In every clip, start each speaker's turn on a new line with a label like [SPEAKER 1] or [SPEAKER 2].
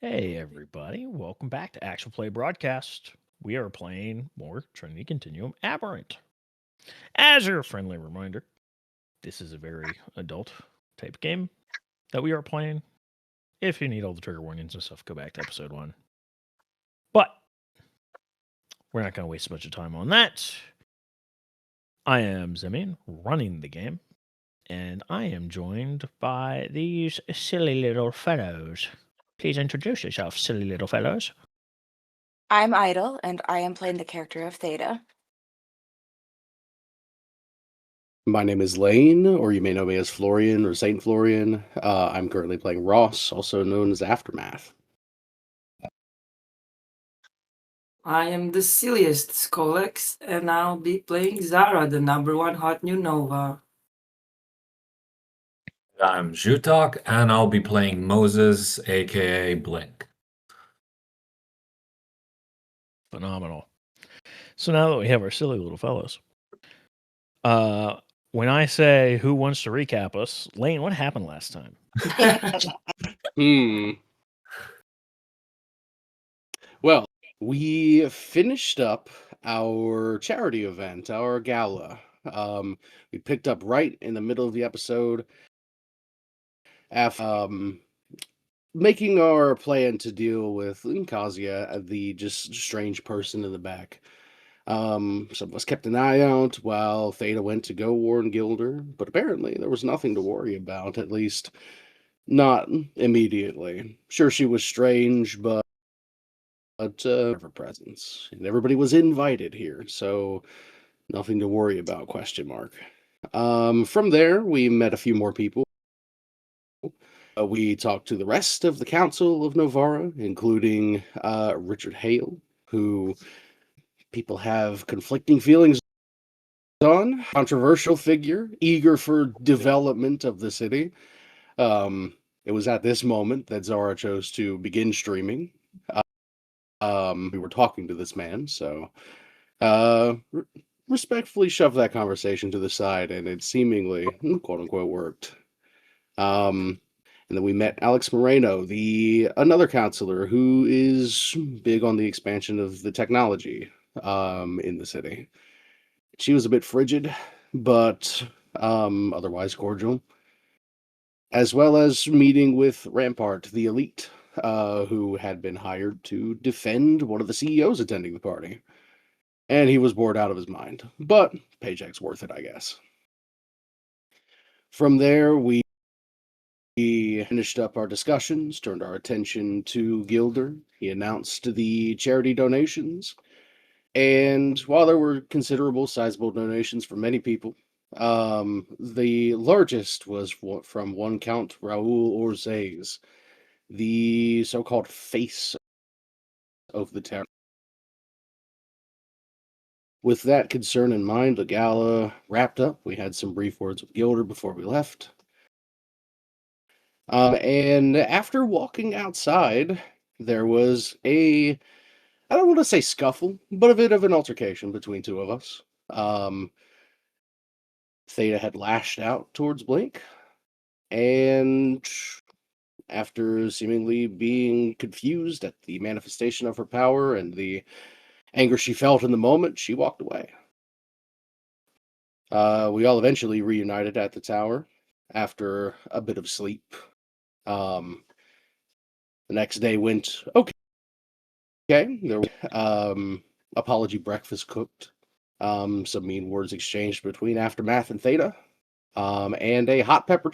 [SPEAKER 1] Hey, everybody. Welcome back to Actual Play Broadcast. We are playing more Trinity Continuum Aberrant. As your friendly reminder, this is a very adult type game that we are playing. If you need all the trigger warnings and stuff, go back to episode 1. But we're not going to waste a bunch of time on that. I am Zemian, running the game, and I am joined by these silly little fellows. Please introduce yourself, silly little fellows.
[SPEAKER 2] I'm Idle, and I am playing the character of Theta.
[SPEAKER 3] My name is Lane, or you may know me as Florian or Saint Florian. I'm currently playing Ross, also known as Aftermath.
[SPEAKER 4] I am the silliest Skolex, and I'll be playing Zara, the #1 hot new Nova.
[SPEAKER 5] I'm Zhutok, and I'll be playing Moses, aka Blink.
[SPEAKER 1] Phenomenal. So now that we have our silly little fellows, when I say who wants to recap us, Lane, what happened last time?
[SPEAKER 3] Well, we finished up our charity event, our gala. We picked up right in the middle of the episode after making our plan to deal with Nkazia, the just strange person in the back. Some of us kept an eye out while Theta went to go warn Gilder, but apparently there was nothing to worry about, at least not immediately. Sure, she was strange, but her presence. And everybody was invited here, so nothing to worry about, question mark. From there, we met a few more people. We talked to the rest of the Council of Novara, including Richard Hale, who people have conflicting feelings on. Controversial figure, eager for development of the city. It was at this moment that Zara chose to begin streaming. We were talking to this man, so respectfully shoved that conversation to the side, and it seemingly, quote unquote, worked. And then we met Alex Moreno, another counselor who is big on the expansion of the technology in the city. She was a bit frigid, but otherwise cordial. As well as meeting with Rampart, the elite, who had been hired to defend one of the CEOs attending the party. And he was bored out of his mind. But paycheck's worth it, I guess. From there, we finished up our discussions, turned our attention to Gilder. He announced the charity donations. And while there were considerable, sizable donations from many people, the largest was from one Count Raul Orzez, the so-called face of the town. With that concern in mind, the gala wrapped up. We had some brief words with Gilder before we left. And after walking outside, there was I don't want to say scuffle, but a bit of an altercation between two of us. Theta had lashed out towards Blink, and after seemingly being confused at the manifestation of her power and the anger she felt in the moment, she walked away. We all eventually reunited at the tower after a bit of sleep. The next day went okay. There was apology breakfast cooked, some mean words exchanged between Aftermath and Theta, and a hot pepper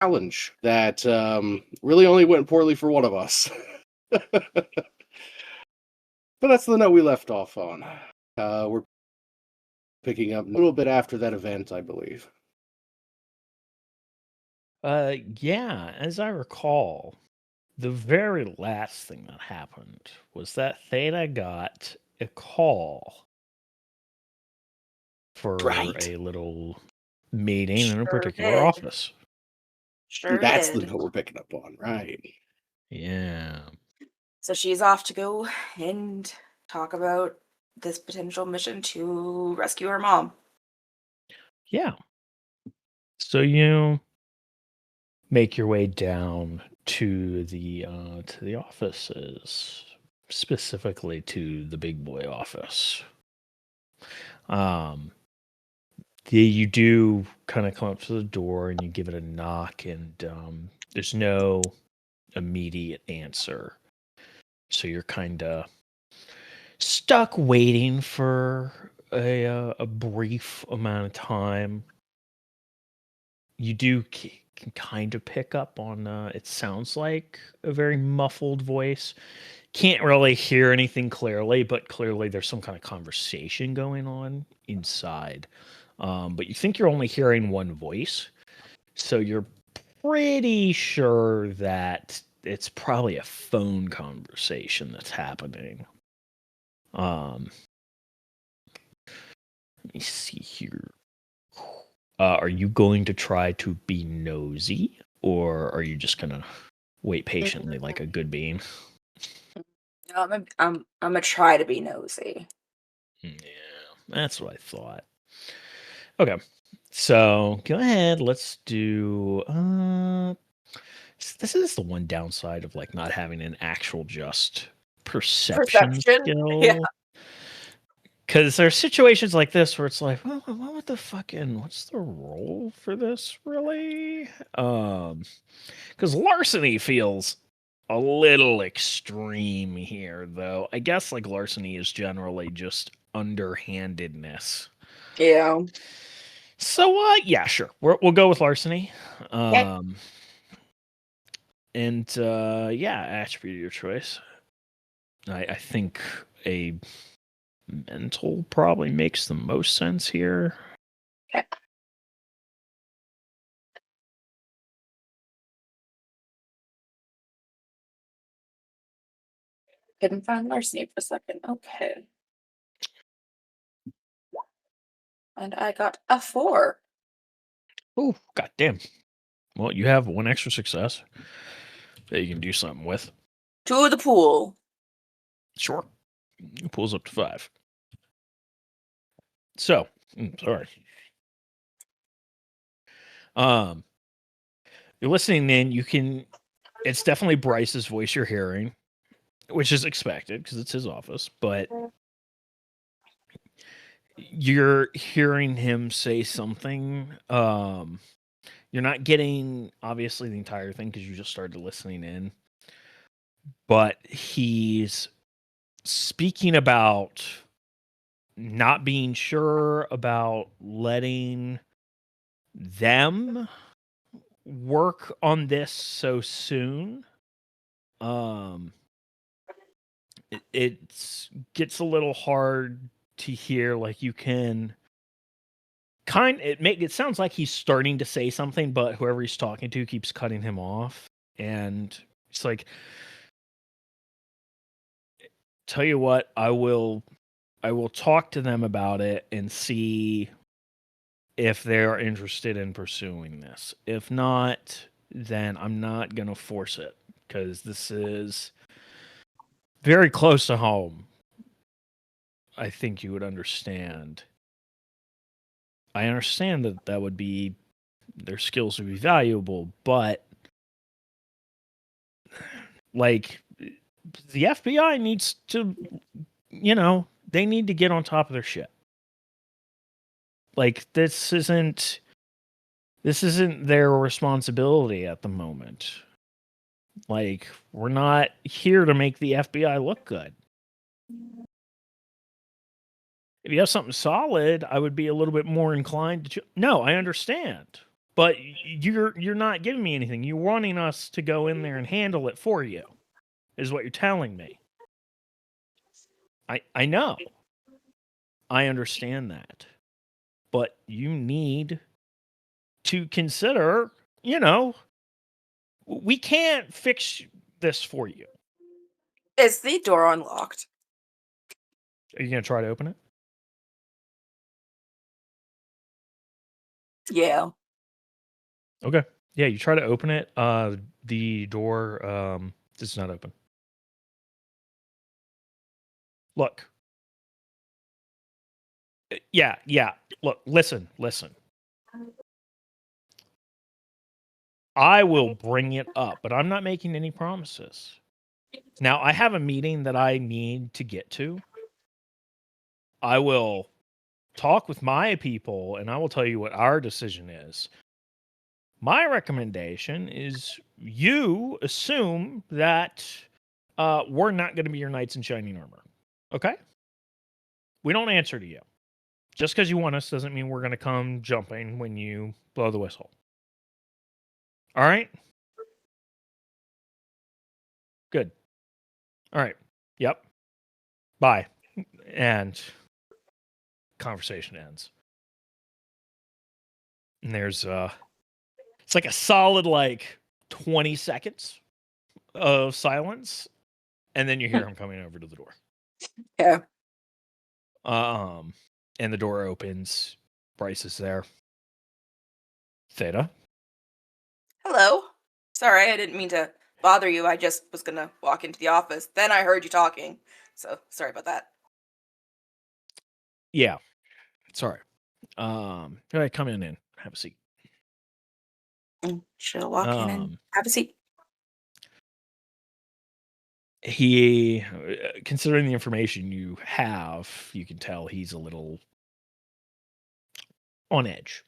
[SPEAKER 3] challenge that really only went poorly for one of us. But that's the note we left off on. We're picking up a little bit after that event, I believe.
[SPEAKER 1] Yeah, as I recall, the very last thing that happened was that Theta got a call for
[SPEAKER 3] Right.
[SPEAKER 1] a little meeting in a
[SPEAKER 2] Sure
[SPEAKER 1] particular
[SPEAKER 2] did.
[SPEAKER 1] office.
[SPEAKER 2] Sure
[SPEAKER 3] That's
[SPEAKER 2] did.
[SPEAKER 3] the note we're picking up on, right?
[SPEAKER 1] Yeah.
[SPEAKER 2] So she's off to go and talk about this potential mission to rescue her mom.
[SPEAKER 1] Yeah. So you make your way down to the offices, specifically to the big boy office. You do kind of come up to the door and you give it a knock, and there's no immediate answer. So you're kind of stuck waiting for a brief amount of time. You do can kind of pick up on it sounds like a very muffled voice. Can't really hear anything clearly, but clearly there's some kind of conversation going on inside. But you think you're only hearing one voice, so you're pretty sure that it's probably a phone conversation that's happening. Let me see here. Are you going to try to be nosy, or are you just gonna wait patiently like a good bean?
[SPEAKER 2] No, I'm gonna try to be nosy.
[SPEAKER 1] Yeah, that's what I thought. Okay, so go ahead. Let's do. This is the one downside of like not having an actual just perception skill.
[SPEAKER 2] Yeah.
[SPEAKER 1] Because there are situations like this where it's like, well, what the fucking, what's the role for this really? Because larceny feels a little extreme here, though. I guess like larceny is generally just underhandedness.
[SPEAKER 2] Yeah.
[SPEAKER 1] So, yeah, sure. We'll go with larceny.
[SPEAKER 2] Okay.
[SPEAKER 1] And yeah, attribute of your choice. I think a mental probably makes the most sense here.
[SPEAKER 2] Okay. Couldn't find larceny for a second. Okay. And I got a 4.
[SPEAKER 1] Oh, goddamn. Well, you have one extra success that you can do something with.
[SPEAKER 2] To the pool.
[SPEAKER 1] Sure. It pulls up to 5. So, sorry. You're listening in, you can, it's definitely Bryce's voice you're hearing, which is expected because it's his office, but you're hearing him say something. You're not getting, obviously, the entire thing because you just started listening in, but he's speaking about not being sure about letting them work on this so soon. It gets a little hard to hear. Like you can it sounds like he's starting to say something, but whoever he's talking to keeps cutting him off, and it's like, tell you what, I will talk to them about it and see if they're interested in pursuing this. If not, then I'm not going to force it because this is very close to home. I think you would understand. I understand that would be, their skills would be valuable, but like the FBI needs to, they need to get on top of their shit. Like this isn't their responsibility at the moment. Like we're not here to make the FBI look good. If you have something solid, I would be a little bit more inclined to. No, I understand, but you're not giving me anything. You're wanting us to go in there and handle it for you, is what you're telling me. I know. I understand that, but you need to consider. We can't fix this for you.
[SPEAKER 2] Is the door unlocked?
[SPEAKER 1] Are you gonna try to open it?
[SPEAKER 2] Yeah.
[SPEAKER 1] Okay. Yeah, you try to open it. The door does not open. Look. Yeah. Look, listen. I will bring it up, but I'm not making any promises. Now, I have a meeting that I need to get to. I will talk with my people, and I will tell you what our decision is. My recommendation is you assume that we're not going to be your knights in shining armor. Okay? We don't answer to you. Just because you want us doesn't mean we're going to come jumping when you blow the whistle. All right? Good. All right. Yep. Bye. And conversation ends. And there's it's like a solid 20 seconds of silence, and then you hear him coming over to the door.
[SPEAKER 2] Yeah.
[SPEAKER 1] And the door opens. Bryce is there. Theta.
[SPEAKER 2] Hello. Sorry, I didn't mean to bother you. I just was gonna walk into the office. Then I heard you talking. So sorry about that.
[SPEAKER 1] Yeah. Sorry. All right, come in. Have a seat.
[SPEAKER 2] She'll walk in and have a seat.
[SPEAKER 1] He, considering the information you have, you can tell he's a little on edge.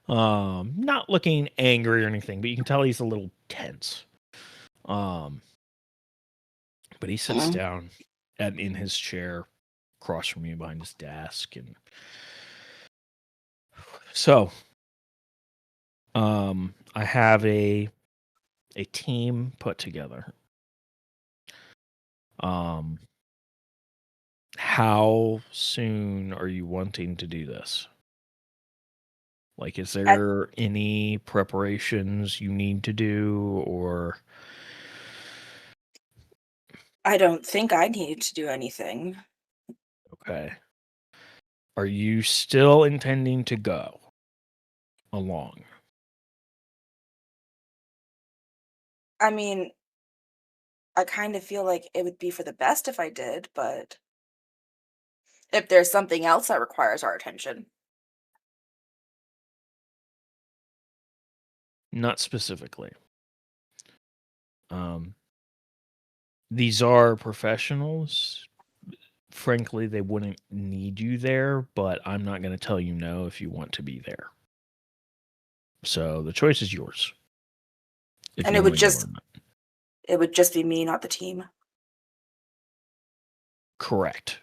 [SPEAKER 1] Not looking angry or anything, but you can tell he's a little tense. But he sits down in his chair across from you behind his desk, and so I have a team put together. How soon are you wanting to do this? Like, is there any preparations you need to do, or?
[SPEAKER 2] I don't think I need to do anything.
[SPEAKER 1] Okay. Are you still intending to go along?
[SPEAKER 2] I mean, I kind of feel like it would be for the best if I did, but if there's something else that requires our attention.
[SPEAKER 1] Not specifically. These are professionals. Frankly, they wouldn't need you there, but I'm not going to tell you no if you want to be there. So the choice is yours.
[SPEAKER 2] And it would just be me, not the team.
[SPEAKER 1] Correct.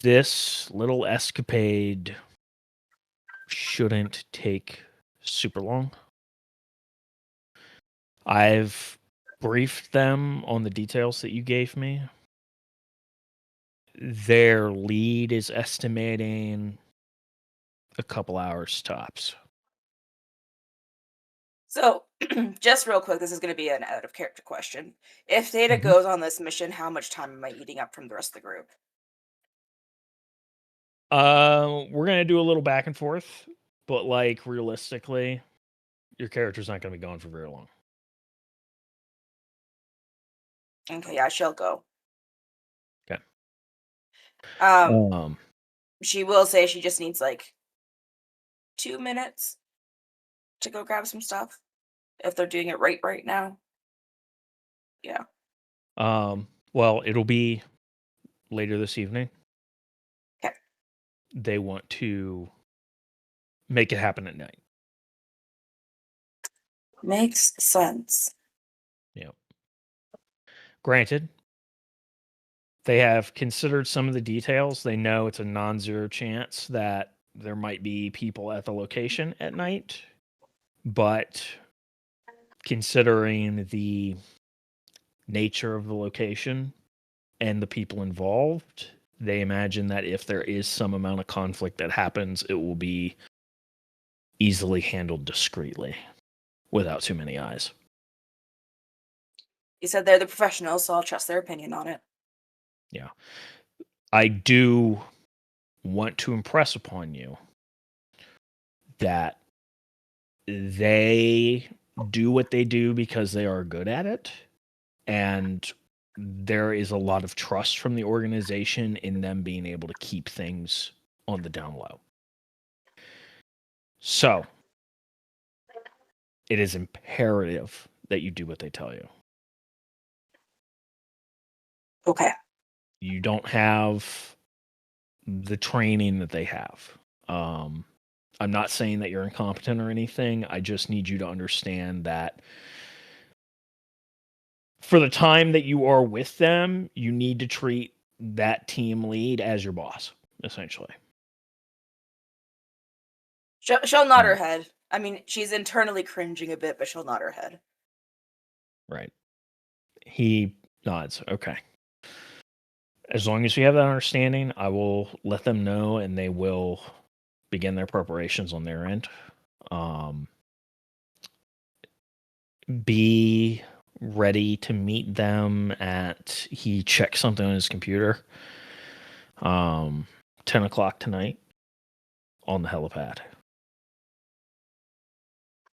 [SPEAKER 1] This little escapade shouldn't take super long. I've briefed them on the details that you gave me. Their lead is estimating a couple hours tops.
[SPEAKER 2] So, just real quick, this is going to be an out of character question. If Theta goes on this mission, how much time am I eating up from the rest of the group?
[SPEAKER 1] We're gonna do a little back and forth, but realistically, your character's not gonna be gone for very long.
[SPEAKER 2] Okay, yeah, she'll go.
[SPEAKER 1] Okay.
[SPEAKER 2] She will say she just needs 2 minutes to go grab some stuff if they're doing it right now. Yeah.
[SPEAKER 1] Well, it'll be later this evening.
[SPEAKER 2] Okay.
[SPEAKER 1] They want to make it happen at night.
[SPEAKER 2] Makes sense.
[SPEAKER 1] Yeah. Granted, they have considered some of the details. They know it's a non-zero chance that there might be people at the location at night, but considering the nature of the location and the people involved, they imagine that if there is some amount of conflict that happens, it will be easily handled discreetly without too many eyes.
[SPEAKER 2] You said they're the professionals, so I'll trust their opinion on it.
[SPEAKER 1] Yeah. I do want to impress upon you that they do what they do because they are good at it, and there is a lot of trust from the organization in them being able to keep things on the down low. So, it is imperative that you do what they tell you.
[SPEAKER 2] Okay.
[SPEAKER 1] You don't have the training that they have. I'm not saying that you're incompetent or anything. I just need you to understand that for the time that you are with them, you need to treat that team lead as your boss, essentially.
[SPEAKER 2] She'll nod her head. I mean, she's internally cringing a bit, but she'll nod her head.
[SPEAKER 1] Right. He nods. Okay. As long as you have that understanding, I will let them know and they will begin their preparations on their end. Be ready to meet them at, he checked something on his computer, 10 o'clock tonight on the helipad.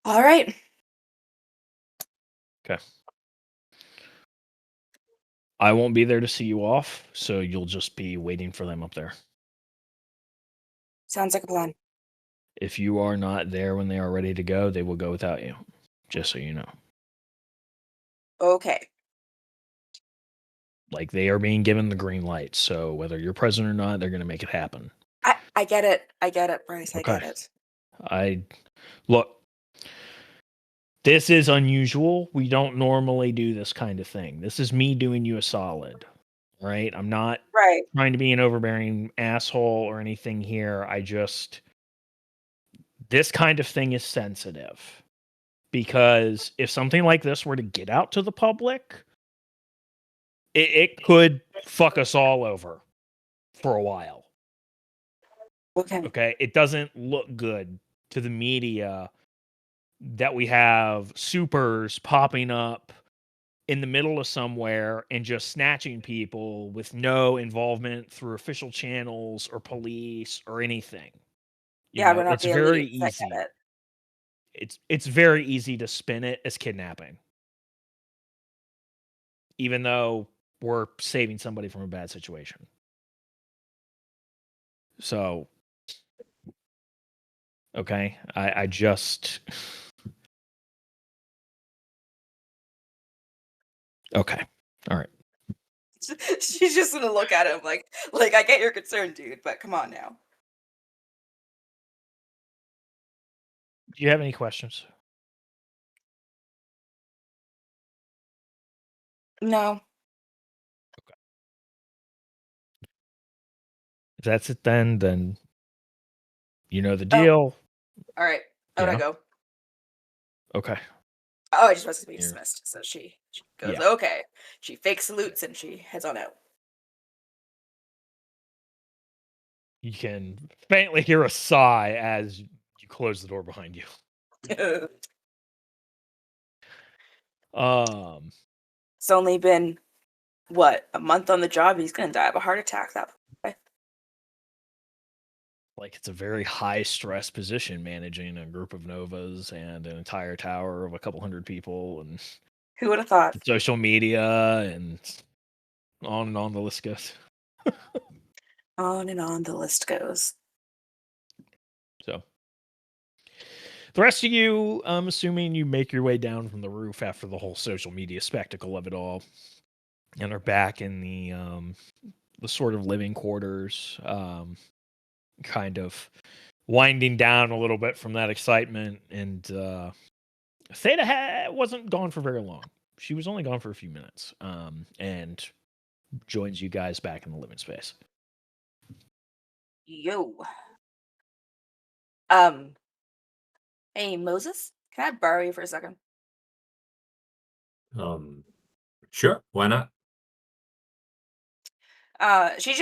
[SPEAKER 2] All right.
[SPEAKER 1] Okay. I won't be there to see you off, so you'll just be waiting for them up there.
[SPEAKER 2] Sounds like a plan.
[SPEAKER 1] If you are not there when they are ready to go, they will go without you, just so you know.
[SPEAKER 2] Okay.
[SPEAKER 1] Like, they are being given the green light, so whether you're present or not, they're going to make it happen.
[SPEAKER 2] I get it. I get it, Bryce. I
[SPEAKER 1] Okay.
[SPEAKER 2] get it.
[SPEAKER 1] Look, this is unusual. We don't normally do this kind of thing. This is me doing you a solid, right? I'm not
[SPEAKER 2] Right.
[SPEAKER 1] trying to be an overbearing asshole or anything here. This kind of thing is sensitive because if something like this were to get out to the public, it could fuck us all over for a while. Okay. It doesn't look good to the media that we have supers popping up in the middle of somewhere and just snatching people with no involvement through official channels or police or anything.
[SPEAKER 2] We're not
[SPEAKER 1] It's
[SPEAKER 2] the
[SPEAKER 1] very
[SPEAKER 2] elites. I
[SPEAKER 1] easy.
[SPEAKER 2] get it.
[SPEAKER 1] It's very easy to spin it as kidnapping, even though we're saving somebody from a bad situation. So, okay, I just okay, all right.
[SPEAKER 2] She's just gonna look at him like I get your concern, dude, but come on now.
[SPEAKER 1] Do you have any questions?
[SPEAKER 2] No.
[SPEAKER 1] If that's it, then you know the deal.
[SPEAKER 2] All right. Out I
[SPEAKER 1] Yeah.
[SPEAKER 2] go.
[SPEAKER 1] Okay.
[SPEAKER 2] Oh, I just was to be
[SPEAKER 1] Here.
[SPEAKER 2] dismissed. So she goes,
[SPEAKER 1] Yeah.
[SPEAKER 2] okay. She fake salutes and she heads on out.
[SPEAKER 1] You can faintly hear a sigh as you close the door behind you.
[SPEAKER 2] It's only been what, a month on the job? He's gonna die of a heart attack that way.
[SPEAKER 1] Like, it's a very high stress position managing a group of Novas and an entire tower of a couple hundred people and
[SPEAKER 2] Who would have thought?
[SPEAKER 1] social media and on the list goes.
[SPEAKER 2] On and on the list goes.
[SPEAKER 1] So the rest of you, I'm assuming you make your way down from the roof after the whole social media spectacle of it all and are back in the sort of living quarters, kind of winding down a little bit from that excitement. And Theta wasn't gone for very long. She was only gone for a few minutes, and joins you guys back in the living space.
[SPEAKER 2] Yo. Hey, Moses, can I borrow you for a second?
[SPEAKER 5] Sure, why not?
[SPEAKER 2] She's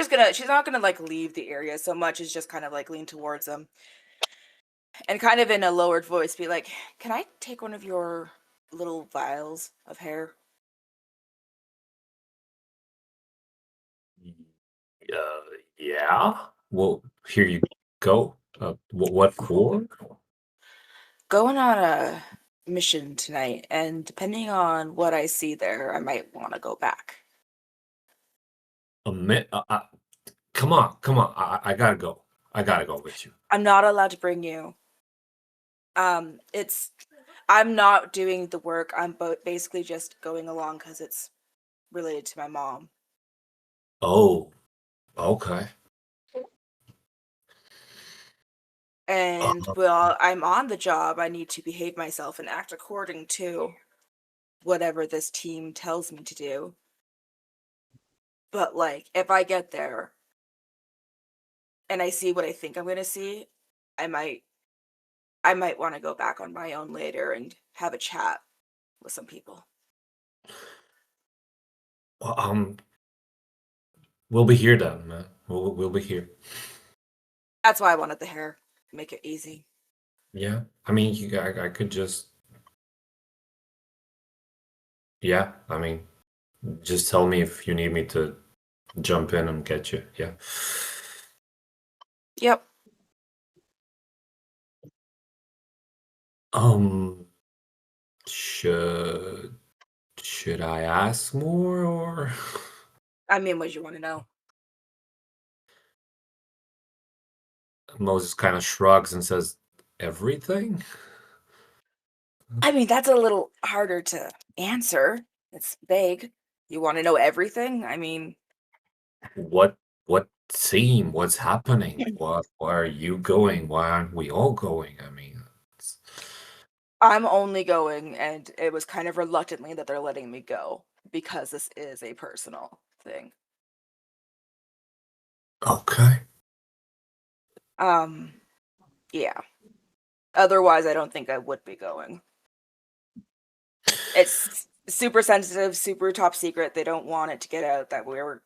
[SPEAKER 2] not gonna like leave the area so much as just kind of like lean towards them and kind of in a lowered voice be like, can I take one of your little vials of hair?
[SPEAKER 5] Yeah. Well, here you go. What for?
[SPEAKER 2] Going on a mission tonight, and depending on what I see there, I might want to go back.
[SPEAKER 5] Come on. I gotta go. I gotta go with you.
[SPEAKER 2] I'm not allowed to bring you. It's I'm not doing the work. I'm basically just going along because it's related to my mom.
[SPEAKER 5] Oh, okay.
[SPEAKER 2] And while I'm on the job, I need to behave myself and act according to whatever this team tells me to do. But like, if I get there and I see what I think I'm gonna see, I might want to go back on my own later and have a chat with some people.
[SPEAKER 5] Well, we'll be here then, man. We'll be here.
[SPEAKER 2] That's why I wanted the hair. Make it easy.
[SPEAKER 5] Yeah. I mean, I could just. Yeah. I mean, just tell me if you need me to jump in and get you. Yeah.
[SPEAKER 2] Yep.
[SPEAKER 5] Should I ask more or?
[SPEAKER 2] I mean, what do you want to know?
[SPEAKER 5] Moses kind of shrugs and says, "Everything."
[SPEAKER 2] I mean, that's a little harder to answer. It's vague. You want to know everything? I mean,
[SPEAKER 5] What team? What's happening? Why are you going? Why aren't we all going? I mean, it's...
[SPEAKER 2] I'm only going, and it was kind of reluctantly that they're letting me go because this is a personal thing.
[SPEAKER 5] Okay.
[SPEAKER 2] Yeah. Otherwise, I don't think I would be going. It's super sensitive, super top secret. They don't want it to get out that we're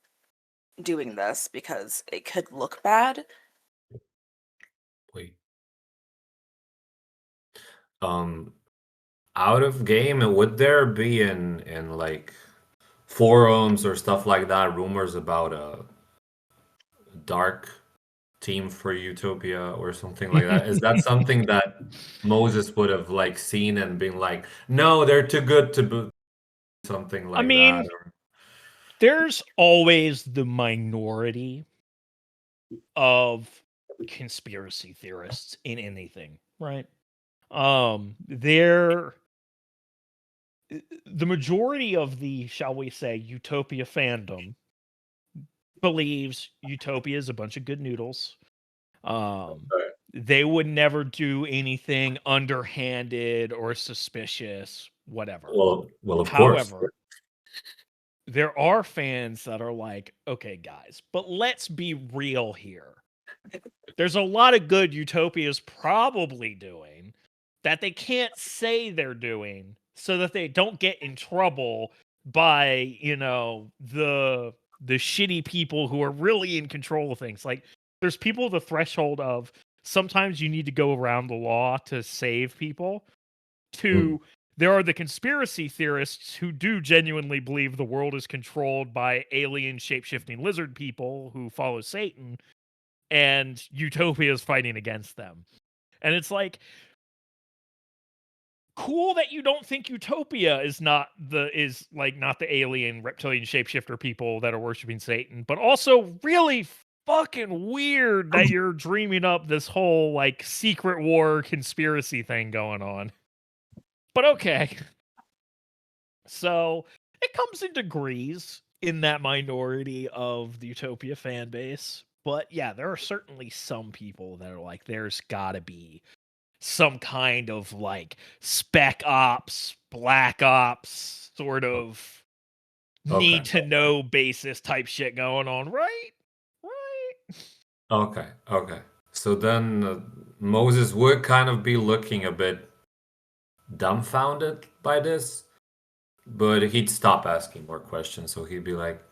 [SPEAKER 2] doing this because it could look bad.
[SPEAKER 5] Wait. Out of game, would there be in like forums or stuff like that rumors about a dark team for Utopia or something like that? Is that something that Moses would have like seen and been like, no, they're too good to boot, something like that? Or...
[SPEAKER 1] there's always the minority of conspiracy theorists in anything, right? The majority of the, shall we say, Utopia fandom believes Utopia is a bunch of good noodles. They would never do anything underhanded or suspicious, whatever.
[SPEAKER 5] Well, of course.
[SPEAKER 1] However, there are fans that are like, okay, guys, but let's be real here. There's a lot of good Utopia's probably doing that they can't say they're doing so that they don't get in trouble by, the shitty people who are really in control of things. Like, there's people at the threshold of sometimes you need to go around the law to save people, to there are the conspiracy theorists who do genuinely believe the world is controlled by alien shape-shifting lizard people who follow Satan, and Utopia is fighting against them. And it's like, cool that you don't think Utopia is not the alien reptilian shapeshifter people that are worshiping Satan, but also really fucking weird that you're dreaming up this whole like secret war conspiracy thing going on. But okay. So it comes in degrees in that minority of the Utopia fan base. But yeah, there are certainly some people that are like, there's gotta be some kind of like spec ops, black ops sort of need to know basis type shit going on, right?
[SPEAKER 5] Okay. So then Moses would kind of be looking a bit dumbfounded by this, but he'd stop asking more questions. So he'd be like,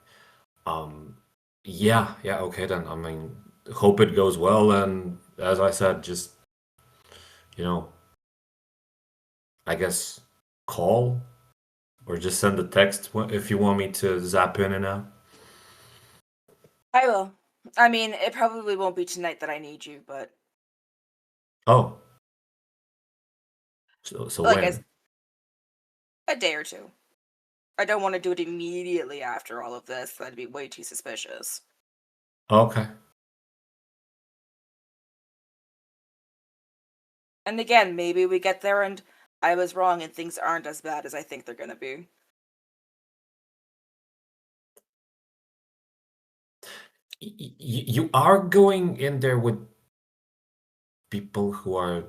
[SPEAKER 5] yeah, okay then. I mean, hope it goes well. And as I said, just, I guess call or just send a text if you want me to zap in and out.
[SPEAKER 2] I will. I mean, it probably won't be tonight that I need you, but
[SPEAKER 5] Oh. So
[SPEAKER 2] like
[SPEAKER 5] when?
[SPEAKER 2] a day or two. I don't want to do it immediately after all of this. That'd be way too suspicious.
[SPEAKER 5] Okay.
[SPEAKER 2] And again, maybe we get there and I was wrong and things aren't as bad as I think they're gonna be.
[SPEAKER 5] You are going in there with people who are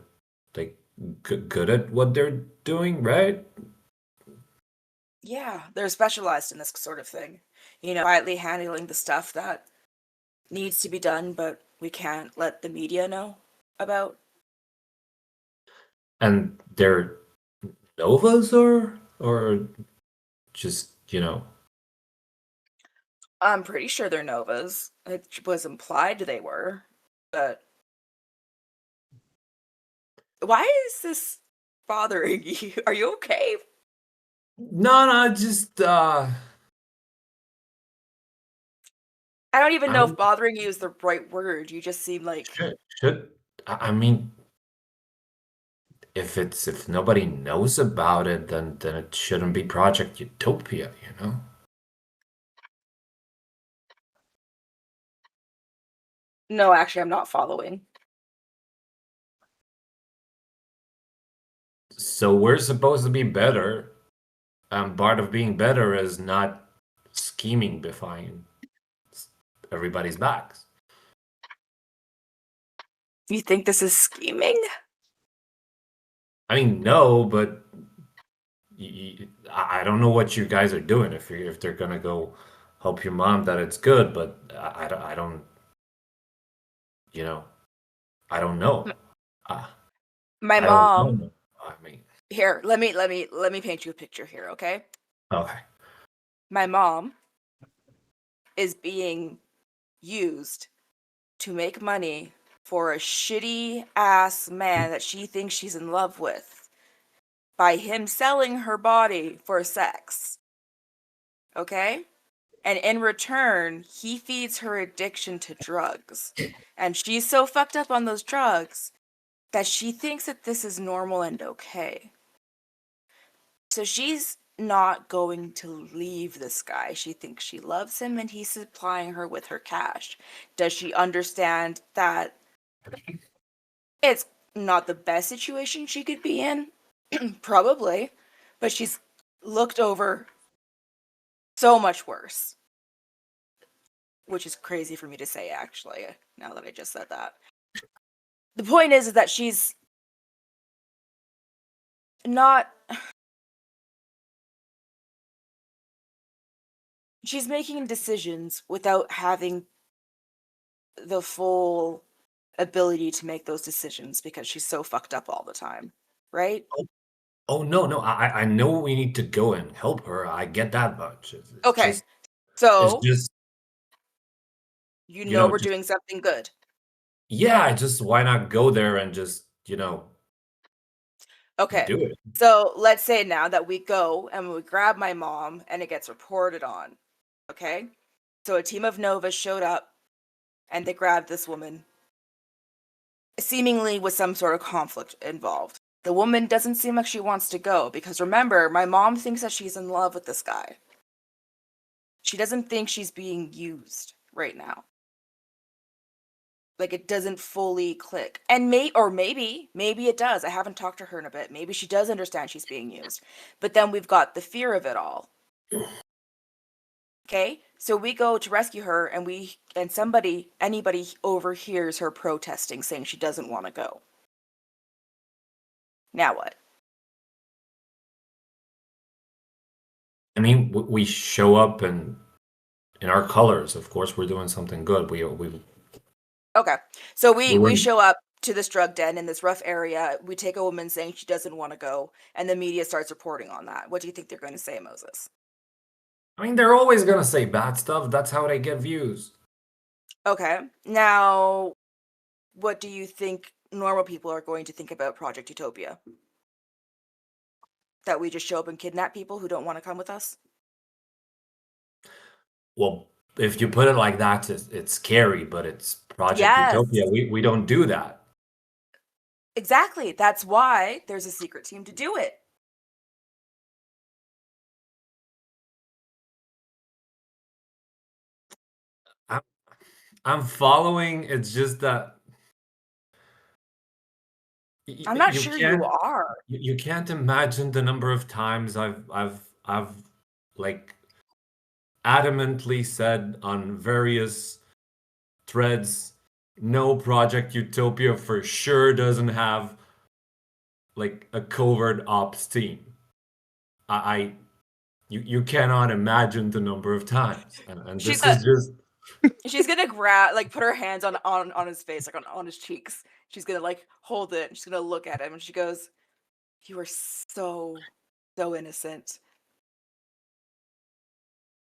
[SPEAKER 5] like good at what they're doing, right?
[SPEAKER 2] Yeah, they're specialized in this sort of thing. Quietly handling the stuff that needs to be done, but we can't let the media know about.
[SPEAKER 5] And they're novas or just,
[SPEAKER 2] I'm pretty sure they're Novas. It was implied they were, but why is this bothering you? Are you okay?
[SPEAKER 5] No, just
[SPEAKER 2] I don't even
[SPEAKER 5] I
[SPEAKER 2] know if
[SPEAKER 5] don't
[SPEAKER 2] bothering you is the right word. You just seem like
[SPEAKER 5] should I mean if nobody knows about it, then it shouldn't be Project Utopia, you know?
[SPEAKER 2] no, actually, I'm not following.
[SPEAKER 5] So we're supposed to be better, and part of being better is not scheming behind everybody's backs.
[SPEAKER 2] You think this is scheming?
[SPEAKER 5] I mean, no, but I don't know what you guys are doing if they're gonna go help your mom. That it's good, but I don't you know I don't know. Uh,
[SPEAKER 2] My
[SPEAKER 5] I don't
[SPEAKER 2] mom.
[SPEAKER 5] know. I mean,
[SPEAKER 2] Here, let me paint you a picture here, okay?
[SPEAKER 5] okay.
[SPEAKER 2] My mom is being used to make money for a shitty ass man that she thinks she's in love with by him selling her body for sex. Okay? And in return, he feeds her addiction to drugs. And she's so fucked up on those drugs that she thinks that this is normal and okay. So she's not going to leave this guy. She thinks she loves him and he's supplying her with her cash. Does she understand that it's not the best situation she could be in? Probably. But she's looked over so much worse. Which is crazy for me to say, actually, now that I just said that. The point is that she's not. She's making decisions without having the full ability to make those decisions because she's so fucked up all the time, right?
[SPEAKER 5] Oh no, I know we need to go and help her. I get that much.
[SPEAKER 2] Okay, so
[SPEAKER 5] Just
[SPEAKER 2] we're
[SPEAKER 5] just
[SPEAKER 2] doing something good.
[SPEAKER 5] yeah. Just why not go there and just
[SPEAKER 2] Okay,
[SPEAKER 5] do it.
[SPEAKER 2] so let's say now that we go and we grab my mom and it gets reported on. Okay, so a team of Novas showed up and they grabbed this woman, seemingly with some sort of conflict involved. The woman doesn't seem like she wants to go because remember, my mom thinks that she's in love with this guy. She doesn't think she's being used right now. Like it doesn't fully click. And maybe it does. I haven't talked to her in a bit. Maybe she does understand she's being used. But then we've got the fear of it all. Okay? So we go to rescue her and anybody overhears her protesting saying she doesn't want to go. Now what?
[SPEAKER 5] I mean, we show up and in our colors. Of course, we're doing something good. We
[SPEAKER 2] Okay. So we
[SPEAKER 5] were.
[SPEAKER 2] show up to this drug den in this rough area. We take a woman saying she doesn't want to go, and the media starts reporting on that. What do you think they're going to say, Moses?
[SPEAKER 5] I mean, they're always gonna say bad stuff. That's how they get views.
[SPEAKER 2] Okay. Now, what do you think normal people are going to think about Project Utopia? That we just show up and kidnap people who don't want to come with us?
[SPEAKER 5] Well, if you put it like that, it's scary, but it's Project
[SPEAKER 2] Yes.
[SPEAKER 5] Utopia. We don't do that.
[SPEAKER 2] Exactly. That's why there's a secret team to do it.
[SPEAKER 5] I'm following. It's just that
[SPEAKER 2] I'm not
[SPEAKER 5] You
[SPEAKER 2] sure you
[SPEAKER 5] can't
[SPEAKER 2] are.
[SPEAKER 5] you can't imagine the number of times I've like adamantly said on various threads, no Project Utopia for sure doesn't have like a covert ops team. You cannot imagine the number of times, and
[SPEAKER 2] She's
[SPEAKER 5] this is just
[SPEAKER 2] She's gonna grab, like, put her hands on his face, like on his cheeks. She's gonna like hold it. And she's gonna look at him, and she goes, "You are so innocent."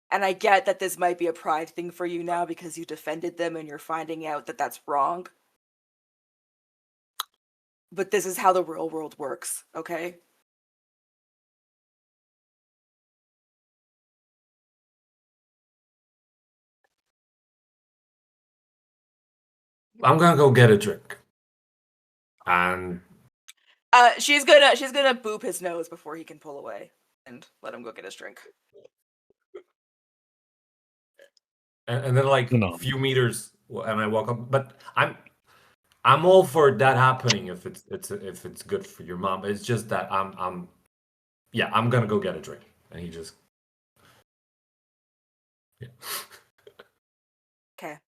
[SPEAKER 2] And I get that this might be a pride thing for you now because you defended them and you're finding out that that's wrong. But this is how the real world works, okay?
[SPEAKER 5] I'm gonna go get a drink, and
[SPEAKER 2] She's gonna boop his nose before he can pull away and let him go get his drink.
[SPEAKER 5] then like
[SPEAKER 1] No.
[SPEAKER 5] a few meters, and I walk up. But I'm all for that happening if it's good for your mom. It's just that I'm gonna go get a drink, and he just yeah.
[SPEAKER 2] Okay.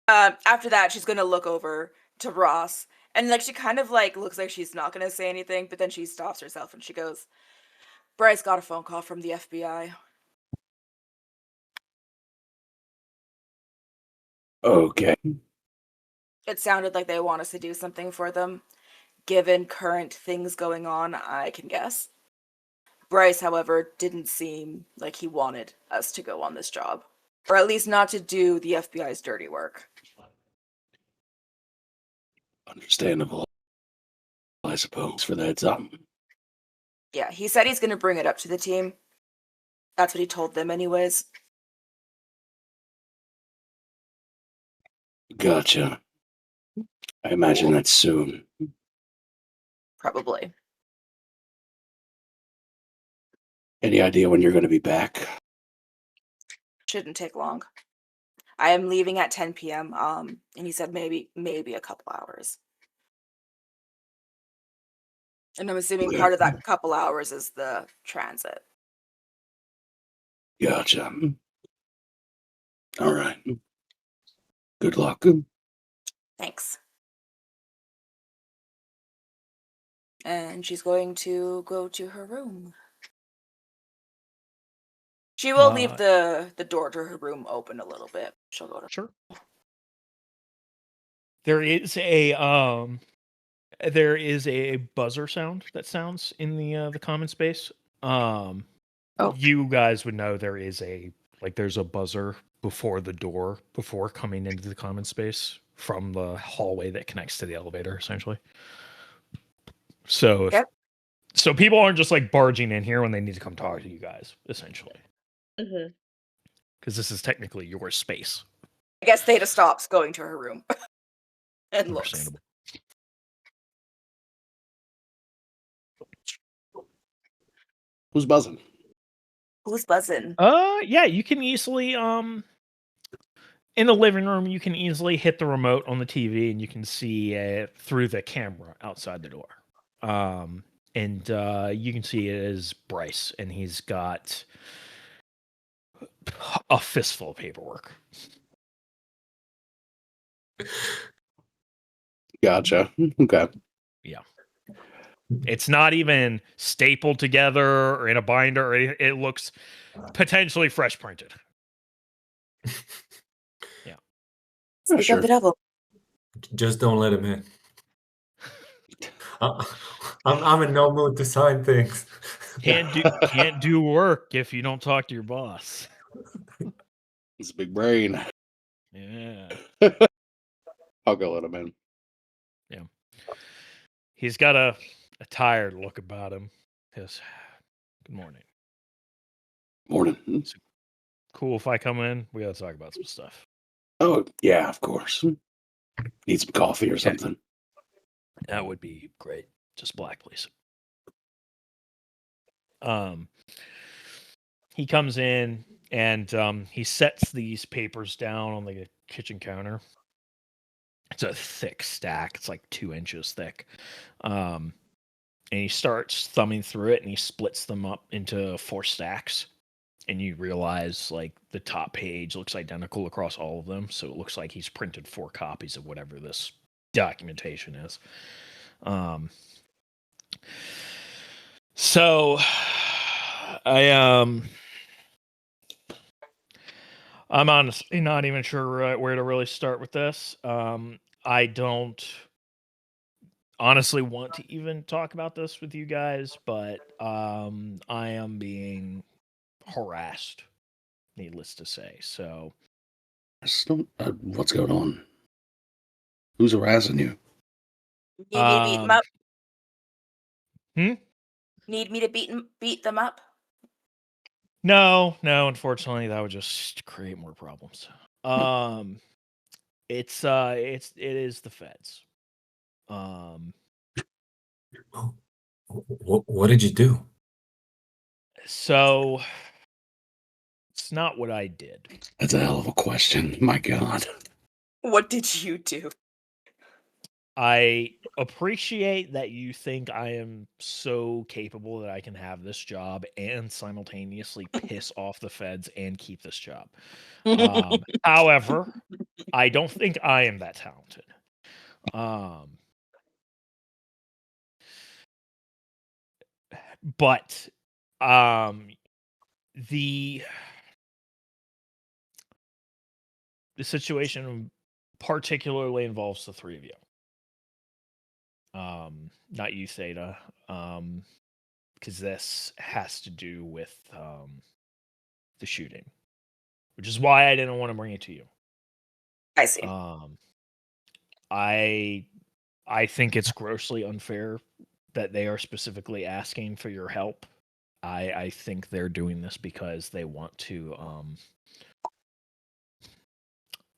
[SPEAKER 2] After that, she's gonna look over to Ross, and like she kind of like looks like she's not gonna say anything, but then she stops herself and she goes, "Bryce got a phone call from the FBI."
[SPEAKER 3] Okay.
[SPEAKER 2] It sounded like they want us to do something for them. Given current things going on, I can guess. Bryce, however, didn't seem like he wanted us to go on this job, or at least not to do the FBI's dirty work.
[SPEAKER 3] Understandable, I suppose, for that something.
[SPEAKER 2] Yeah, he said he's going to bring it up to the team. That's what he told them anyways.
[SPEAKER 3] Gotcha. I imagine that's soon.
[SPEAKER 2] Probably.
[SPEAKER 3] Any idea when you're going to be back?
[SPEAKER 2] Shouldn't take long. I am leaving at 10 p.m. And he said maybe a couple hours. And I'm assuming part of that couple hours is the transit.
[SPEAKER 3] Gotcha. All right. Good luck.
[SPEAKER 2] Thanks. And she's going to go to her room. She will leave the door to her room open a little bit. She'll go to
[SPEAKER 1] Sure. There is a buzzer sound that sounds in the common space. You guys would know there's a buzzer before the door before coming into the common space from the hallway that connects to the elevator, essentially. So so people aren't just like barging in here when they need to come talk to you guys, essentially. Because this is technically your space.
[SPEAKER 2] I guess Theta stops going to her room and looks.
[SPEAKER 1] Understandable.
[SPEAKER 3] Who's buzzing?
[SPEAKER 2] Who's buzzing?
[SPEAKER 1] Yeah, you can easily in the living room you can easily hit the remote on the TV and you can see through the camera outside the door. And you can see it is Bryce, and he's got a fistful of paperwork.
[SPEAKER 3] Gotcha. Okay.
[SPEAKER 1] Yeah. It's not even stapled together or in a binder, or it looks potentially fresh printed. Yeah.
[SPEAKER 2] Speak
[SPEAKER 3] Sure.
[SPEAKER 2] of the devil.
[SPEAKER 5] Just don't let him in. I'm in no mood to sign things.
[SPEAKER 1] Can't do work if you don't talk to your boss.
[SPEAKER 3] It's a big brain.
[SPEAKER 1] Yeah.
[SPEAKER 3] I'll go let him in.
[SPEAKER 1] Yeah. He's got a tired look about him. Yes. Good morning.
[SPEAKER 3] Morning.
[SPEAKER 1] Cool if I come in? We gotta talk about some stuff.
[SPEAKER 3] Oh, yeah, of course. Need some coffee or something.
[SPEAKER 1] That would be great. Just black, please. He comes in and he sets these papers down on the kitchen counter. It's a thick stack. It's like 2 inches thick. And he starts thumbing through it, and he splits them up into 4 stacks. And you realize, like, the top page looks identical across all of them. So it looks like he's printed 4 copies of whatever this documentation is. So I'm honestly not even sure where to really start with this. I don't honestly want to even talk about this with you guys, but I am being harassed, needless to say. So
[SPEAKER 3] What's going on? Who's harassing you?
[SPEAKER 2] Need me to beat them up?
[SPEAKER 1] Hmm?
[SPEAKER 2] Need me to beat them up?
[SPEAKER 1] No, unfortunately that would just create more problems. It is the feds.
[SPEAKER 5] What did you do?
[SPEAKER 1] So it's not what I did.
[SPEAKER 3] That's a hell of a question. My God.
[SPEAKER 2] What did you do?
[SPEAKER 1] I appreciate that you think I am so capable that I can have this job and simultaneously piss off the feds and keep this job. However, I don't think I am that talented. But the situation particularly involves the 3 of you. Not you, Theta, because this has to do with the shooting, which is why I didn't want to bring it to you.
[SPEAKER 2] I see.
[SPEAKER 1] I think it's grossly unfair that they are specifically asking for your help. I think they're doing this because they want to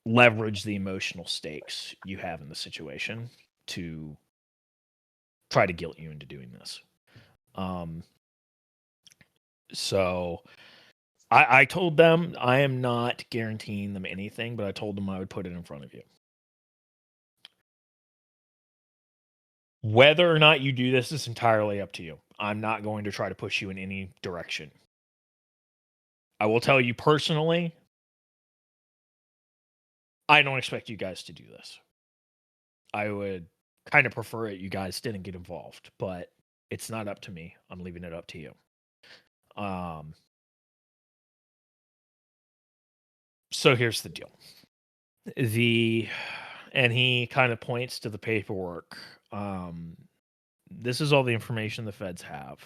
[SPEAKER 1] leverage the emotional stakes you have in the situation to try to guilt you into doing this. So I told them I am not guaranteeing them anything, but I told them I would put it in front of you. Whether or not you do this is entirely up to you. I'm not going to try to push you in any direction. I will tell you personally, I don't expect you guys to do this. I would kind of prefer it you guys didn't get involved, but it's not up to me. I'm leaving it up to you. So here's the deal. And he kind of points to the paperwork. This is all the information the feds have.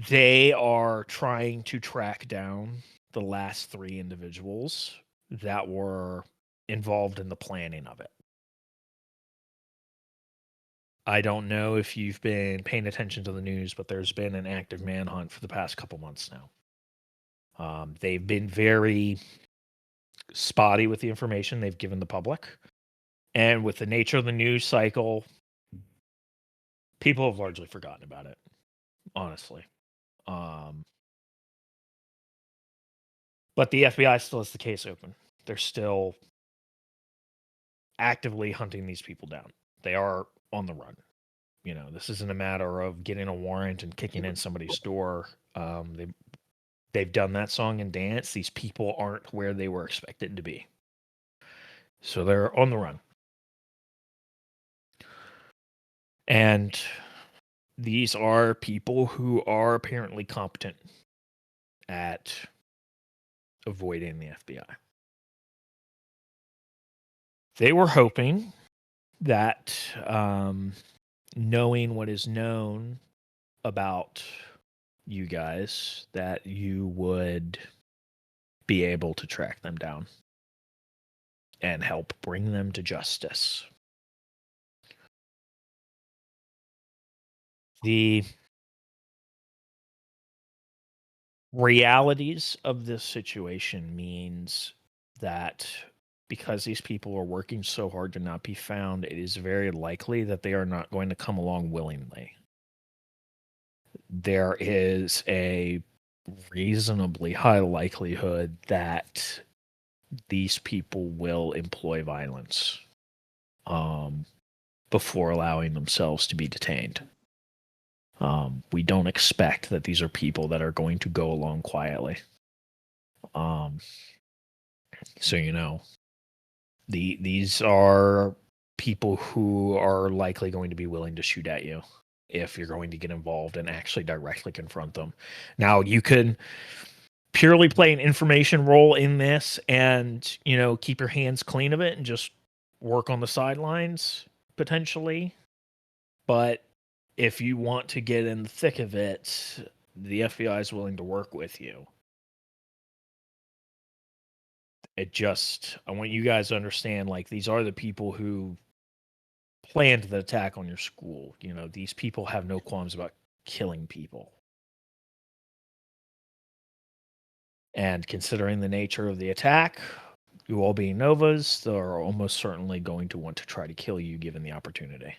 [SPEAKER 1] They are trying to track down the last 3 individuals that were involved in the planning of it. I don't know if you've been paying attention to the news, but there's been an active manhunt for the past couple months now. They've been very spotty with the information they've given the public. And with the nature of the news cycle, people have largely forgotten about it, honestly. But the FBI still has the case open. They're still actively hunting these people down. They are on the run. You know, this isn't a matter of getting a warrant and kicking in somebody's door. They've done that song and dance. These people aren't where they were expected to be. So they're on the run. And these are people who are apparently competent at avoiding the FBI. They were hoping that knowing what is known about you guys, that you would be able to track them down and help bring them to justice. The realities of this situation means that because these people are working so hard to not be found, it is very likely that they are not going to come along willingly. There is a reasonably high likelihood that these people will employ violence before allowing themselves to be detained. We don't expect that these are people that are going to go along quietly. So, you know, these are people who are likely going to be willing to shoot at you if you're going to get involved and actually directly confront them. Now, you could purely play an information role in this and, you know, keep your hands clean of it and just work on the sidelines potentially. But if you want to get in the thick of it, the FBI is willing to work with you. I want you guys to understand, like, these are the people who planned the attack on your school. You know, these people have no qualms about killing people. And considering the nature of the attack, you all being Novas, they're almost certainly going to want to try to kill you given the opportunity.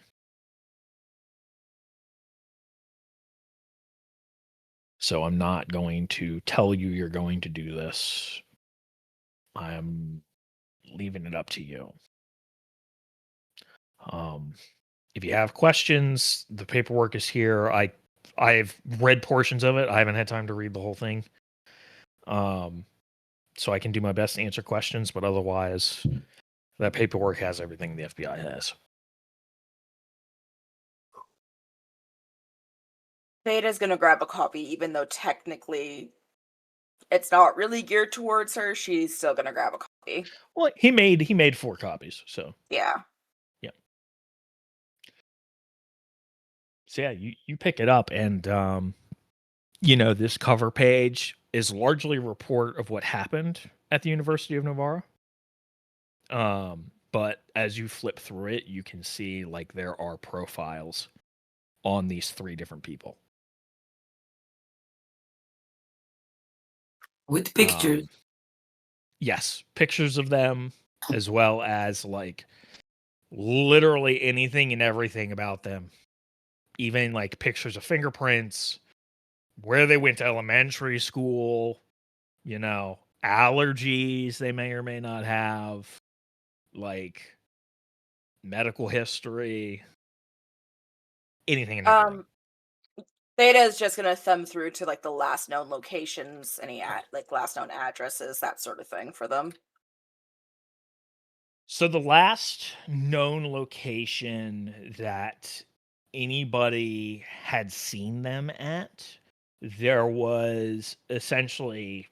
[SPEAKER 1] So I'm not going to tell you you're going to do this. I'm leaving it up to you. If you have questions, the paperwork is here. I've read portions of it. I haven't had time to read the whole thing. So I can do my best to answer questions, but otherwise, that paperwork has everything the FBI has.
[SPEAKER 2] Theta's gonna grab a copy, even though technically it's not really geared towards her. She's still gonna grab a copy.
[SPEAKER 1] Well, he made 4 copies, so
[SPEAKER 2] Yeah.
[SPEAKER 1] yeah. So yeah, you pick it up, and you know, this cover page is largely a report of what happened at the University of Novara. But as you flip through it, you can see like there are profiles on these 3 different people.
[SPEAKER 4] With pictures.
[SPEAKER 1] Yes, pictures of them, as well as like literally anything and everything about them. Even like pictures of fingerprints, where they went to elementary school, you know, allergies they may or may not have, like medical history, anything and everything.
[SPEAKER 2] Theta is just gonna thumb through to like the last known locations, any like last known addresses, that sort of thing for them.
[SPEAKER 1] So the last known location that anybody had seen them at, there was essentially,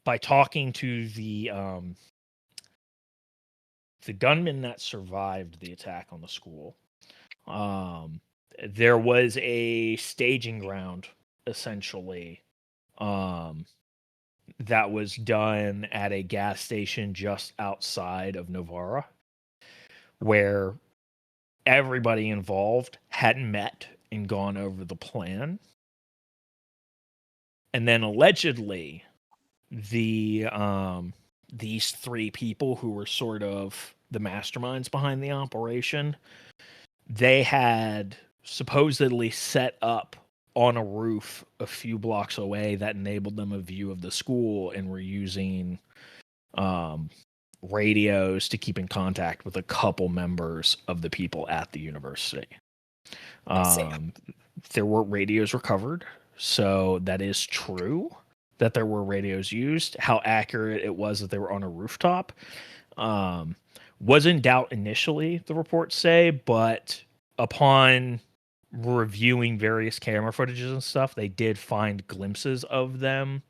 [SPEAKER 1] by talking to the gunman that survived the attack on the school, there was a staging ground essentially that was done at a gas station just outside of Novara, where everybody involved had met and gone over the plan. And then allegedly, these 3 people who were sort of the masterminds behind the operation, they had supposedly set up on a roof a few blocks away that enabled them a view of the school, and were using radios to keep in contact with a couple members of the people at the university. There were radios recovered, so that is true that there were radios used. How accurate it was that they were on a rooftop was in doubt initially, the reports say, but upon reviewing various camera footages and stuff, they did find glimpses of them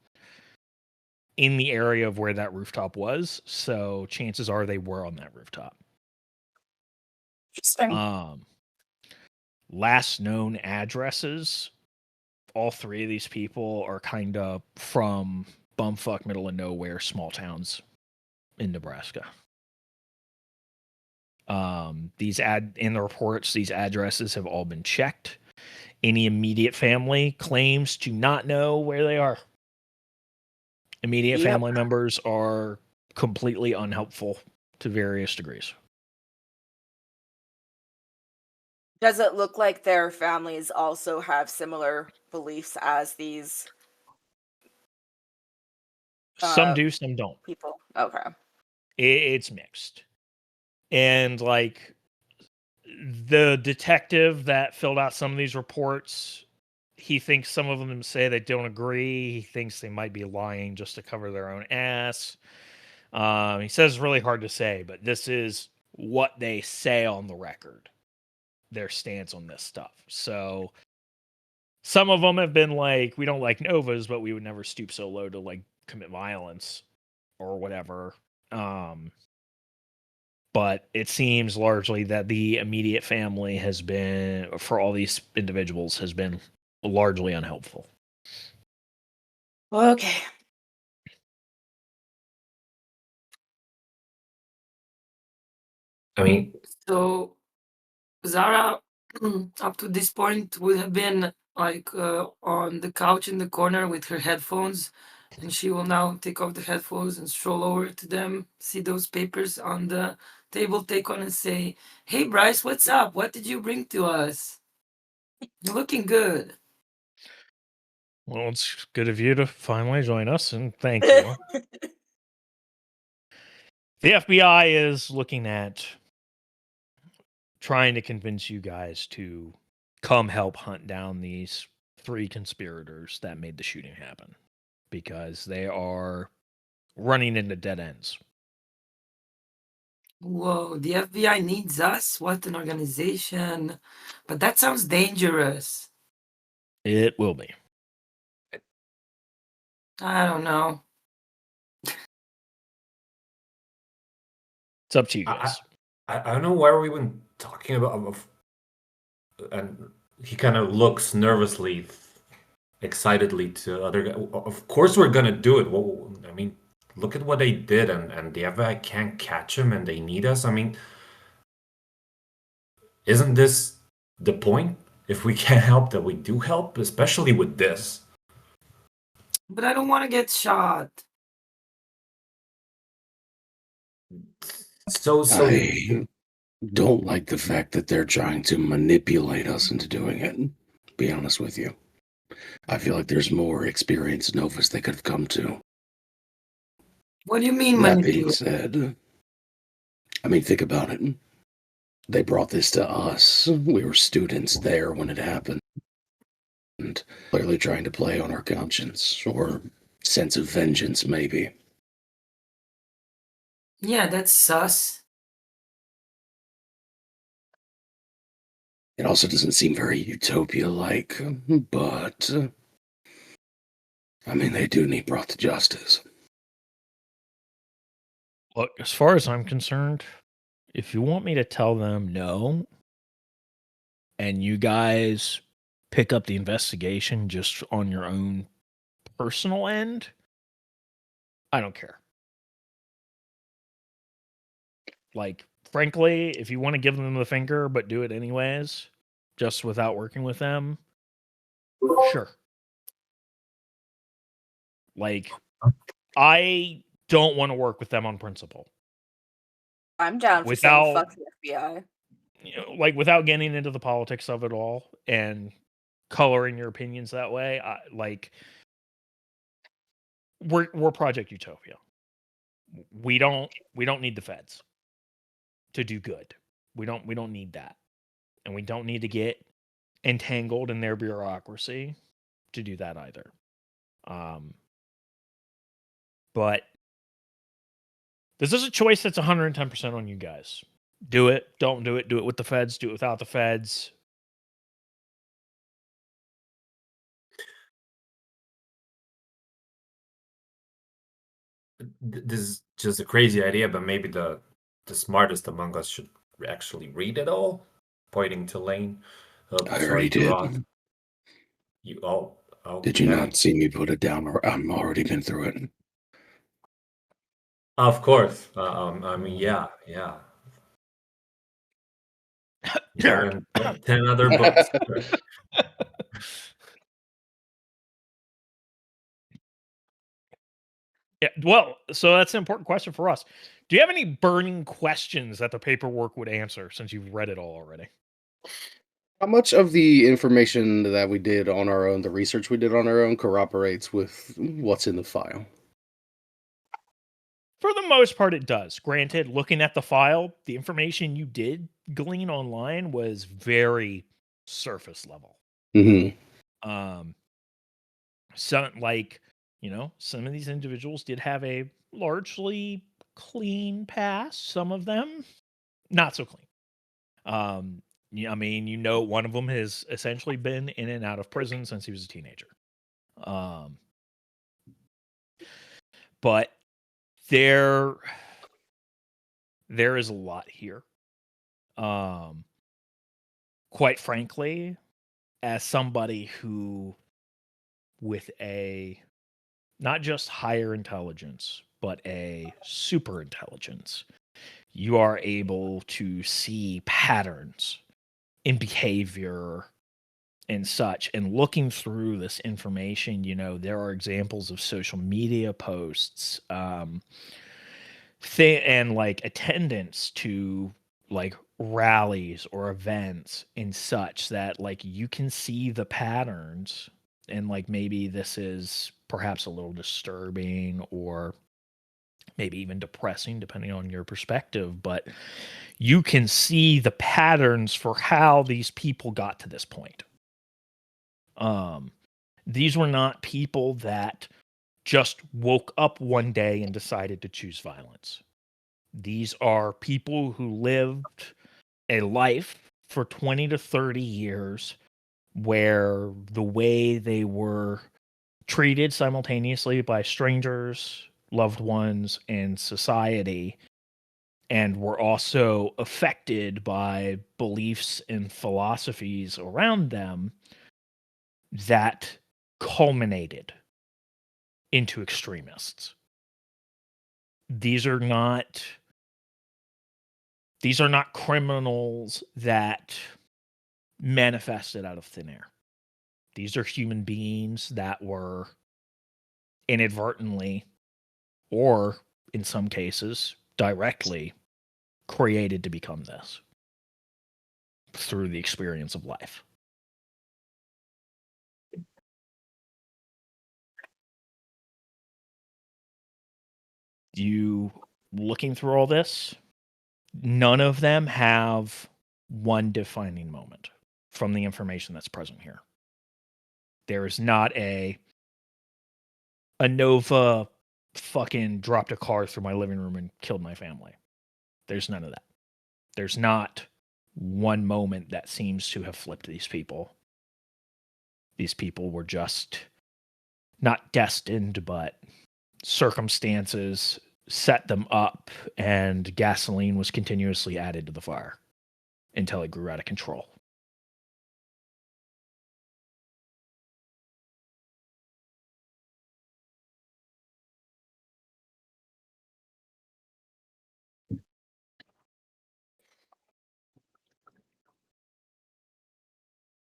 [SPEAKER 1] in the area of where that rooftop was. So chances are they were on that rooftop.
[SPEAKER 2] Interesting.
[SPEAKER 1] Last known addresses, all 3 of these people are kind of from bumfuck middle of nowhere small towns in Nebraska. In the reports, these addresses have all been checked. Any immediate family claims to not know where they are. Immediate family members are completely unhelpful to various degrees.
[SPEAKER 2] Does it look like their families also have similar beliefs as these
[SPEAKER 1] Some do, some don't.
[SPEAKER 2] people? Okay.
[SPEAKER 1] It's mixed. And like the detective that filled out some of these reports, he thinks some of them say they don't agree. He thinks they might be lying just to cover their own ass. He says it's really hard to say, but this is what they say on the record, their stance on this stuff. So some of them have been like, we don't like Novas, but we would never stoop so low to like commit violence or whatever. But it seems largely that the immediate family has been, for all these individuals, has been largely unhelpful.
[SPEAKER 2] Okay.
[SPEAKER 5] I mean,
[SPEAKER 4] So Zara, up to this point, would have been like on the couch in the corner with her headphones, and she will now take off the headphones and stroll over to them, see those papers on the table, take one and say, "Hey Bryce, what's up? What did you bring to us? You're looking good."
[SPEAKER 1] Well, it's good of you to finally join us, and thank you. The FBI is looking at trying to convince you guys to come help hunt down these 3 conspirators that made the shooting happen, because they are running into dead ends.
[SPEAKER 4] Whoa, the FBI needs us? What an organization. But that sounds dangerous.
[SPEAKER 1] It will be.
[SPEAKER 4] I don't know.
[SPEAKER 1] It's up to you
[SPEAKER 5] I,
[SPEAKER 1] guys.
[SPEAKER 5] I don't know why we've been talking about, and he kind of looks nervously, excitedly to other guy. Of course, we're gonna do it. Well, I mean, look at what they did, and the FBI can't catch him, and they need us. I mean, isn't this the point? If we can't help, that we do help, especially with this.
[SPEAKER 4] But I don't want to get shot.
[SPEAKER 5] So
[SPEAKER 3] I don't like the fact that they're trying to manipulate us into doing it. Be honest with you. I feel like there's more experienced Novas they could have come to.
[SPEAKER 4] What do you mean
[SPEAKER 3] That being
[SPEAKER 4] manipulate?
[SPEAKER 3] said, I mean, think about it. They brought this to us. We were students there when it happened. And clearly trying to play on our conscience or sense of vengeance, maybe.
[SPEAKER 4] Yeah, that's sus.
[SPEAKER 3] It also doesn't seem very utopia-like, but I mean, they do need brought to justice.
[SPEAKER 1] Look, as far as I'm concerned, if you want me to tell them no, and you guys pick up the investigation just on your own personal end, I don't care. Like, frankly, if you want to give them the finger but do it anyways, just without working with them, sure. Like, I don't want to work with them on principle.
[SPEAKER 2] I'm down for saying fuck the FBI.
[SPEAKER 1] You know, like, without getting into the politics of it all and coloring your opinions that way, we're Project Utopia. We don't need the feds to do good. We don't need that. And we don't need to get entangled in their bureaucracy to do that either. But this is a choice that's 110% on you guys. Do it, don't do it, do it with the feds, do it without the feds.
[SPEAKER 5] this is just a crazy idea, but maybe the smartest among us should actually read it all. Pointing to Lane.
[SPEAKER 3] I already did.
[SPEAKER 5] Rod. You all? Oh,
[SPEAKER 3] Did you
[SPEAKER 5] yeah.
[SPEAKER 3] not see me put it down? Or I'm already been through it.
[SPEAKER 5] Of course. I mean, yeah.
[SPEAKER 1] Nerd.
[SPEAKER 5] 10 other books.
[SPEAKER 1] Yeah, well, so that's an important question for us. Do you have any burning questions that the paperwork would answer since you've read it all already?
[SPEAKER 3] How much of the information that we did on our own, the research we did on our own, corroborates with what's in the file?
[SPEAKER 1] For the most part, it does. Granted, looking at the file, the information you did glean online was very surface level.
[SPEAKER 3] Mm-hmm.
[SPEAKER 1] Some some of these individuals did have a largely clean past. Some of them not so clean. I mean, one of them has essentially been in and out of prison since he was a teenager. But there is a lot here. Quite frankly, as somebody who with a not just higher intelligence, but a super intelligence, you are able to see patterns in behavior and such. And looking through this information, there are examples of social media posts, and like attendance to like rallies or events and such that like you can see the patterns, and like maybe this is perhaps a little disturbing or maybe even depressing depending on your perspective, but you can see the patterns for how these people got to this point. These were not people that just woke up one day and decided to choose violence. These are people who lived a life for 20 to 30 years where the way they were treated simultaneously by strangers, loved ones, and society, and were also affected by beliefs and philosophies around them that culminated into extremists. These are not criminals that manifested out of thin air. These are human beings that were inadvertently, or in some cases, directly created to become this through the experience of life. You looking through all this, none of them have one defining moment from the information that's present here. There is not a Nova fucking dropped a car through my living room and killed my family. There's none of that. There's not one moment that seems to have flipped these people. These people were just not destined, but circumstances set them up, and gasoline was continuously added to the fire until it grew out of control.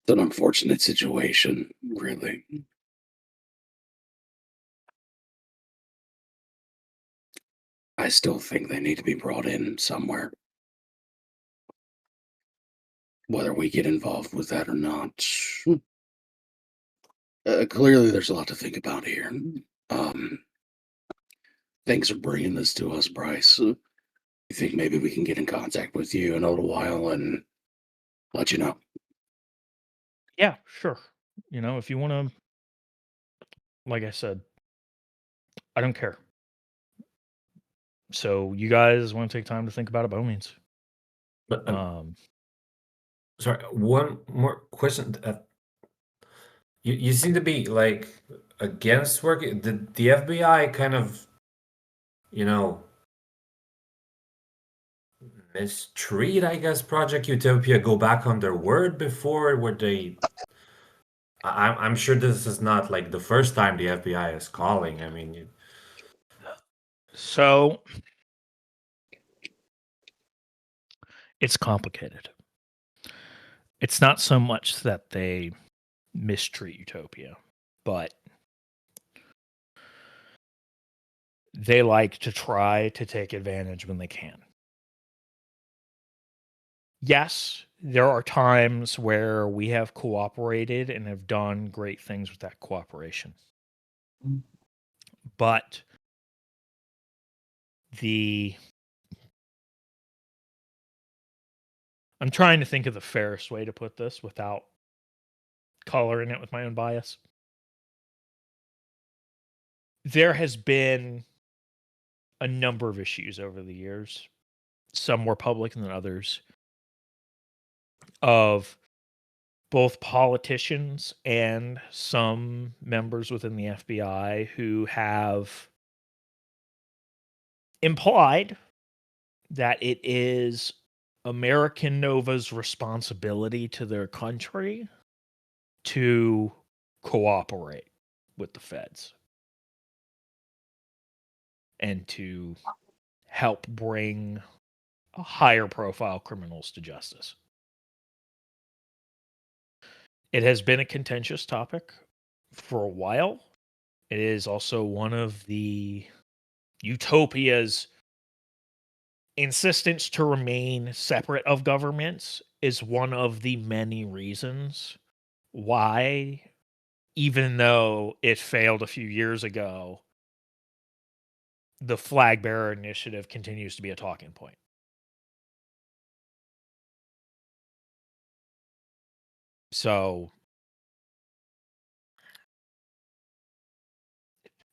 [SPEAKER 3] It's an unfortunate situation, really. I still think they need to be brought in somewhere. Whether we get involved with that or not. Clearly, there's a lot to think about here. Thanks for bringing this to us, Bryce. You think maybe we can get in contact with you in a little while and let you know?
[SPEAKER 1] Yeah, sure. If you want to, like I said, I don't care. So you guys want to take time to think about it, by all means.
[SPEAKER 5] But sorry, one more question. You seem to be like against working. Did the FBI kind of, mistreat, I guess, Project Utopia, go back on their word before? Were they? I'm sure this is not like the first time the FBI is calling. I mean,
[SPEAKER 1] So it's complicated. It's not so much that they mistreat Utopia, but they like to try to take advantage when they can. Yes, there are times where we have cooperated and have done great things with that cooperation. But I'm trying to think of the fairest way to put this without coloring it with my own bias. There has been a number of issues over the years, some more public than others, of both politicians and some members within the FBI who have implied that it is American Nova's responsibility to their country to cooperate with the feds and to help bring higher profile criminals to justice. It has been a contentious topic for a while. It is also one of the utopia's insistence to remain separate of governments is one of the many reasons why, even though it failed a few years ago, the flag bearer initiative continues to be a talking point. So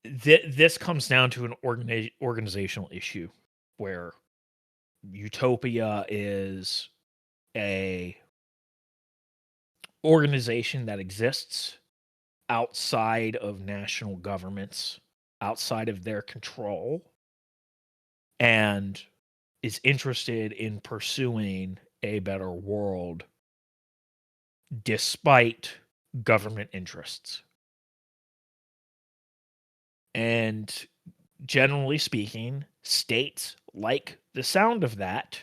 [SPEAKER 1] this comes down to an organizational issue where Utopia is a organization that exists outside of national governments, outside of their control, and is interested in pursuing a better world despite government interests. And generally speaking, states like the sound of that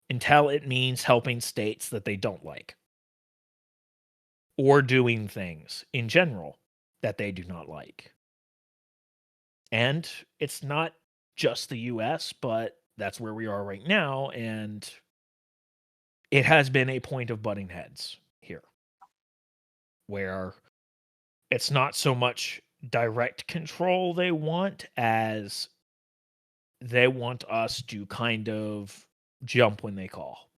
[SPEAKER 1] until it means helping states that they don't like, or doing things in general that they do not like. And it's not just the US, but that's where we are right now, and it has been a point of butting heads here, where it's not so much direct control they want as they want us to kind of jump when they call.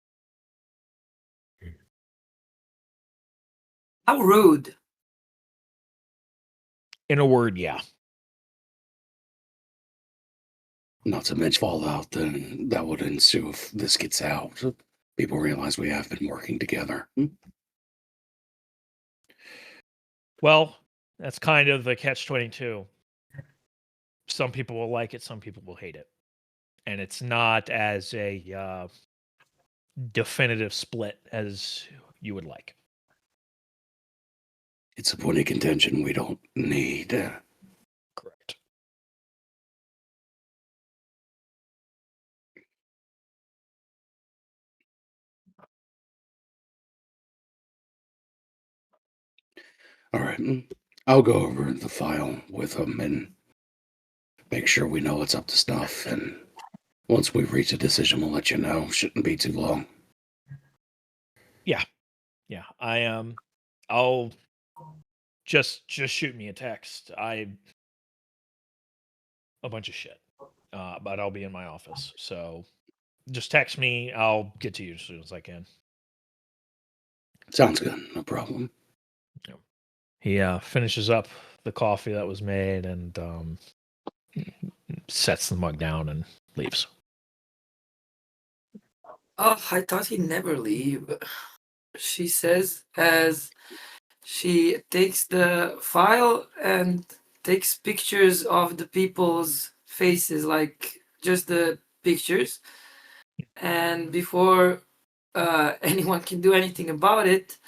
[SPEAKER 4] How rude.
[SPEAKER 1] In a word, yeah.
[SPEAKER 3] Not to mention fallout that would ensue if this gets out. People realize we have been working together.
[SPEAKER 1] Well, that's kind of the catch-22. Some people will like it, some people will hate it. And it's not as a definitive split as you would like.
[SPEAKER 3] It's a point of contention we don't need.
[SPEAKER 1] Correct.
[SPEAKER 3] All right. I'll go over the file with them and make sure we know what's up to snuff. And once we reach a decision, we'll let you know. Shouldn't be too long.
[SPEAKER 1] Yeah. I'll just shoot me a text. A bunch of shit. But I'll be in my office. So just text me. I'll get to you as soon as I can.
[SPEAKER 3] Sounds good. No problem.
[SPEAKER 1] He finishes up the coffee that was made and sets the mug down and leaves.
[SPEAKER 4] Oh, I thought he'd never leave. She says as she takes the file and takes pictures of the people's faces, like just the pictures. And before anyone can do anything about it,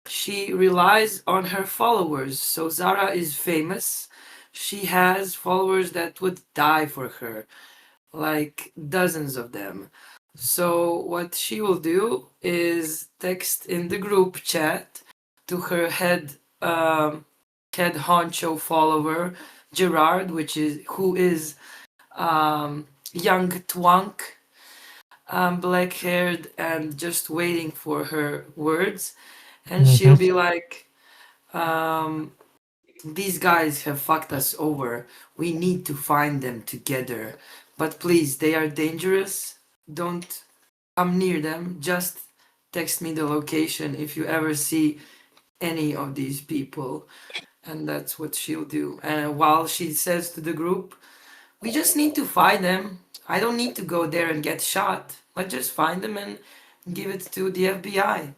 [SPEAKER 4] she relies on her followers. So Zara is famous. She has followers that would die for her, like dozens of them. So what she will do is text in the group chat to her head honcho follower Gerard, who is young twunk, black-haired and just waiting for her words. And she'll be like, these guys have fucked us over. We need to find them together. But please, they are dangerous. Don't come near them. Just text me the location if you ever see any of these people. And that's what she'll do. And while she says to the group, we just need to find them. I don't need to go there and get shot. Let's just find them and give it to the FBI.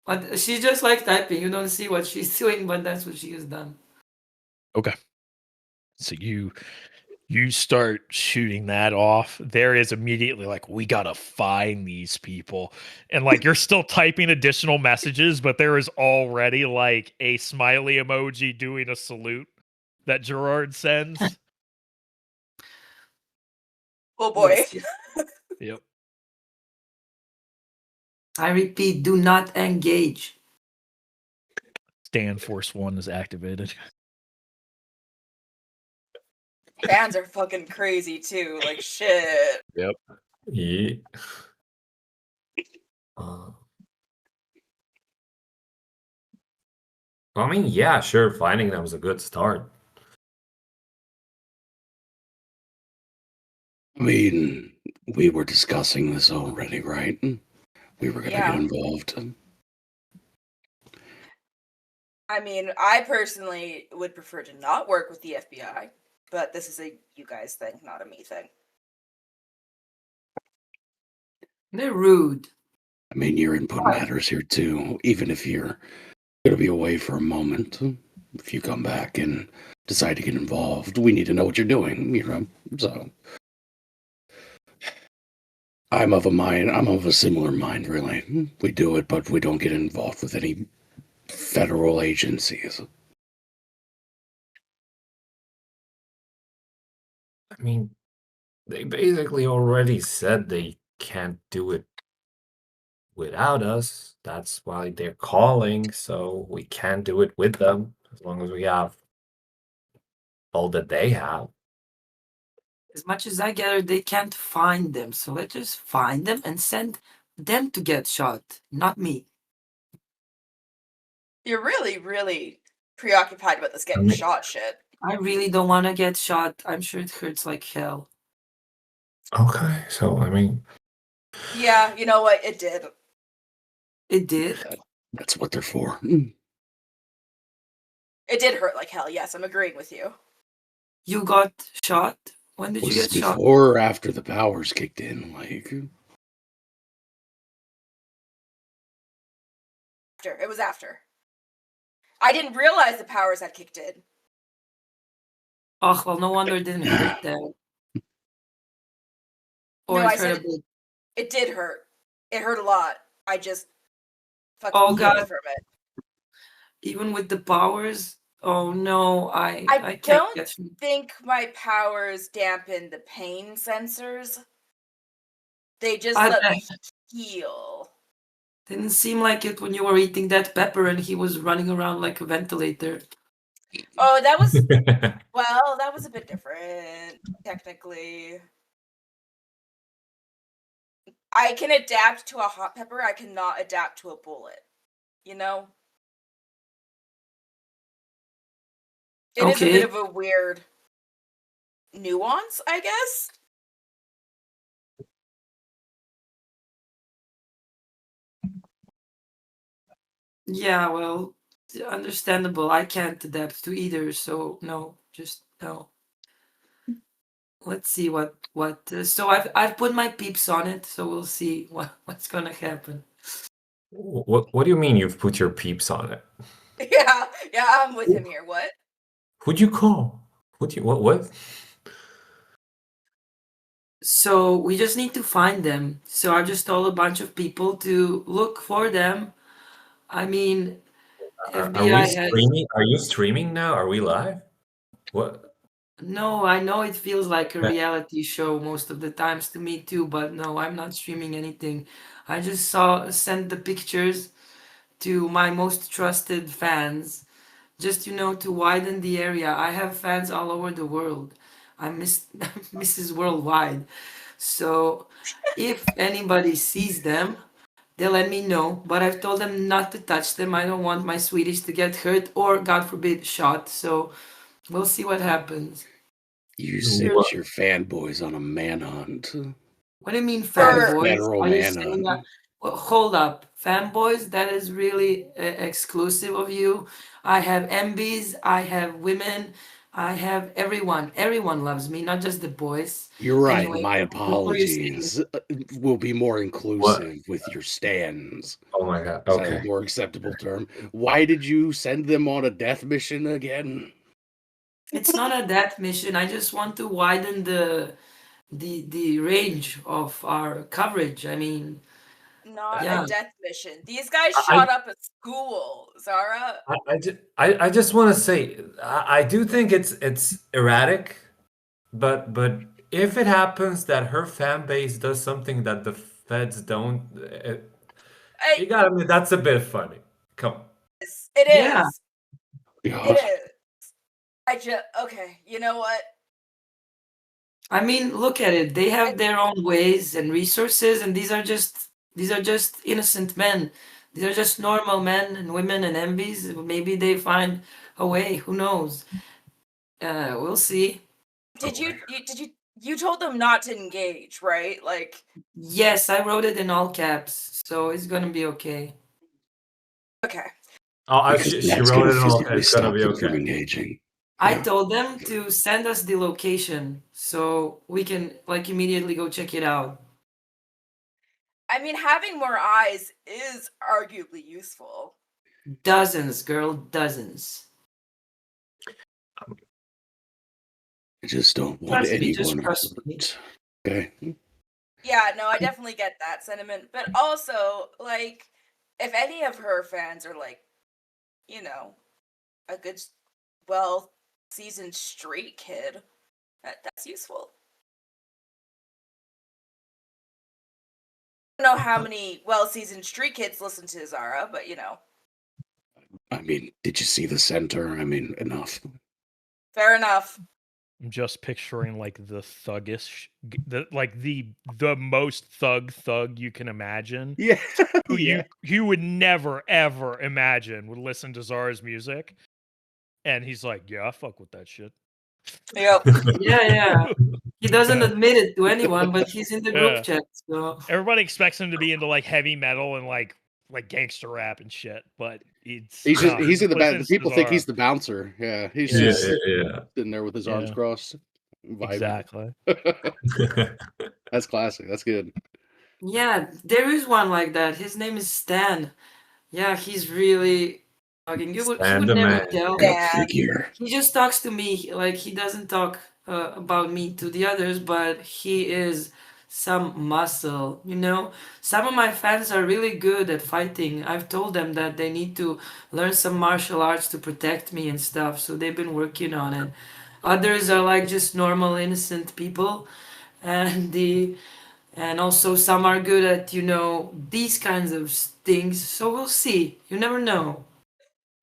[SPEAKER 4] But she's just like typing. You don't see what she's doing, but that's what she has done.
[SPEAKER 1] Okay. So you start shooting that off. There is immediately like, we gotta find these people. And like you're still typing additional messages, but there is already like a smiley emoji doing a salute that Gerard sends.
[SPEAKER 2] Oh boy.
[SPEAKER 4] Yes, yes.
[SPEAKER 1] Yep.
[SPEAKER 4] I repeat, do not engage.
[SPEAKER 1] Stand Force 1 is activated.
[SPEAKER 2] Fans are fucking crazy too. Like shit.
[SPEAKER 1] Yep.
[SPEAKER 5] Yeah. I mean, yeah, sure. Finding them is a good start.
[SPEAKER 3] I mean, we were discussing this already, right? We were going to
[SPEAKER 2] Yeah.
[SPEAKER 3] get involved.
[SPEAKER 2] I mean, I personally would prefer to not work with the FBI, but this is a you guys thing, not a me thing.
[SPEAKER 4] They're rude.
[SPEAKER 3] I mean, your input matters here too, even if you're going to be away for a moment. If you come back and decide to get involved, we need to know what you're doing, you know? So, I'm of a similar mind, really. We do it, but we don't get involved with any federal agencies.
[SPEAKER 5] I mean, they basically already said they can't do it without us. That's why they're calling, so we can't do it with them as long as we have all that they have.
[SPEAKER 4] As much as I gather, they can't find them. So let's just find them and send them to get shot, not me.
[SPEAKER 2] You're really, really preoccupied about this getting
[SPEAKER 5] mean-
[SPEAKER 2] shot shit.
[SPEAKER 4] I really don't want to get shot. I'm sure it hurts like hell.
[SPEAKER 5] Okay, so I mean,
[SPEAKER 2] Yeah, you know what? It did.
[SPEAKER 4] It did.
[SPEAKER 3] That's what they're for.
[SPEAKER 2] It did hurt like hell. Yes, I'm agreeing with you.
[SPEAKER 4] You got shot? When did
[SPEAKER 3] Was
[SPEAKER 4] you
[SPEAKER 3] this
[SPEAKER 4] get shot?
[SPEAKER 3] before or after the powers kicked in? Like,
[SPEAKER 2] After. It was after. I didn't realize the powers had kicked in.
[SPEAKER 4] Oh, well, no wonder it didn't hurt them. Or
[SPEAKER 2] No,
[SPEAKER 4] it
[SPEAKER 2] I
[SPEAKER 4] hurt
[SPEAKER 2] said
[SPEAKER 4] a bit.
[SPEAKER 2] It did hurt. It hurt a lot. I just fucking
[SPEAKER 4] Oh,
[SPEAKER 2] healed
[SPEAKER 4] God.
[SPEAKER 2] from it.
[SPEAKER 4] Even with the powers? Oh, no. I
[SPEAKER 2] I
[SPEAKER 4] can't
[SPEAKER 2] don't
[SPEAKER 4] get you.
[SPEAKER 2] think my powers dampen the pain sensors. They just
[SPEAKER 4] I
[SPEAKER 2] let
[SPEAKER 4] bet.
[SPEAKER 2] me heal.
[SPEAKER 4] Didn't seem like it when you were eating that pepper and he was running around like a ventilator.
[SPEAKER 2] Oh, that was well, that was a bit different, technically. I can adapt to a hot pepper, I cannot adapt to a bullet. You know? It is a
[SPEAKER 4] Okay.
[SPEAKER 2] bit of a weird nuance, I guess.
[SPEAKER 4] Yeah, well, understandable. I can't adapt to either, so no, just no. Let's see what so I've put my peeps on it, so we'll see what's gonna happen.
[SPEAKER 5] what do you mean you've put your peeps on it?
[SPEAKER 2] Yeah, I'm with him here. What?
[SPEAKER 5] Who'd you call? What?
[SPEAKER 4] So we just need to find them. So I just told a bunch of people to look for them. I mean,
[SPEAKER 5] Are we
[SPEAKER 4] FBI has
[SPEAKER 5] streaming? Are you streaming now? Are we live? What?
[SPEAKER 4] no, I know it feels like a
[SPEAKER 5] Yeah.
[SPEAKER 4] reality show most of the times to me too, but no, I'm not streaming anything. I just sent the pictures to my most trusted fans, just to widen the area. I have fans all over the world. I'm Mrs. Worldwide. So if anybody sees them, they'll let me know. But I've told them not to touch them. I don't want my Swedish to get hurt or, God forbid, shot. So we'll see what happens.
[SPEAKER 3] You
[SPEAKER 4] You're-
[SPEAKER 3] sent your fanboys on a manhunt.
[SPEAKER 4] What do you mean,
[SPEAKER 2] For-
[SPEAKER 4] fanboys?
[SPEAKER 3] Federal
[SPEAKER 4] Are you saying
[SPEAKER 3] manhunt.
[SPEAKER 4] well, hold up, fanboys? That is really exclusive of you. I have MBs, I have women, I have everyone. Everyone loves me, not just the boys.
[SPEAKER 3] You're right.
[SPEAKER 4] Anyway,
[SPEAKER 3] My
[SPEAKER 4] what were you saying?
[SPEAKER 3] apologies. We'll be more inclusive with your stands.
[SPEAKER 5] Oh my god.
[SPEAKER 3] Is that a
[SPEAKER 5] Okay.
[SPEAKER 3] more acceptable term? Why did you send them on a death mission again?
[SPEAKER 4] It's not a death mission. I just want to widen the range of our coverage. I mean,
[SPEAKER 2] Not
[SPEAKER 4] Yeah.
[SPEAKER 2] a death mission. These guys
[SPEAKER 5] I-
[SPEAKER 2] shot up a school, Zara.
[SPEAKER 5] I just want to say I do think it's erratic, but if it happens that her fan base does something that the feds don't, you gotta admit that's a bit funny. Come on.
[SPEAKER 2] It
[SPEAKER 4] Yeah.
[SPEAKER 2] is.
[SPEAKER 3] God.
[SPEAKER 2] It is. Okay, you know what?
[SPEAKER 4] I mean, look at it. They have their own ways and resources, and these are just innocent men. These are just normal men and women and MBs. Maybe they find a way. Who knows? We'll see.
[SPEAKER 2] Did you told them not to engage, right? Like,
[SPEAKER 4] Yes, I wrote it in all caps, so it's gonna be okay.
[SPEAKER 2] okay.
[SPEAKER 3] Because
[SPEAKER 5] She
[SPEAKER 3] that's
[SPEAKER 5] wrote
[SPEAKER 3] gonna
[SPEAKER 5] it all.
[SPEAKER 3] physically
[SPEAKER 5] It's gonna
[SPEAKER 3] stop
[SPEAKER 5] be
[SPEAKER 3] them from
[SPEAKER 5] okay.
[SPEAKER 3] engaging.
[SPEAKER 4] I
[SPEAKER 3] Yeah.
[SPEAKER 4] told them to send us the location so we can like immediately go check it out.
[SPEAKER 2] I mean, having more eyes is arguably useful.
[SPEAKER 4] Dozens, girl, dozens.
[SPEAKER 3] I just don't want
[SPEAKER 4] Trust me, just
[SPEAKER 3] anyone
[SPEAKER 4] trust me.
[SPEAKER 3] hurt. Okay.
[SPEAKER 2] Yeah, no, I definitely get that sentiment. But also, like, if any of her fans are like, you know, a good, well-seasoned street kid, that's useful. I don't know how many well-seasoned street kids listen to Zara, but you know,
[SPEAKER 3] I mean, did you see the center? I mean, enough.
[SPEAKER 2] fair enough.
[SPEAKER 1] I'm just picturing like the thuggish, the most thug you can imagine.
[SPEAKER 3] Yeah.
[SPEAKER 1] Who
[SPEAKER 3] Yeah.
[SPEAKER 1] you would never ever imagine would listen to Zara's music, and he's like, "Yeah, I fuck with that shit."
[SPEAKER 2] Yep.
[SPEAKER 4] Yeah. He doesn't admit it to anyone, but he's in the group
[SPEAKER 1] Yeah.
[SPEAKER 4] chat. So
[SPEAKER 1] Everybody expects him to be into like heavy metal and like gangster rap and shit, but
[SPEAKER 3] He's in the back. People think he's the bouncer. Yeah. He's just sitting there with his arms
[SPEAKER 1] Yeah.
[SPEAKER 3] crossed. Vibing.
[SPEAKER 1] Exactly.
[SPEAKER 3] That's classic. That's good.
[SPEAKER 4] yeah, there is one like that. His name is Stan. Yeah, he's really talking. You would
[SPEAKER 5] Stan the
[SPEAKER 4] never
[SPEAKER 5] man.
[SPEAKER 4] tell.
[SPEAKER 2] Yeah.
[SPEAKER 3] Figure.
[SPEAKER 4] He just talks to me like he doesn't talk about me to the others, but he is some muscle, you know. Some of my fans are really good at fighting. I've told them that they need to learn some martial arts to protect me and stuff, so they've been working on it. Others are like just normal innocent people, and also some are good at, you know, these kinds of things. So we'll see. You never know.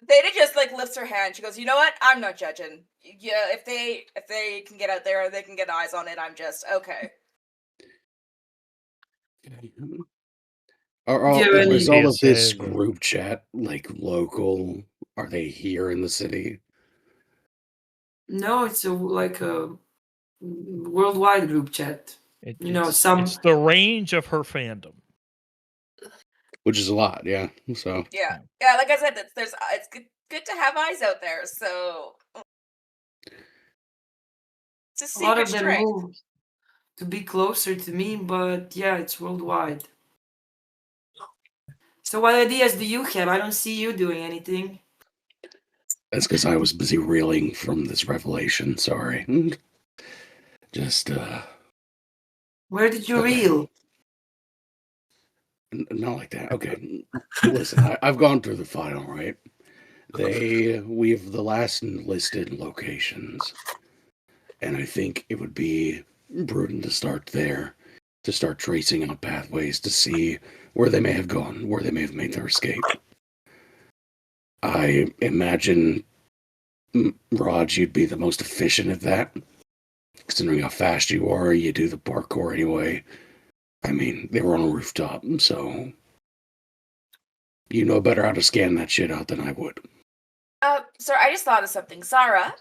[SPEAKER 2] Theta just like lifts her hand. She goes, "You know what? I'm not judging. Yeah, if they can get out there, they can get eyes on it. I'm just okay."
[SPEAKER 3] Are
[SPEAKER 4] Do you have any
[SPEAKER 3] is all of this
[SPEAKER 1] PSA, but-
[SPEAKER 3] group chat like local? Are they here in the city?
[SPEAKER 4] No, it's like a worldwide group chat. You know,
[SPEAKER 1] it's the range of her fandom.
[SPEAKER 3] Which is a lot, yeah. So
[SPEAKER 2] Yeah. Like I said, it's good to have eyes out there. So it's a
[SPEAKER 4] a lot
[SPEAKER 2] secret
[SPEAKER 4] of them
[SPEAKER 2] strength.
[SPEAKER 4] move to be closer to me, but yeah, it's worldwide. So what ideas do you have? I don't see you doing anything.
[SPEAKER 3] that's because I was busy reeling from this revelation. Sorry. Just
[SPEAKER 4] Where did you
[SPEAKER 3] Okay.
[SPEAKER 4] reel?
[SPEAKER 3] not like that. Okay. Listen, I've gone through the file, right? We have the last listed locations. And I think it would be prudent to start there, to start tracing out pathways to see where they may have gone, where they may have made their escape. I imagine, Raj, you'd be the most efficient at that. Considering how fast you are, you do the parkour anyway. I mean, they were on a rooftop, so you know better how to scan that shit out than I would.
[SPEAKER 2] Sir, I just thought of something. Zara,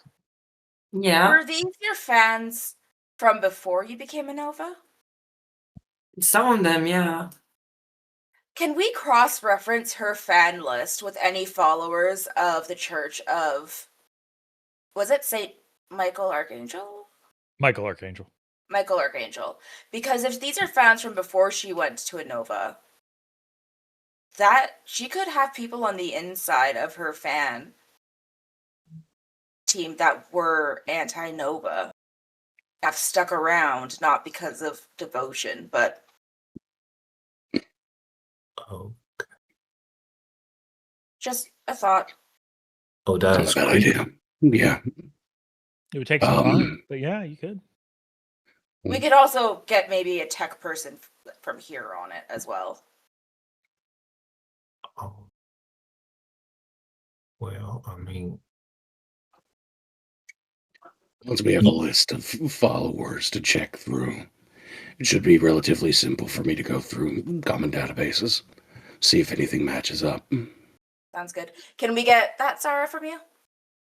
[SPEAKER 4] Yeah,
[SPEAKER 2] Were these your fans from before you became a Nova?
[SPEAKER 4] some of them, yeah.
[SPEAKER 2] Can we cross-reference her fan list with any followers of the Church of, was it Saint Michael Archangel?
[SPEAKER 1] Michael Archangel.
[SPEAKER 2] Michael Archangel. Because if these are fans from before she went to a Nova, that she could have people on the inside of her fan team that were anti-Nova have stuck around, not because of devotion, but
[SPEAKER 5] Oh,
[SPEAKER 2] just a thought.
[SPEAKER 5] oh, that
[SPEAKER 3] Not
[SPEAKER 5] is
[SPEAKER 3] a bad
[SPEAKER 5] great.
[SPEAKER 3] idea. Yeah.
[SPEAKER 1] It would take some time,
[SPEAKER 3] Um,
[SPEAKER 1] but yeah, you could.
[SPEAKER 2] We could also get maybe a tech person from here on it as well.
[SPEAKER 5] Oh. Well, I mean,
[SPEAKER 3] once we have a list of followers to check through, it should be relatively simple for me to go through common databases, see if anything matches up.
[SPEAKER 2] Sounds good. Can we get that, Sarah, from you?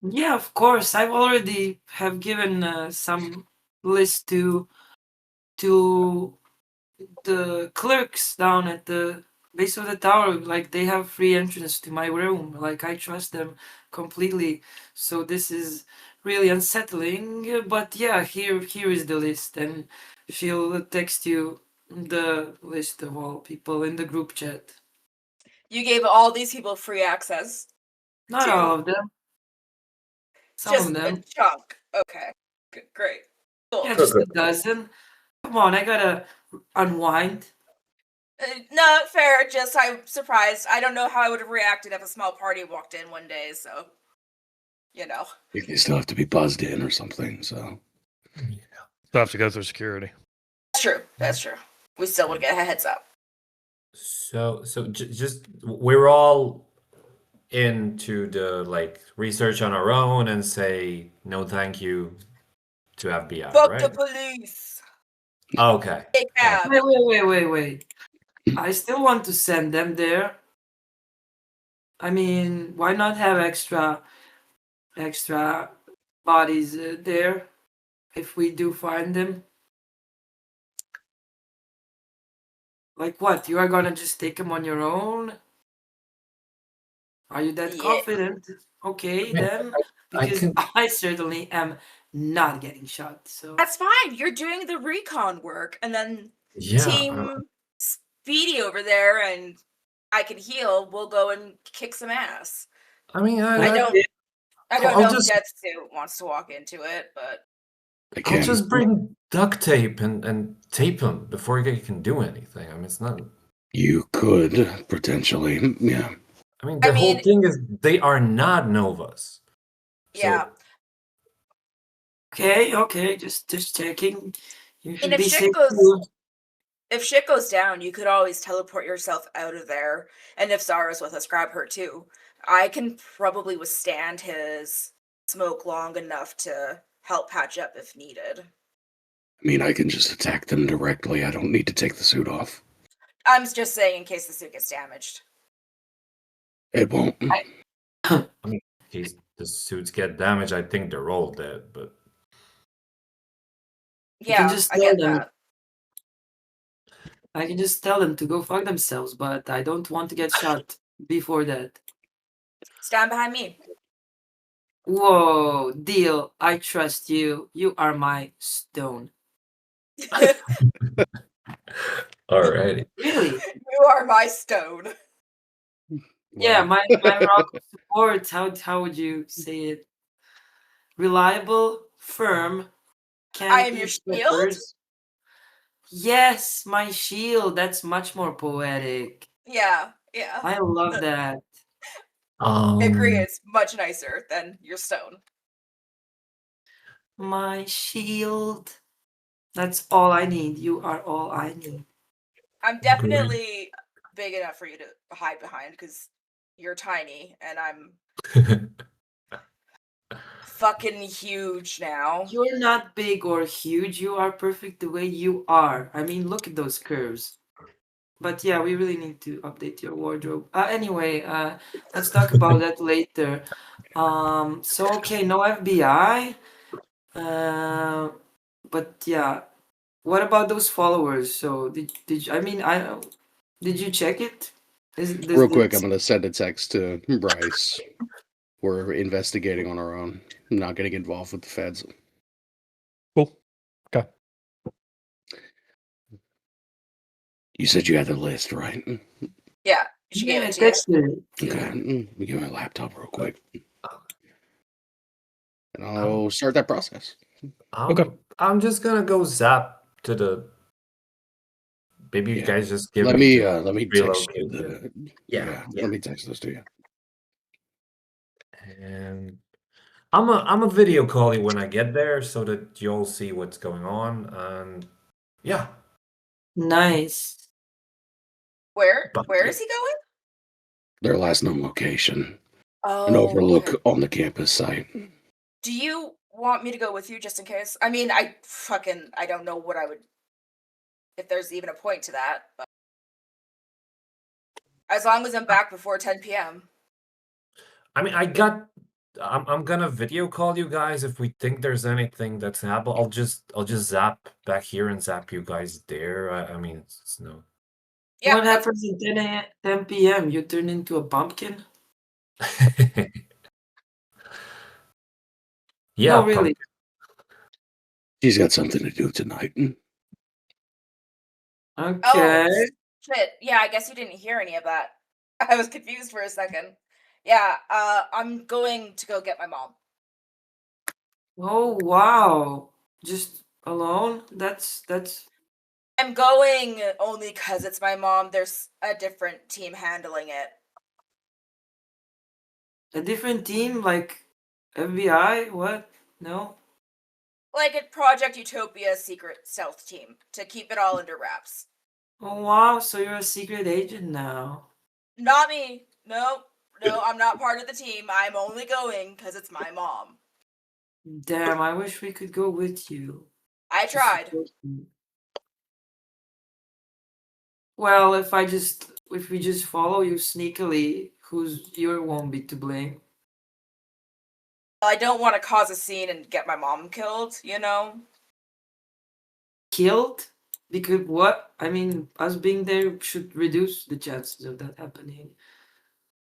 [SPEAKER 4] Yeah, of course. I've already have given some list to the clerks down at the base of the tower. Like, they have free entrance to my room. Like, I trust them completely. So this is really unsettling. But yeah, here is the list, and she'll text you the list of all people in the group chat.
[SPEAKER 2] You gave all these people free access.
[SPEAKER 4] Not
[SPEAKER 2] to
[SPEAKER 4] all of them. Some
[SPEAKER 2] just
[SPEAKER 4] of them.
[SPEAKER 2] a chunk. Okay. Great. Cool.
[SPEAKER 4] Yeah, just a dozen. Come on, I gotta unwind.
[SPEAKER 2] No, fair. Just I'm surprised. I don't know how I would have reacted if a small party walked in one day. So, you know.
[SPEAKER 3] They still have to be buzzed in or something, so.
[SPEAKER 1] Still have to go through security.
[SPEAKER 2] That's true. That's true. We still would get a heads up.
[SPEAKER 5] so just we're all into the like research on our own and say no thank you to FBI,
[SPEAKER 2] Fuck
[SPEAKER 5] right?
[SPEAKER 2] the police.
[SPEAKER 5] Okay.
[SPEAKER 2] Take cab.
[SPEAKER 4] Wait. I still want to send them there. I mean, why not have extra bodies there if we do find them? Like what? You are gonna just take them on your own? Are you that
[SPEAKER 2] Yeah.
[SPEAKER 4] confident? Okay,
[SPEAKER 5] Yeah,
[SPEAKER 4] then,
[SPEAKER 5] I
[SPEAKER 4] because
[SPEAKER 5] can.
[SPEAKER 4] I certainly am not getting shot. So
[SPEAKER 2] That's fine. You're doing the recon work, and then
[SPEAKER 5] Yeah.
[SPEAKER 2] Team Speedy over there, and I can heal. We'll go and kick some ass.
[SPEAKER 5] I mean,
[SPEAKER 2] I don't
[SPEAKER 5] I'll
[SPEAKER 2] know
[SPEAKER 5] just-
[SPEAKER 2] if Death Suit wants to walk into it, but
[SPEAKER 5] I'll just bring duct tape and tape him before he can do anything. I mean, it's not.
[SPEAKER 3] You could potentially, yeah.
[SPEAKER 5] I mean, the whole thing is they are not Novas.
[SPEAKER 2] Yeah.
[SPEAKER 4] Okay, just checking. You should
[SPEAKER 2] And
[SPEAKER 4] be safe too.
[SPEAKER 2] if shit goes down, you could always teleport yourself out of there. And if Zara's with us, grab her too. I can probably withstand his smoke long enough to help patch up if needed.
[SPEAKER 3] I mean, I can just attack them directly. I don't need to take the suit off.
[SPEAKER 2] I'm just saying in case the suit gets damaged.
[SPEAKER 3] It won't.
[SPEAKER 5] I mean, in case the suits get damaged, I think they're all dead, but.
[SPEAKER 2] Yeah, I get that.
[SPEAKER 4] I can just tell them to go fuck themselves, but I don't want to get shot before that.
[SPEAKER 2] Stand behind me.
[SPEAKER 4] Whoa, deal. I trust you. You are my stone.
[SPEAKER 5] Alrighty.
[SPEAKER 4] Really?
[SPEAKER 2] You are my stone.
[SPEAKER 4] Yeah, my rock of support. How would you say it? Reliable, firm.
[SPEAKER 2] I am your shield?
[SPEAKER 4] Yes, my shield. That's much more poetic.
[SPEAKER 2] Yeah.
[SPEAKER 4] I love that.
[SPEAKER 2] I agree, it's much nicer than your stone.
[SPEAKER 4] My shield. That's all I need. You are all I need.
[SPEAKER 2] I'm definitely big enough for you to hide behind because you're tiny and I'm fucking huge now.
[SPEAKER 4] You're not big or huge. You are perfect the way you are. I mean, look at those curves. But yeah, we really need to update your wardrobe. Anyway, let's talk about that later. So okay, no FBI. But yeah, what about those followers? So did you, I mean, did you check it?
[SPEAKER 3] Real quick, I'm gonna send a text to Bryce. We're investigating on our own. I'm not getting involved with the feds.
[SPEAKER 1] Cool. Okay.
[SPEAKER 3] You said you had the list, right?
[SPEAKER 2] Yeah, she gave
[SPEAKER 4] Yeah,
[SPEAKER 2] it to you.
[SPEAKER 4] that's it.
[SPEAKER 3] Okay.
[SPEAKER 4] Yeah.
[SPEAKER 3] Let me get my laptop real quick. And I'll start that process.
[SPEAKER 1] Okay.
[SPEAKER 5] I'm just gonna go zap to the. Maybe you
[SPEAKER 3] Yeah.
[SPEAKER 5] guys just give
[SPEAKER 3] Let
[SPEAKER 5] me
[SPEAKER 3] me
[SPEAKER 5] the
[SPEAKER 3] let me text you
[SPEAKER 5] relocation.
[SPEAKER 3] the
[SPEAKER 5] Yeah.
[SPEAKER 3] let me text this to you.
[SPEAKER 5] And I'm a video call you when I get there so that you'll see what's going on. And yeah,
[SPEAKER 4] Nice.
[SPEAKER 2] Where
[SPEAKER 5] but
[SPEAKER 2] is he going?
[SPEAKER 3] Their last known location. An
[SPEAKER 2] Oh,
[SPEAKER 3] overlook
[SPEAKER 2] okay.
[SPEAKER 3] on the campus site.
[SPEAKER 2] Do you want me to go with you just in case? I mean, I don't know what I would, if there's even a point to that, but as long as I'm back before 10 p.m.
[SPEAKER 5] I mean, I'm gonna video call you guys if we think there's anything that's happened. I'll just zap back here and zap you guys there. I mean, it's no.
[SPEAKER 2] Yeah,
[SPEAKER 4] What
[SPEAKER 2] that's
[SPEAKER 4] happens at 10 p.m.? You turn into a pumpkin?
[SPEAKER 5] Yeah,
[SPEAKER 4] No, really.
[SPEAKER 3] She's got something to do tonight.
[SPEAKER 4] Okay.
[SPEAKER 2] shit. Yeah, I guess you didn't hear any of that. I was confused for a second. Yeah, I'm going to go get my mom.
[SPEAKER 4] Oh, wow. Just alone? That's
[SPEAKER 2] I'm going only because it's my mom. There's a different team handling it.
[SPEAKER 4] a different team, like FBI? What? No?
[SPEAKER 2] Like a Project Utopia secret stealth team to keep it all under wraps.
[SPEAKER 4] Oh, wow. So you're a secret agent now.
[SPEAKER 2] Not me. No, I'm not part of the team. I'm only going because it's my mom.
[SPEAKER 4] Damn, I wish we could go with you.
[SPEAKER 2] I
[SPEAKER 4] to
[SPEAKER 2] tried.
[SPEAKER 4] support you. Well, if we just follow you sneakily, you won't be to blame.
[SPEAKER 2] I don't want to cause a scene and get my mom killed, you know?
[SPEAKER 4] Killed? Because what? I mean, us being there should reduce the chances of that happening.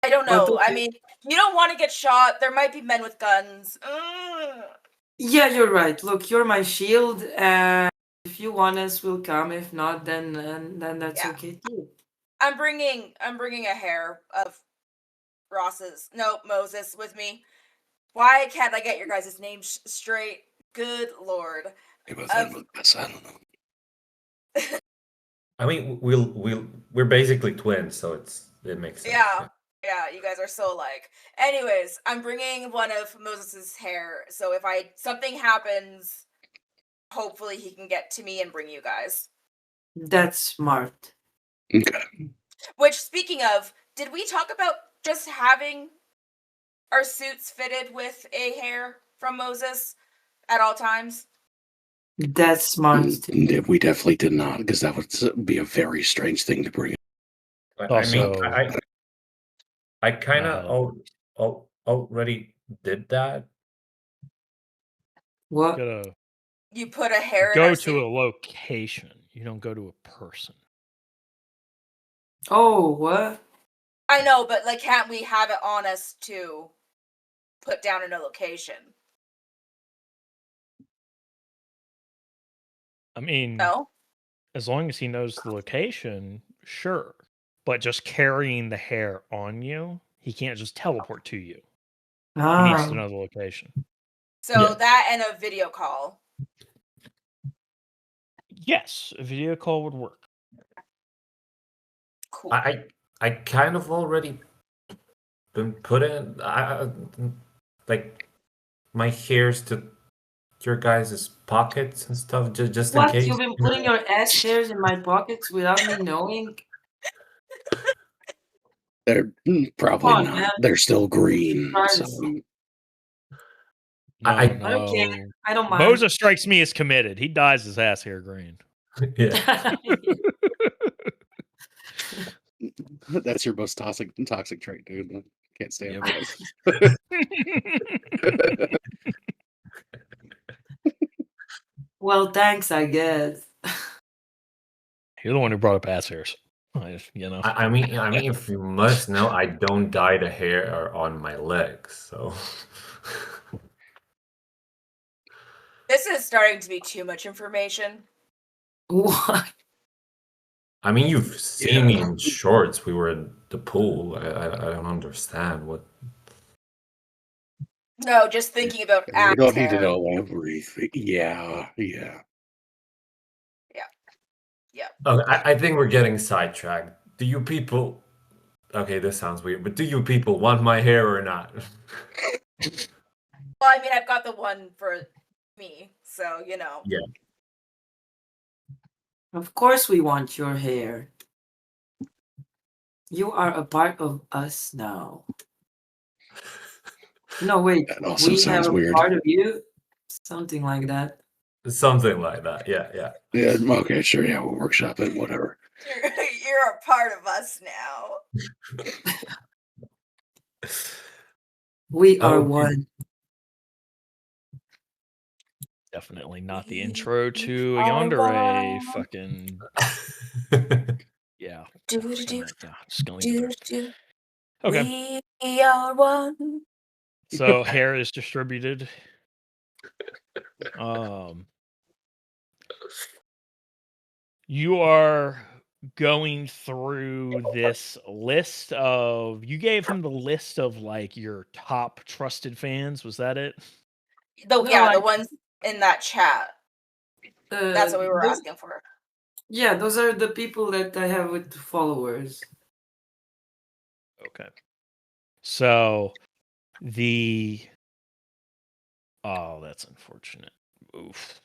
[SPEAKER 2] I don't
[SPEAKER 4] But
[SPEAKER 2] know. I
[SPEAKER 4] okay.
[SPEAKER 2] mean, you don't want to get shot. There might be men with guns.
[SPEAKER 4] Yeah, you're right. Look, you're my shield, and if you want us, we'll come. If not, then that's
[SPEAKER 2] Yeah.
[SPEAKER 4] okay too.
[SPEAKER 2] I'm bringing a hair of Moses with me. Why can't I get your guys' names straight? Good lord.
[SPEAKER 3] I don't know.
[SPEAKER 5] I mean, we're basically twins, so it makes sense.
[SPEAKER 2] Yeah, you guys are so alike. Anyways, I'm bringing one of Moses's hair, so if something happens, hopefully he can get to me and bring you guys.
[SPEAKER 4] That's smart.
[SPEAKER 3] Okay.
[SPEAKER 2] Which, speaking of, did we talk about just having our suits fitted with a hair from Moses at all times?
[SPEAKER 4] That's smart too.
[SPEAKER 3] We definitely did not, because that would be a very strange thing to bring.
[SPEAKER 5] I mean,
[SPEAKER 1] Also,
[SPEAKER 5] I kind of already did that.
[SPEAKER 4] What?
[SPEAKER 2] You put a hair in
[SPEAKER 1] go
[SPEAKER 2] our
[SPEAKER 1] to
[SPEAKER 2] suit?
[SPEAKER 1] a location. You don't go to a person.
[SPEAKER 4] Oh, what?
[SPEAKER 2] I know, but like, can't we have it on us to put down in a location?
[SPEAKER 1] I mean,
[SPEAKER 2] No?
[SPEAKER 1] as long as he knows the location, sure. But just carrying the hair on you, he can't just teleport to you. He needs to know the location.
[SPEAKER 2] So
[SPEAKER 5] Yeah.
[SPEAKER 2] that and a video call.
[SPEAKER 1] Yes, a video call would work.
[SPEAKER 2] Cool.
[SPEAKER 5] I kind of already been put in like my hairs to your guys' pockets and stuff just in
[SPEAKER 4] What?
[SPEAKER 5] case.
[SPEAKER 4] You've been putting your ass hairs in my pockets without me knowing?
[SPEAKER 3] They're probably
[SPEAKER 4] Come on,
[SPEAKER 3] not.
[SPEAKER 4] man.
[SPEAKER 3] They're still green. So.
[SPEAKER 4] Privacy.
[SPEAKER 5] I
[SPEAKER 1] No.
[SPEAKER 4] I don't mind.
[SPEAKER 1] Moses strikes me as committed. He dyes his ass hair green.
[SPEAKER 5] yeah.
[SPEAKER 3] That's your most toxic trait, dude. Can't stand
[SPEAKER 1] Yep.
[SPEAKER 3] it.
[SPEAKER 4] Well, thanks, I guess.
[SPEAKER 1] You're the one who brought up ass hairs.
[SPEAKER 5] I mean, if you must know, I don't dye the hair on my legs, so.
[SPEAKER 2] This is starting to be too much information.
[SPEAKER 4] What?
[SPEAKER 5] I mean, you've seen me in shorts. We were at the pool. I don't understand what.
[SPEAKER 2] No, just thinking about
[SPEAKER 3] We
[SPEAKER 2] axe
[SPEAKER 3] don't need to
[SPEAKER 2] hair.
[SPEAKER 3] know everything. Yeah.
[SPEAKER 5] Oh, I think we're getting sidetracked. Do you people? Okay, this sounds weird, but do you people want my hair or not?
[SPEAKER 2] Well, I mean, I've got the one for me, so you know.
[SPEAKER 5] Yeah.
[SPEAKER 4] Of course we want your hair. You are a part of us now. No, wait.
[SPEAKER 3] That also
[SPEAKER 4] We
[SPEAKER 3] sounds
[SPEAKER 4] have a
[SPEAKER 3] weird.
[SPEAKER 4] part of you? Something like that.
[SPEAKER 5] Something like that. Yeah.
[SPEAKER 3] Yeah. Okay. Sure. Yeah. We'll workshop it. Whatever.
[SPEAKER 2] You're a part of us now.
[SPEAKER 4] We are
[SPEAKER 5] Oh.
[SPEAKER 4] one.
[SPEAKER 1] Definitely not the intro to
[SPEAKER 2] are
[SPEAKER 1] Yandere
[SPEAKER 2] one.
[SPEAKER 1] fucking yeah.
[SPEAKER 2] Do
[SPEAKER 1] Just
[SPEAKER 2] do
[SPEAKER 1] gonna leave it
[SPEAKER 2] do
[SPEAKER 1] there.
[SPEAKER 2] do.
[SPEAKER 1] Okay.
[SPEAKER 2] We are one.
[SPEAKER 1] So hair is distributed. You are going through this list of. You gave him the list of like your top trusted fans. Was that it?
[SPEAKER 2] The
[SPEAKER 4] No,
[SPEAKER 2] ones in that chat. That's what we were
[SPEAKER 4] those-
[SPEAKER 2] asking for.
[SPEAKER 4] Yeah, those are the people that I have with followers.
[SPEAKER 1] Okay. So oh, that's unfortunate. Oof.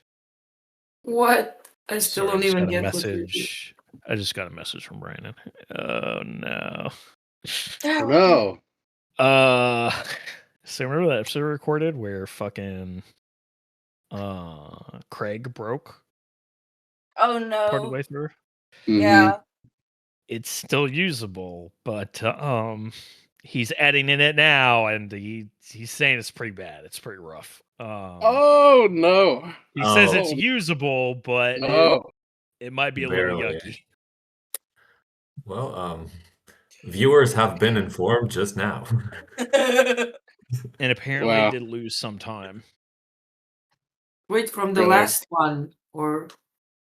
[SPEAKER 4] What? I still
[SPEAKER 1] Sorry,
[SPEAKER 4] don't even
[SPEAKER 1] got a
[SPEAKER 4] get what you're doing.
[SPEAKER 1] message. I just got a message from Brandon. Oh no.
[SPEAKER 3] No.
[SPEAKER 1] So remember that episode we recorded where fucking Craig broke
[SPEAKER 2] Oh
[SPEAKER 1] part of the
[SPEAKER 2] no.
[SPEAKER 1] way through?
[SPEAKER 3] Mhm.
[SPEAKER 2] Yeah.
[SPEAKER 1] It's still usable, but he's editing it now and he's saying it's pretty bad. It's pretty rough.
[SPEAKER 3] Oh no.
[SPEAKER 1] He says it's
[SPEAKER 3] Oh,
[SPEAKER 1] usable, but
[SPEAKER 3] no.
[SPEAKER 1] it might be a little
[SPEAKER 5] Barely.
[SPEAKER 1] yucky.
[SPEAKER 5] Well, viewers have been informed just now.
[SPEAKER 1] And apparently
[SPEAKER 3] Wow.
[SPEAKER 1] it did lose some time.
[SPEAKER 4] Wait, from the
[SPEAKER 3] Really?
[SPEAKER 4] last one, or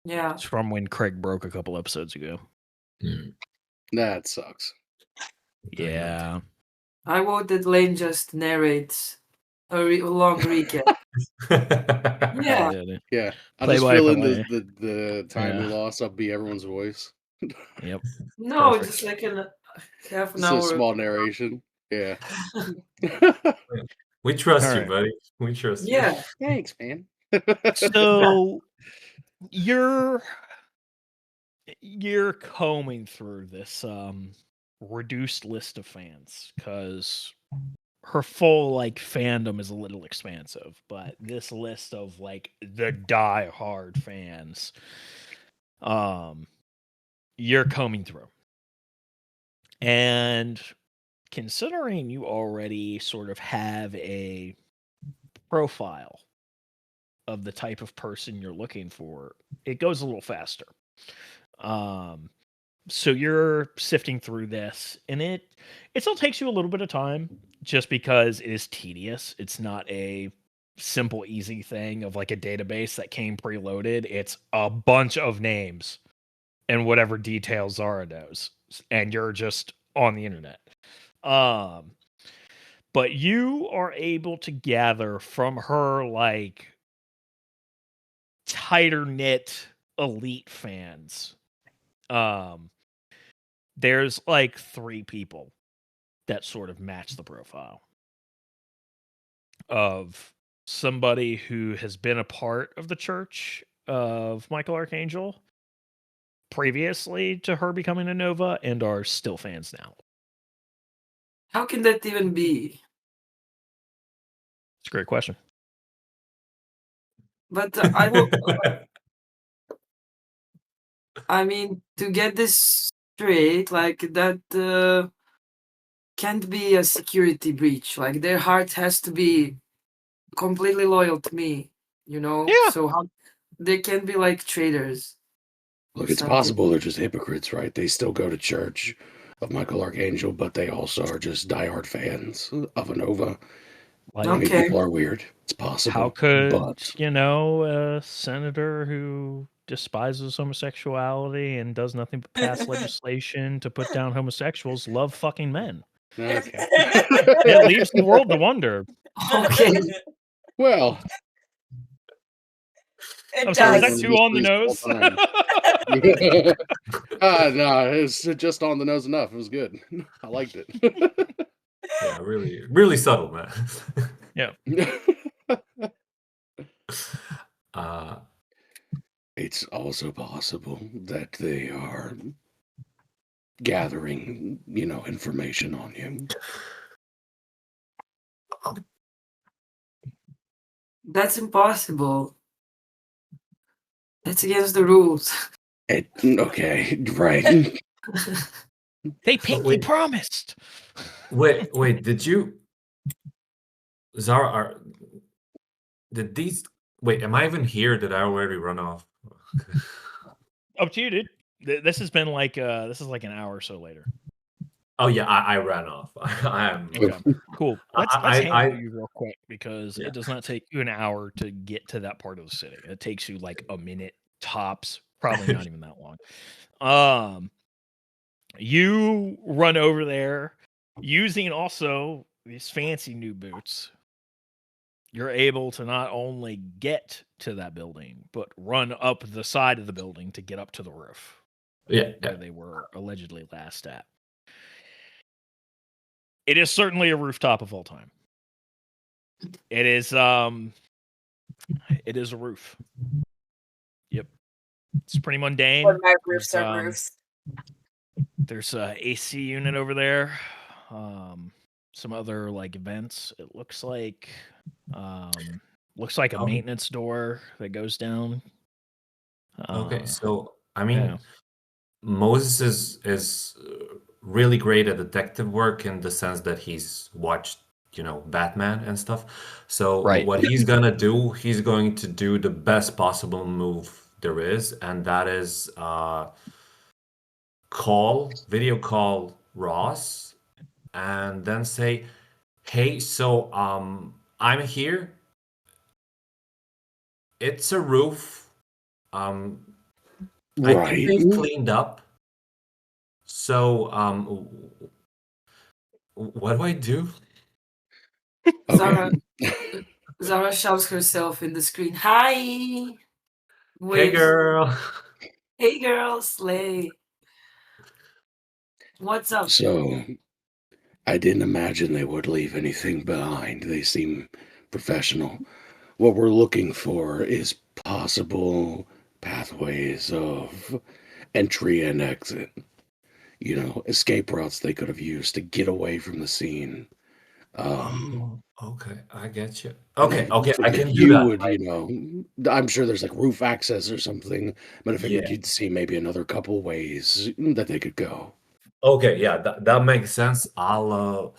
[SPEAKER 4] yeah.
[SPEAKER 1] It's from when Craig broke a couple episodes ago.
[SPEAKER 3] That sucks.
[SPEAKER 1] Yeah.
[SPEAKER 4] I voted Lane just narrates a long recap. Yeah.
[SPEAKER 3] Yeah. I'll
[SPEAKER 1] Play
[SPEAKER 3] just
[SPEAKER 1] by
[SPEAKER 3] fill in
[SPEAKER 1] play.
[SPEAKER 3] the time we
[SPEAKER 1] Yeah.
[SPEAKER 3] lost. I'll be everyone's voice.
[SPEAKER 1] Yep.
[SPEAKER 4] No,
[SPEAKER 1] Perfect.
[SPEAKER 4] just like in half an
[SPEAKER 3] Just a
[SPEAKER 4] hour.
[SPEAKER 3] small narration. Yeah.
[SPEAKER 5] We trust
[SPEAKER 1] All
[SPEAKER 5] you,
[SPEAKER 1] right.
[SPEAKER 5] buddy. We trust
[SPEAKER 4] Yeah.
[SPEAKER 5] you.
[SPEAKER 3] Thanks, man.
[SPEAKER 1] So you're combing through this reduced list of fans because her full like fandom is a little expansive, but this list of like the die-hard fans you're combing through. And considering you already sort of have a profile of the type of person you're looking for, it goes a little faster. So you're sifting through this, and it still takes you a little bit of time just because it is tedious. It's not a simple, easy thing of like a database that came preloaded. It's a bunch of names and whatever details are in those, and you're just on the internet. But you are able to gather from her like tighter knit elite fans. There's like 3 people that sort of match the profile of somebody who has been a part of the church of Michael Archangel previously to her becoming a Nova and are still fans now.
[SPEAKER 4] How can that even be?
[SPEAKER 1] It's a great question.
[SPEAKER 4] But I will. I mean, to get this straight, like that can't be a security breach. Like their heart has to be completely loyal to me, you know.
[SPEAKER 1] Yeah.
[SPEAKER 4] So there can be like traitors.
[SPEAKER 3] Look, it's
[SPEAKER 4] Something.
[SPEAKER 3] possible they're just hypocrites, right? They still go to church of Michael Archangel, but they also are just diehard fans of Anova.
[SPEAKER 1] Like,
[SPEAKER 3] I mean,
[SPEAKER 4] Okay.
[SPEAKER 3] people are weird. It's possible.
[SPEAKER 1] how could,
[SPEAKER 3] but
[SPEAKER 1] a senator who despises homosexuality and does nothing but pass legislation to put down homosexuals love fucking men?
[SPEAKER 3] okay.
[SPEAKER 1] It leaves the world to wonder.
[SPEAKER 4] Okay.
[SPEAKER 3] Well,
[SPEAKER 2] It
[SPEAKER 1] I'm sorry, was
[SPEAKER 2] does.
[SPEAKER 1] that too on the nose?
[SPEAKER 3] no, it's just on the nose enough. It was good. I liked it.
[SPEAKER 5] Yeah, really, really subtle, man.
[SPEAKER 1] Yeah.
[SPEAKER 3] It's also possible that they are gathering, information on you.
[SPEAKER 4] That's impossible. That's against the rules.
[SPEAKER 3] Okay, right.
[SPEAKER 1] They pinky
[SPEAKER 5] wait.
[SPEAKER 1] promised.
[SPEAKER 5] Wait, did you, Zara? Did these? Wait, am I even here? Did I already run off?
[SPEAKER 1] Up to you, dude. This has been like this is like an hour or so later.
[SPEAKER 5] Oh yeah, I ran off. I am.
[SPEAKER 1] Okay, cool. Let's
[SPEAKER 5] I-
[SPEAKER 1] handle you real quick because
[SPEAKER 5] Yeah.
[SPEAKER 1] it does not take you an hour to get to that part of the city. It takes you like a minute tops, probably not even that long. You run over there using also these fancy new boots. You're able to not only get to that building, but run up the side of the building to get up to the roof
[SPEAKER 5] Yeah,
[SPEAKER 1] where they were allegedly last at. It is certainly a rooftop of all time. It is a roof. Yep. It's pretty mundane.
[SPEAKER 2] Or my roofs are roofs.
[SPEAKER 1] There's a AC unit over there. Some other like vents. It looks like a maintenance door that goes down.
[SPEAKER 5] Okay, so I mean,
[SPEAKER 1] yeah.
[SPEAKER 5] Moses is really great at detective work in the sense that he's watched, Batman and stuff. So
[SPEAKER 1] Right.
[SPEAKER 5] what he's gonna do, he's going to do the best possible move there is, and that is video call Ross, and then say, "Hey, so I'm here. It's a roof. I
[SPEAKER 3] Right.
[SPEAKER 5] think they've cleaned up. So, what do I do?"
[SPEAKER 4] Zara,
[SPEAKER 3] Okay.
[SPEAKER 4] Zara shouts herself in the screen. Hi.
[SPEAKER 5] Hey,
[SPEAKER 4] Waves.
[SPEAKER 5] girl.
[SPEAKER 4] Hey, girl. Slay. What's up?
[SPEAKER 3] So, I didn't imagine they would leave anything behind. They seem professional. What we're looking for is possible pathways of entry and exit. Escape routes they could have used to get away from the scene.
[SPEAKER 5] Oh, okay, I get you. Okay, I
[SPEAKER 3] Figured
[SPEAKER 5] can do
[SPEAKER 3] you
[SPEAKER 5] that.
[SPEAKER 3] would, I'm sure there's like roof access or something, but I figured
[SPEAKER 5] Yeah.
[SPEAKER 3] you'd see maybe another couple ways that they could go.
[SPEAKER 5] Okay, yeah, that makes sense. I'll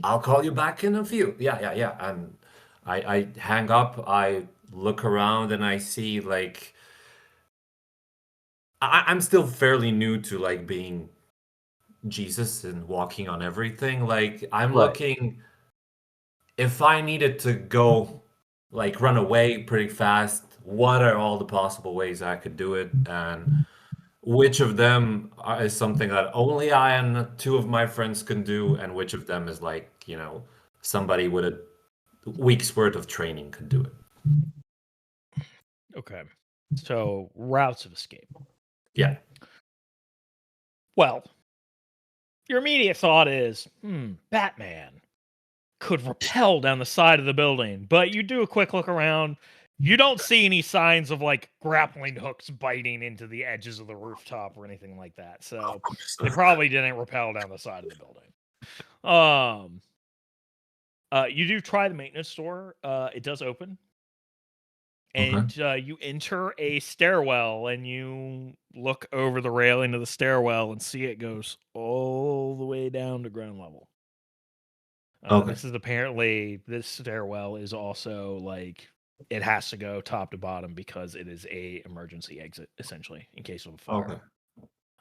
[SPEAKER 5] call you back in a few. Yeah. And I hang up. I look around and I see like I'm still fairly new to like being Jesus and walking on everything. Like I'm
[SPEAKER 1] Right.
[SPEAKER 5] looking if I needed to go like run away pretty fast, what are all the possible ways I could do it, and which of them is something that only I and two of my friends can do, and which of them is like, somebody with a week's worth of training could do it.
[SPEAKER 1] Okay. So routes of escape.
[SPEAKER 5] Yeah.
[SPEAKER 1] Well, your immediate thought is, Batman could rappel down the side of the building, but you do a quick look around. You don't see any signs of like grappling hooks biting into the edges of the rooftop or anything like that. So they probably didn't rappel down the side of the building. You do try the maintenance store. It does open. And you enter a stairwell and you look over the railing of the stairwell and see it goes all the way down to ground level.
[SPEAKER 5] Okay.
[SPEAKER 1] This stairwell is also like it has to go top to bottom because it is a emergency exit essentially in case of a fire.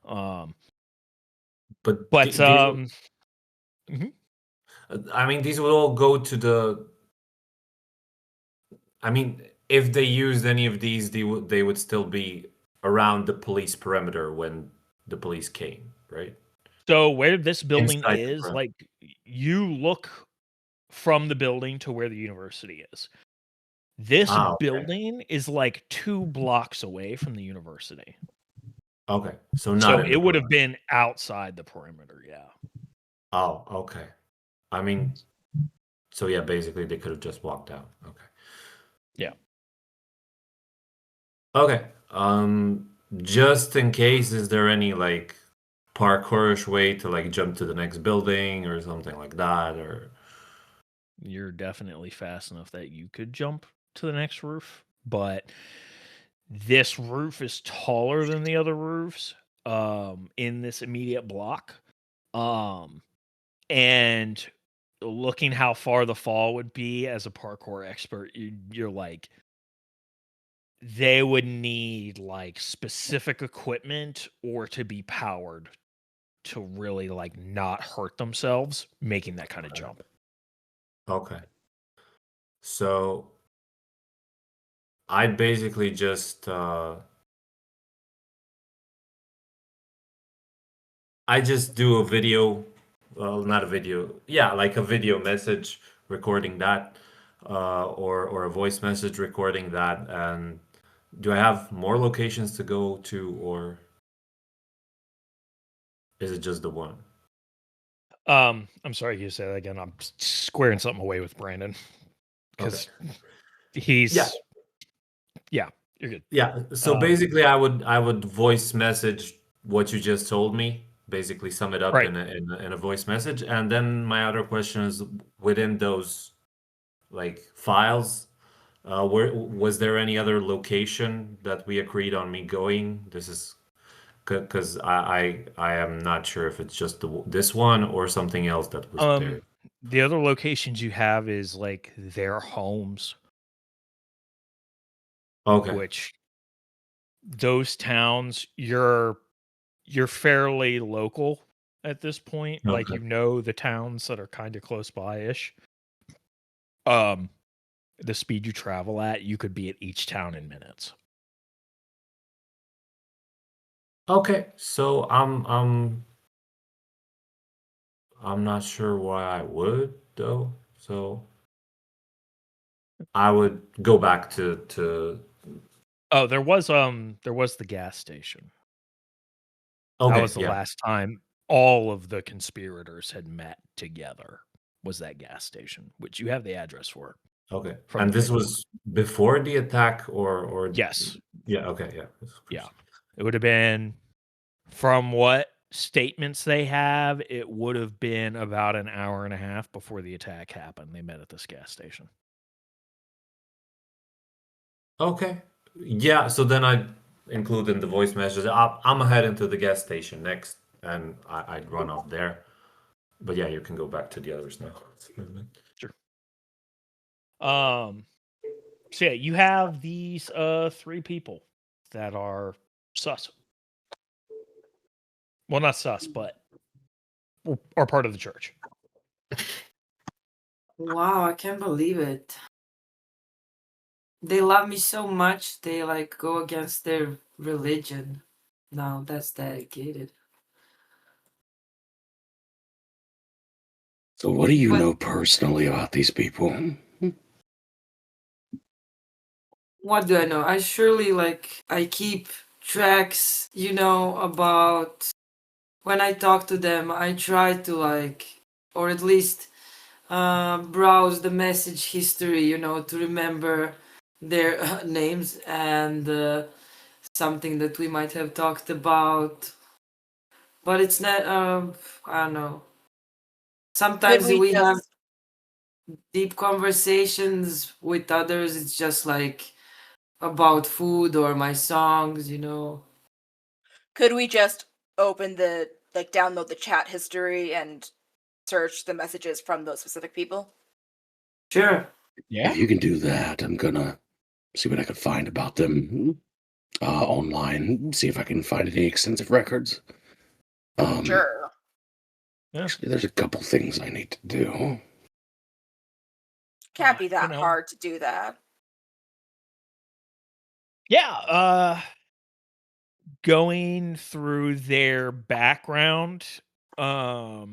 [SPEAKER 5] Okay.
[SPEAKER 1] But
[SPEAKER 5] But
[SPEAKER 1] mhm.
[SPEAKER 5] I mean, these would all go to the. I mean, if they used any of these, they would still be around the police perimeter when the police came, right?
[SPEAKER 1] So where this building
[SPEAKER 5] Inside the
[SPEAKER 1] is,
[SPEAKER 5] perimeter.
[SPEAKER 1] like you look from the building to where the university is. This
[SPEAKER 5] Ah, okay.
[SPEAKER 1] building is like 2 blocks away from the university.
[SPEAKER 5] Okay, so not
[SPEAKER 1] So
[SPEAKER 5] in
[SPEAKER 1] it
[SPEAKER 5] the
[SPEAKER 1] would have
[SPEAKER 5] perimeter.
[SPEAKER 1] been outside the perimeter, yeah.
[SPEAKER 5] Oh, okay. I mean, so yeah, basically they could have just walked out. Okay.
[SPEAKER 1] Yeah.
[SPEAKER 5] Okay. Just in case, is there any like parkourish way to like jump to the next building or something like that? Or
[SPEAKER 1] You're definitely fast enough that you could jump to the next roof, but this roof is taller than the other roofs in this immediate block. And looking how far the fall would be as a parkour expert, you're like they would need like specific equipment or to be powered to really like not hurt themselves making that kind of jump.
[SPEAKER 5] okay. So I'd basically just I just do a video, well, not a video, yeah, like a video message recording that, or a voice message recording that. And do I have more locations to go to, or is it just the one?
[SPEAKER 1] I'm sorry you say that again. I'm squaring something away with Brandon because he's yeah, you're good.
[SPEAKER 5] Yeah. So basically, I would voice message what you just told me. Basically, sum it up
[SPEAKER 1] Right.
[SPEAKER 5] in a voice message, and then my other question is within those like files. Where was there any other location that we agreed on me going? This is because I am not sure if it's just this one or something else that was there.
[SPEAKER 1] The other locations you have is like their homes,
[SPEAKER 5] Okay.
[SPEAKER 1] which those towns you're fairly local at this point. Like
[SPEAKER 5] Okay.
[SPEAKER 1] you know the towns that are kind of close by ish. The speed you travel at, you could be at each town in minutes.
[SPEAKER 5] Okay. So I'm not sure why I would though. So I would go back to
[SPEAKER 1] Oh, there was the gas station. That
[SPEAKER 5] okay,
[SPEAKER 1] was the
[SPEAKER 5] yeah.
[SPEAKER 1] last time all of the conspirators had met together. Was that gas station, which you have the address for.
[SPEAKER 5] Okay.
[SPEAKER 1] From
[SPEAKER 5] And
[SPEAKER 1] the
[SPEAKER 5] this
[SPEAKER 1] paperwork.
[SPEAKER 5] was before the attack or
[SPEAKER 1] Yes.
[SPEAKER 5] yeah, okay, yeah.
[SPEAKER 1] Yeah. It would have been, from what statements they have, it would have been about an hour and a half before the attack happened. They met at this gas station.
[SPEAKER 5] Okay. Yeah, so then I include in the voice message. I'm heading to the gas station next, and I'd run off there. But yeah, you can go back to the others now.
[SPEAKER 1] Sure. So yeah, you have these 3 people that are sus. Well, not sus, but are part of the church.
[SPEAKER 4] Wow, I can't believe it. They love me so much, they like go against their religion. Now that's dedicated.
[SPEAKER 3] So what do you
[SPEAKER 4] But-
[SPEAKER 3] know personally about these people?
[SPEAKER 4] What do I know? I surely I keep tracks, about when I talk to them. I try to or at least browse the message history, to remember their names and something that we might have talked about. But it's not, I don't know. Sometimes
[SPEAKER 2] we
[SPEAKER 4] we have
[SPEAKER 2] just-
[SPEAKER 4] deep conversations with others. It's just like about food or my songs.
[SPEAKER 2] Could we just open download the chat history and search the messages from those specific people?
[SPEAKER 4] Sure.
[SPEAKER 1] Yeah.
[SPEAKER 3] If you can do that, I'm gonna see what I could find about them online. See if I can find any extensive records.
[SPEAKER 2] Sure.
[SPEAKER 1] Yeah.
[SPEAKER 3] Actually, there's a couple things I need to do.
[SPEAKER 2] Can't be that
[SPEAKER 1] know.
[SPEAKER 2] hard to do that.
[SPEAKER 1] Yeah, going through their background, so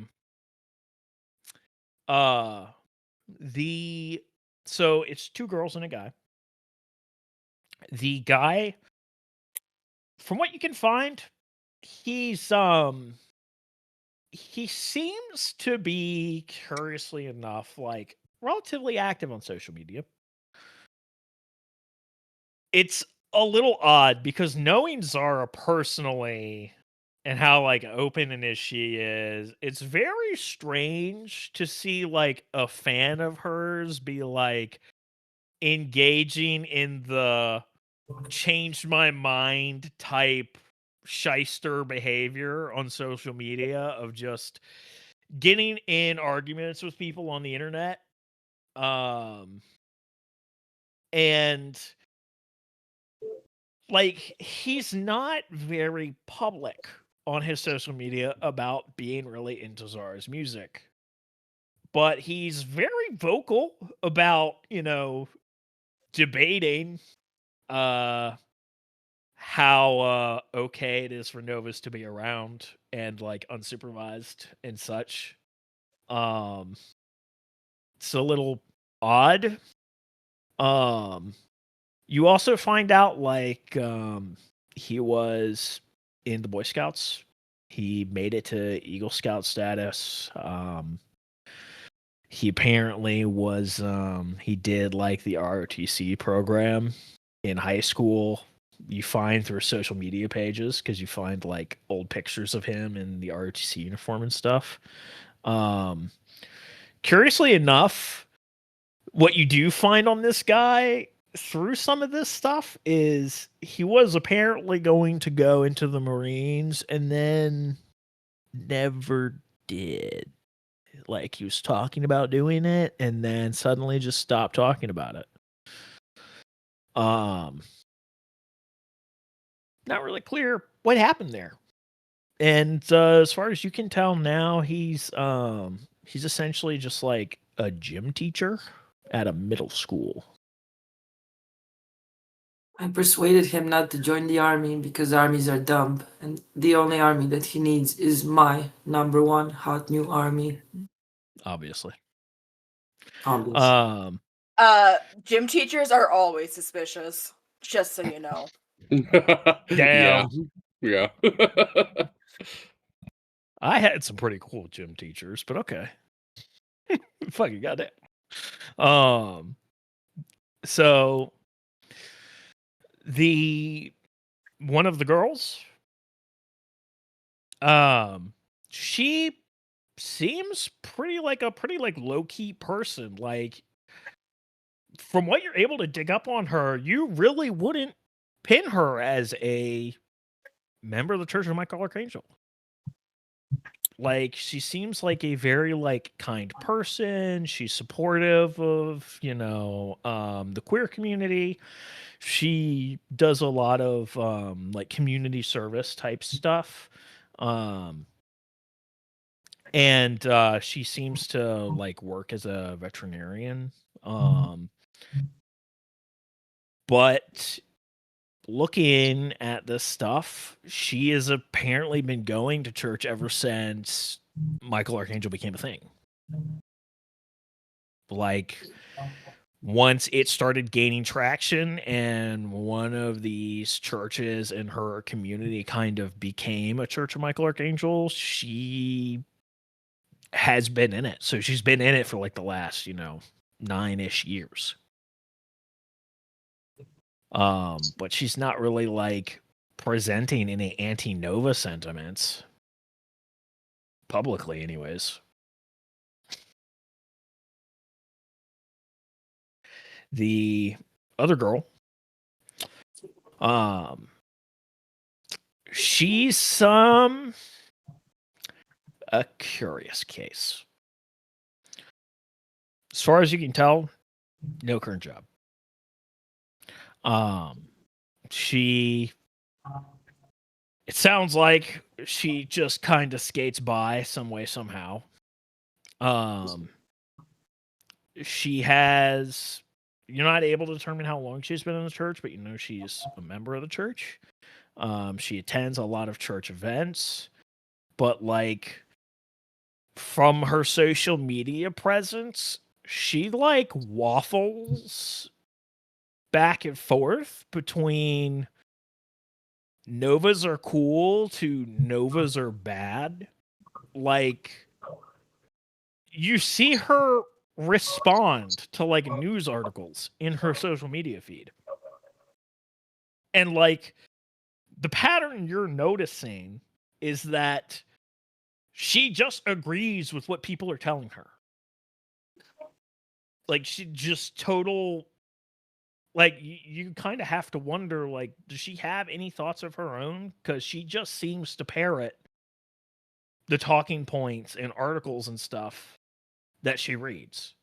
[SPEAKER 1] it's two girls and a guy. The guy, from what you can find, he seems to be, curiously enough, like relatively active on social media. It's a little odd because knowing Zara personally and how like open and as she is, it's very strange to see like a fan of hers be like engaging in the changed my mind type shyster behavior on social media of just getting in arguments with people on the internet. And like he's not very public on his social media about being really into Zara's music. But he's very vocal about, debating how okay it is for Novus to be around and like unsupervised and such. It's a little odd. You also find out like he was in the Boy Scouts. He made it to Eagle Scout status. He apparently was he did like the ROTC program in high school. You find through social media pages because you find like old pictures of him in the ROTC uniform and stuff. Curiously enough, what you do find on this guy through some of this stuff is he was apparently going to go into the Marines and then never did. Like he was talking about doing it and then suddenly just stopped talking about it. Not really clear what happened there. And as far as you can tell now, he's essentially just like a gym teacher at a middle school.
[SPEAKER 4] I persuaded him not to join the army because armies are dumb, and the only army that he needs is my number one hot new army.
[SPEAKER 1] Obviously.
[SPEAKER 4] Obviously.
[SPEAKER 2] Gym teachers are always suspicious, just so you know.
[SPEAKER 1] Damn.
[SPEAKER 3] Yeah.
[SPEAKER 1] I had some pretty cool gym teachers, but okay. Fucking goddamn. So one of the girls, she seems pretty like low-key person. Like from what you're able to dig up on her, you really wouldn't pin her as a member of the Church of Michael Archangel. Like she seems like a very like kind person. She's supportive of, the queer community. She does a lot of like community service type stuff. And she seems to like work as a veterinarian. But looking at this stuff, she has apparently been going to church ever since Michael Archangel became a thing. Like once it started gaining traction and one of these churches in her community kind of became a Church of Michael Archangel, she has been in it. So she's been in it for like the last, 9-ish years. But she's not really like presenting any anti-Nova sentiments publicly anyways. The other girl, she's a curious case. As far as you can tell, no current job. She. It sounds like she just kind of skates by some way somehow. She has. You're not able to determine how long she's been in the church, but you know she's a member of the church. She attends a lot of church events, but like from her social media presence, she like waffles back and forth between novas are cool to novas are bad. Like you see her respond to like news articles in her social media feed. And like the pattern you're noticing is that she just agrees with what people are telling her. Like she just total like you kind of have to wonder like does she have any thoughts of her own, cuz she just seems to parrot the talking points and articles and stuff that she reads.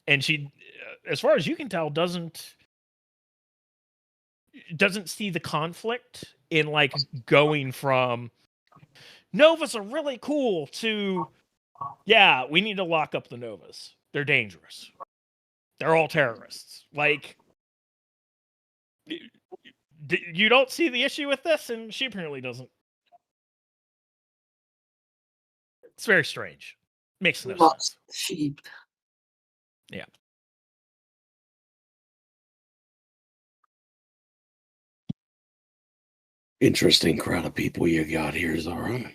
[SPEAKER 1] And she as far as you can tell doesn't see the conflict in like going from Novas are really cool to yeah, we need to lock up the Novas. They're dangerous. They're all terrorists. Like, you don't see the issue with this, and she apparently doesn't. It's very strange. Makes no sense.
[SPEAKER 4] Sheep.
[SPEAKER 1] Yeah.
[SPEAKER 3] Interesting crowd of people you got here, Zara.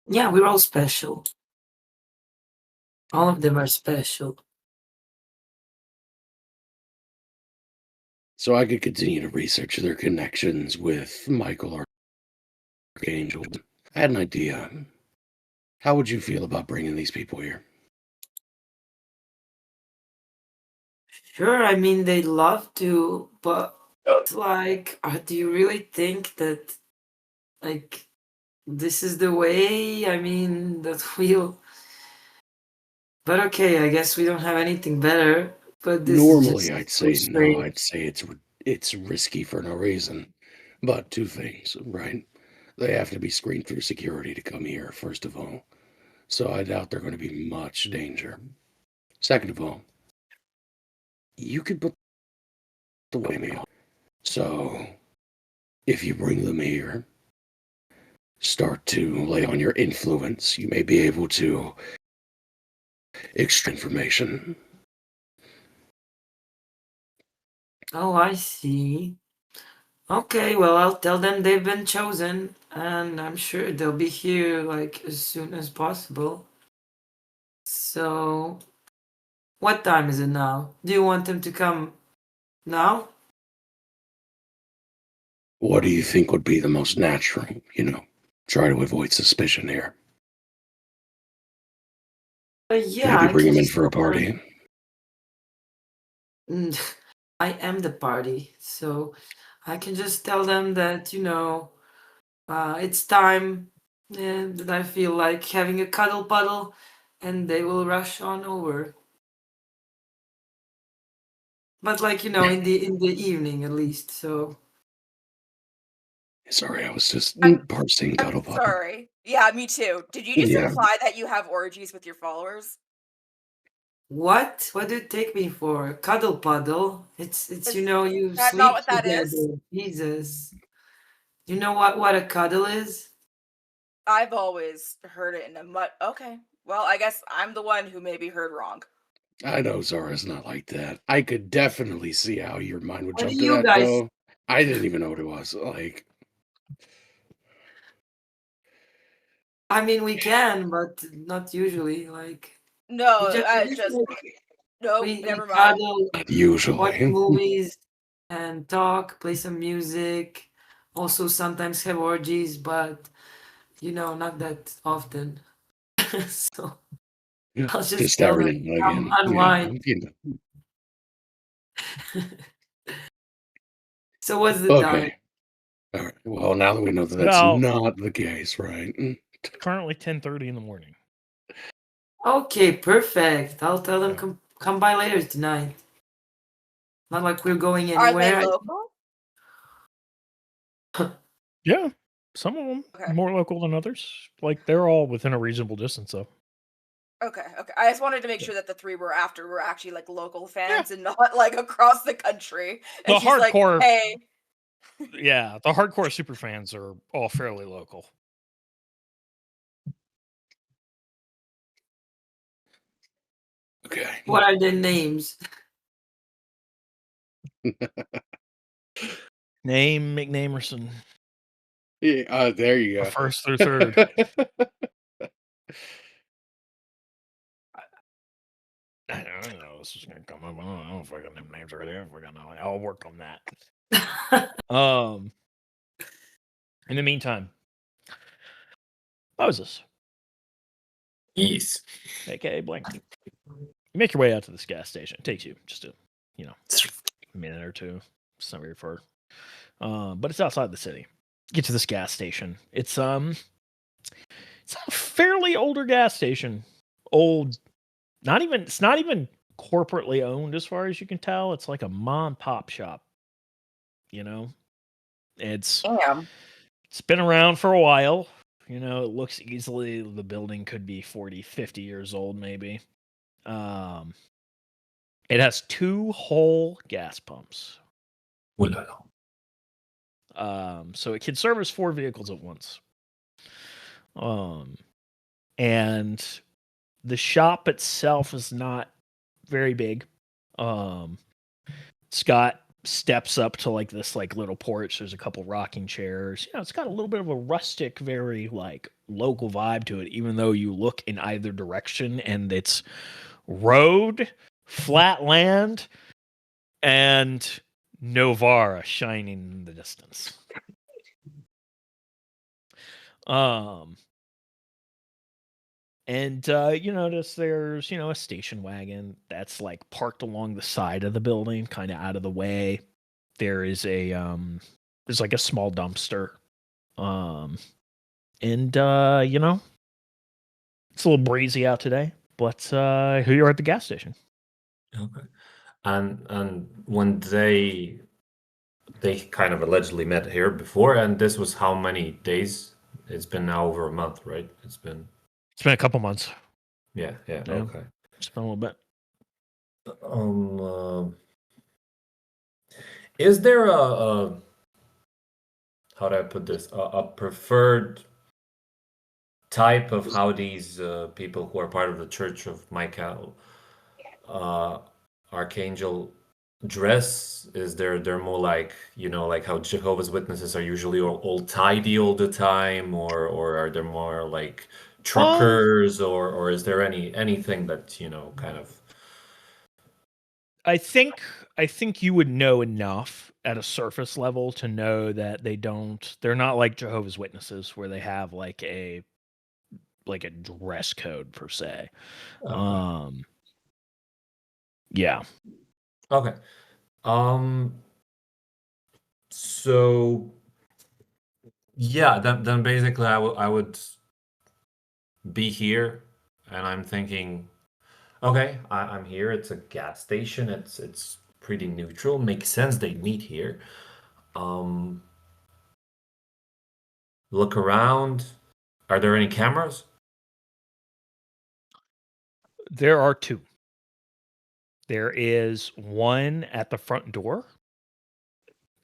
[SPEAKER 4] Yeah, we're all special. All of them are special.
[SPEAKER 3] So I could continue to research their connections with Michael Archangel. I had an idea. How would you feel about bringing these people here?
[SPEAKER 4] Sure, I mean, they'd love to, but it's like, do you really think that, like, this is the way? I mean, that we'll. But okay, I guess we don't have anything better. But this
[SPEAKER 3] Normally,
[SPEAKER 4] is
[SPEAKER 3] I'd
[SPEAKER 4] just
[SPEAKER 3] say
[SPEAKER 4] so
[SPEAKER 3] no.
[SPEAKER 4] strange.
[SPEAKER 3] I'd say it's risky for no reason. But two things, right? They have to be screened through security to come here, first of all. So I doubt they're going to be much danger. Second of all, you could put the way me on. So if you bring them here, start to lay on your influence, you may be able to extract information.
[SPEAKER 4] Oh, I see. Okay, well, I'll tell them they've been chosen, and I'm sure they'll be here like as soon as possible. So, what time is it now? Do you want them to come now?
[SPEAKER 3] What do you think would be the most natural? Try to avoid suspicion here.
[SPEAKER 4] Yeah,
[SPEAKER 3] Maybe
[SPEAKER 4] I
[SPEAKER 3] bring
[SPEAKER 4] can
[SPEAKER 3] them in
[SPEAKER 4] just
[SPEAKER 3] for a party.
[SPEAKER 4] I am the party, so I can just tell them that, it's time and that I feel like having a cuddle puddle, and they will rush on over. But like, in the evening at least, so.
[SPEAKER 3] Sorry, I was just
[SPEAKER 2] I'm
[SPEAKER 3] parsing cuddle puddle.
[SPEAKER 2] sorry. Yeah, me too. Did you just
[SPEAKER 3] Yeah.
[SPEAKER 2] imply that you have orgies with your followers?
[SPEAKER 4] What? What do you take me for? Cuddle puddle? It's you
[SPEAKER 2] That's not
[SPEAKER 4] sleep
[SPEAKER 2] what that
[SPEAKER 4] together.
[SPEAKER 2] is.
[SPEAKER 4] Jesus. You know what a cuddle is?
[SPEAKER 2] I've always heard it in a okay. Well, I guess I'm the one who maybe heard wrong.
[SPEAKER 3] I know Zara's not like that. I could definitely see how your mind would
[SPEAKER 4] What
[SPEAKER 3] jump
[SPEAKER 4] do
[SPEAKER 3] to
[SPEAKER 4] you
[SPEAKER 3] that,
[SPEAKER 4] guys
[SPEAKER 3] though. I didn't even know what it was. Like,
[SPEAKER 4] I mean, we can, but not usually. Like,
[SPEAKER 2] No,
[SPEAKER 4] we just
[SPEAKER 2] just
[SPEAKER 4] like,
[SPEAKER 2] nope,
[SPEAKER 4] we
[SPEAKER 2] never mind.
[SPEAKER 4] cuddle,
[SPEAKER 3] not
[SPEAKER 4] watch
[SPEAKER 3] usually.
[SPEAKER 4] movies, and talk, play some music. Also, sometimes have orgies, but not that often. So I'll just tell
[SPEAKER 3] every
[SPEAKER 4] them
[SPEAKER 3] now and
[SPEAKER 4] come
[SPEAKER 3] again.
[SPEAKER 4] unwind. So what's the time?
[SPEAKER 3] Okay. All right. Well, now that we know that that's
[SPEAKER 1] Well-
[SPEAKER 3] not the case, right?
[SPEAKER 1] Currently 10:30 in the morning.
[SPEAKER 4] Okay, perfect. I'll tell them
[SPEAKER 1] Yeah.
[SPEAKER 4] come by later tonight. Not like we're going
[SPEAKER 2] Are they
[SPEAKER 4] anywhere.
[SPEAKER 2] local?
[SPEAKER 1] Yeah, some of them
[SPEAKER 2] Okay.
[SPEAKER 1] more local than others. Like they're all within a reasonable distance, though.
[SPEAKER 2] Okay. I just wanted to make sure that the three we're after were actually like local
[SPEAKER 1] Yeah,
[SPEAKER 2] fans and not like across the country.
[SPEAKER 1] the
[SPEAKER 2] And she's like,
[SPEAKER 1] hardcore,
[SPEAKER 2] "Hey,
[SPEAKER 1] yeah, the hardcore super fans are all fairly local.
[SPEAKER 3] Okay.
[SPEAKER 4] What are their names?
[SPEAKER 1] Name McNamerson,
[SPEAKER 3] Yeah, there you
[SPEAKER 1] a
[SPEAKER 3] go.
[SPEAKER 1] first through third. I don't know. This is gonna come up. I don't know if I got them names right here. If we're gonna, I'll work on that. In the meantime, Moses,
[SPEAKER 5] Yes.
[SPEAKER 1] aka Blank, you make your way out to this gas station. It takes you just a, minute or two. It's not very far, but it's outside the city. Get to this gas station. It's a fairly older gas station. Old, it's not even corporately owned as far as you can tell. It's like a mom and pop shop. It's
[SPEAKER 2] damn."
[SPEAKER 1] It's been around for a while. It looks easily the building could be 40, 50 years old, maybe. It has 2 whole gas pumps. So it can service 4 vehicles at once. And the shop itself is not very big. It's got steps up to like this like little porch. There's a couple rocking chairs. It's got a little bit of a rustic, very like local vibe to it, even though you look in either direction and it's road, flat land, and Novara shining in the distance. And you notice there's, a station wagon that's like parked along the side of the building, kind of out of the way. There is there's like a small dumpster. And it's a little breezy out today, but you're at the gas station.
[SPEAKER 5] Okay. And when they kind of allegedly met here before, and this was how many days? It's been now over a month, right? It's been
[SPEAKER 1] a couple months.
[SPEAKER 5] Yeah.
[SPEAKER 1] Yeah.
[SPEAKER 5] Okay.
[SPEAKER 1] It's been a little bit.
[SPEAKER 5] Is there a how do I put this? A preferred type of how these people who are part of the Church of Michael Archangel dress? Is they're more like like how Jehovah's Witnesses are usually all tidy all the time, or are there more like truckers, or is there anything that kind of?
[SPEAKER 1] I think you would know enough at a surface level to know that they're not like Jehovah's Witnesses where they have like a dress code per se.
[SPEAKER 5] Okay.
[SPEAKER 1] Yeah.
[SPEAKER 5] Okay. So yeah, then basically I would be here, and I'm thinking, okay, I'm here. It's a gas station. It's pretty neutral. Makes sense they meet here. Look around. Are there any cameras?
[SPEAKER 1] There are 2. There is one at the front door,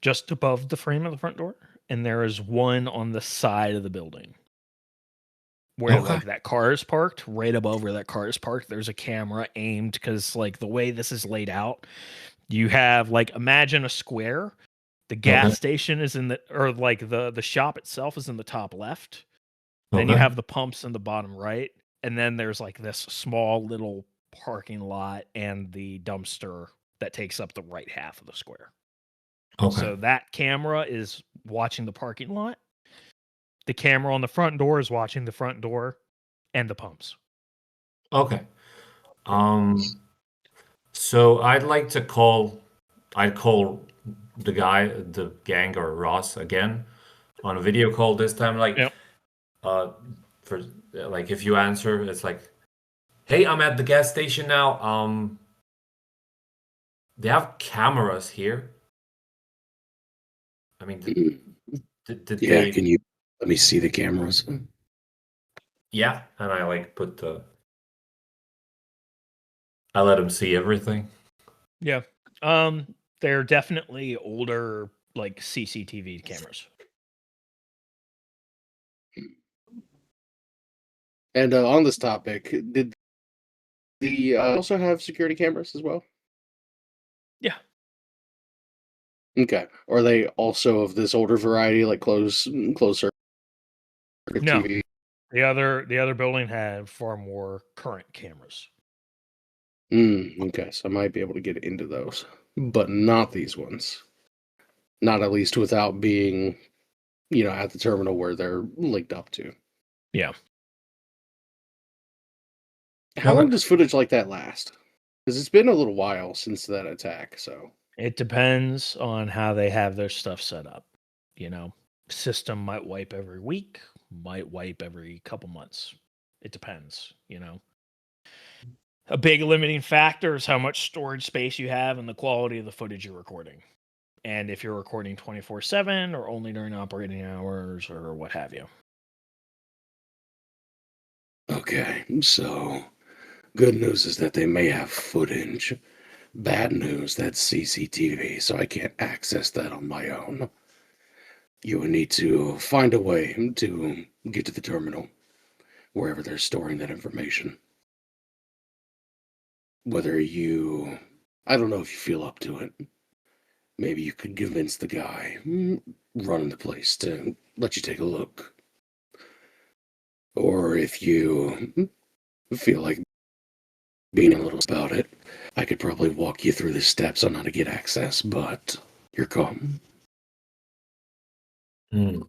[SPEAKER 1] just above the frame of the front door, and there is one on the side of the building. Where
[SPEAKER 5] Okay.
[SPEAKER 1] like that car is parked, right above where that car is parked, there's a camera aimed, because like the way this is laid out, you have like, imagine a square. The gas
[SPEAKER 5] Okay.
[SPEAKER 1] station is in the shop itself is in the top left. Then you
[SPEAKER 5] Okay.
[SPEAKER 1] have the pumps in the bottom right, and then there's like this small little parking lot and the dumpster that takes up the right half of the square.
[SPEAKER 5] Okay.
[SPEAKER 1] So that camera is watching the parking lot. The camera on the front door is watching the front door and the pumps.
[SPEAKER 5] Okay. So I'd call the guy, the gang, or Ross again on a video call this time. Like,
[SPEAKER 1] Yep.
[SPEAKER 5] For like, if you answer, it's like, hey, I'm at the gas station now. they have cameras here. I mean, did
[SPEAKER 3] Yeah,
[SPEAKER 5] they?
[SPEAKER 3] can you let me see the cameras?
[SPEAKER 5] Yeah, and I like I let him see everything.
[SPEAKER 1] Yeah. They're definitely older, like CCTV cameras.
[SPEAKER 3] And on this topic, did the also have security cameras as well?
[SPEAKER 1] Yeah.
[SPEAKER 3] Okay. Are they also of this older variety, like closer
[SPEAKER 1] No.
[SPEAKER 3] TV?
[SPEAKER 1] The other building had far more current cameras.
[SPEAKER 3] Okay, so I might be able to get into those, but not these ones. Not at least without being, at the terminal where they're linked up to.
[SPEAKER 1] Yeah.
[SPEAKER 3] How long
[SPEAKER 5] Okay.
[SPEAKER 3] does footage like that last? Because it's been a little while since that attack, so.
[SPEAKER 1] It depends on how they have their stuff set up. System might wipe every week, might wipe every couple months. It depends. A big limiting factor is how much storage space you have and the quality of the footage you're recording. And if you're recording 24/7 or only during operating hours or what have you.
[SPEAKER 3] Okay, so good news is that they may have footage. Bad news, that's CCTV, so I can't access that on my own. You would need to find a way to get to the terminal, wherever they're storing that information. I don't know if you feel up to it. Maybe you could convince the guy running the place to let you take a look. Or if you feel like being a little about it, I could probably walk you through the steps on how to get access, but you're calm.
[SPEAKER 5] Hmm.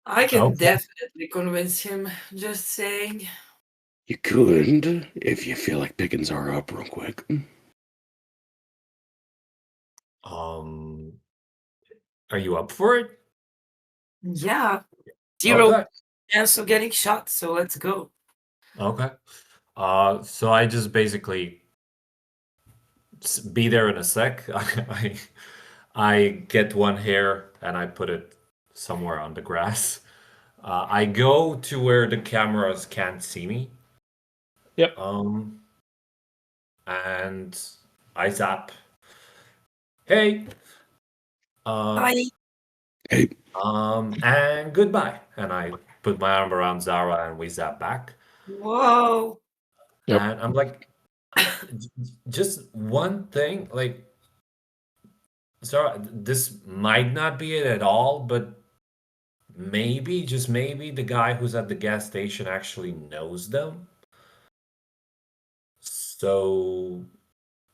[SPEAKER 4] I can
[SPEAKER 5] Okay.
[SPEAKER 4] definitely convince him. Just saying.
[SPEAKER 3] You could, if you feel like pickings are up real quick.
[SPEAKER 5] Um, are you up for it?
[SPEAKER 4] Yeah. Zero
[SPEAKER 5] Okay.
[SPEAKER 4] chance of getting shot, so let's go.
[SPEAKER 5] Okay. So I just basically be there in a sec. I get one hair and I put it somewhere on the grass. I go to where the cameras can't see me.
[SPEAKER 1] Yep.
[SPEAKER 5] And I zap. Hey.
[SPEAKER 4] I
[SPEAKER 3] Hey,
[SPEAKER 5] And goodbye. And I put my arm around Zara and we zap back.
[SPEAKER 4] whoa.
[SPEAKER 3] Yep.
[SPEAKER 5] And I'm like, just one thing, like, Zara, this might not be it at all, but maybe, just maybe, the guy who's at the gas station actually knows them. So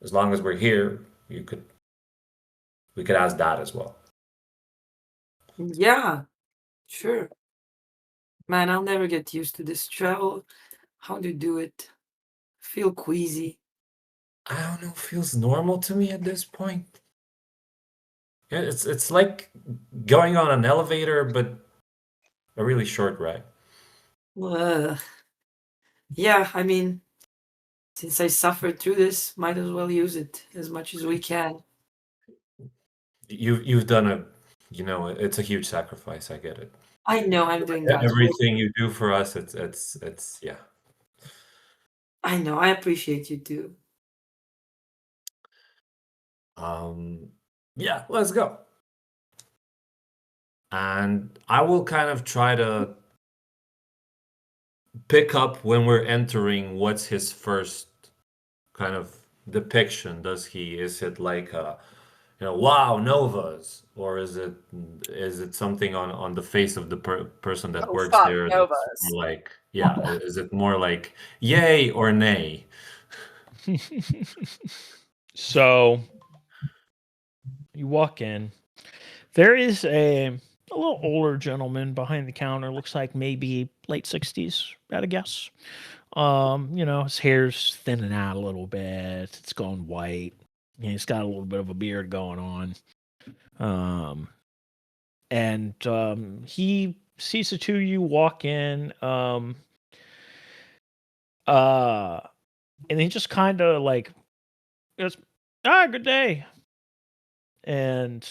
[SPEAKER 5] as long as we're here, we could ask that as well.
[SPEAKER 4] Yeah, sure. Man, I'll never get used to this travel. How do you do it? Feel queasy.
[SPEAKER 5] I don't know, feels normal to me at this point. Yeah, it's like going on an elevator, but a really short ride.
[SPEAKER 4] Ugh. Yeah, I mean, since I suffered through this, might as well use it as much as we can.
[SPEAKER 5] You've done it's a huge sacrifice. I get it.
[SPEAKER 4] I know I'm doing God's work.
[SPEAKER 5] Everything you do for us, it's yeah.
[SPEAKER 4] I know, I appreciate you too.
[SPEAKER 5] Yeah, let's go. And I will kind of try to pick up when we're entering what's his first kind of depiction. Is it like wow, novas, or is it something on the face of the person that
[SPEAKER 2] Oh
[SPEAKER 5] works
[SPEAKER 2] fuck,
[SPEAKER 5] there that's
[SPEAKER 2] Novas.
[SPEAKER 5] more like, yeah, is it more like yay or nay?
[SPEAKER 1] So you walk in. There is a little older gentleman behind the counter. Looks like maybe late 60s, at a guess. His hair's thinning out a little bit. It's gone white. He's got a little bit of a beard going on. And he sees the two of you walk in. And he just kind of like, Good day. And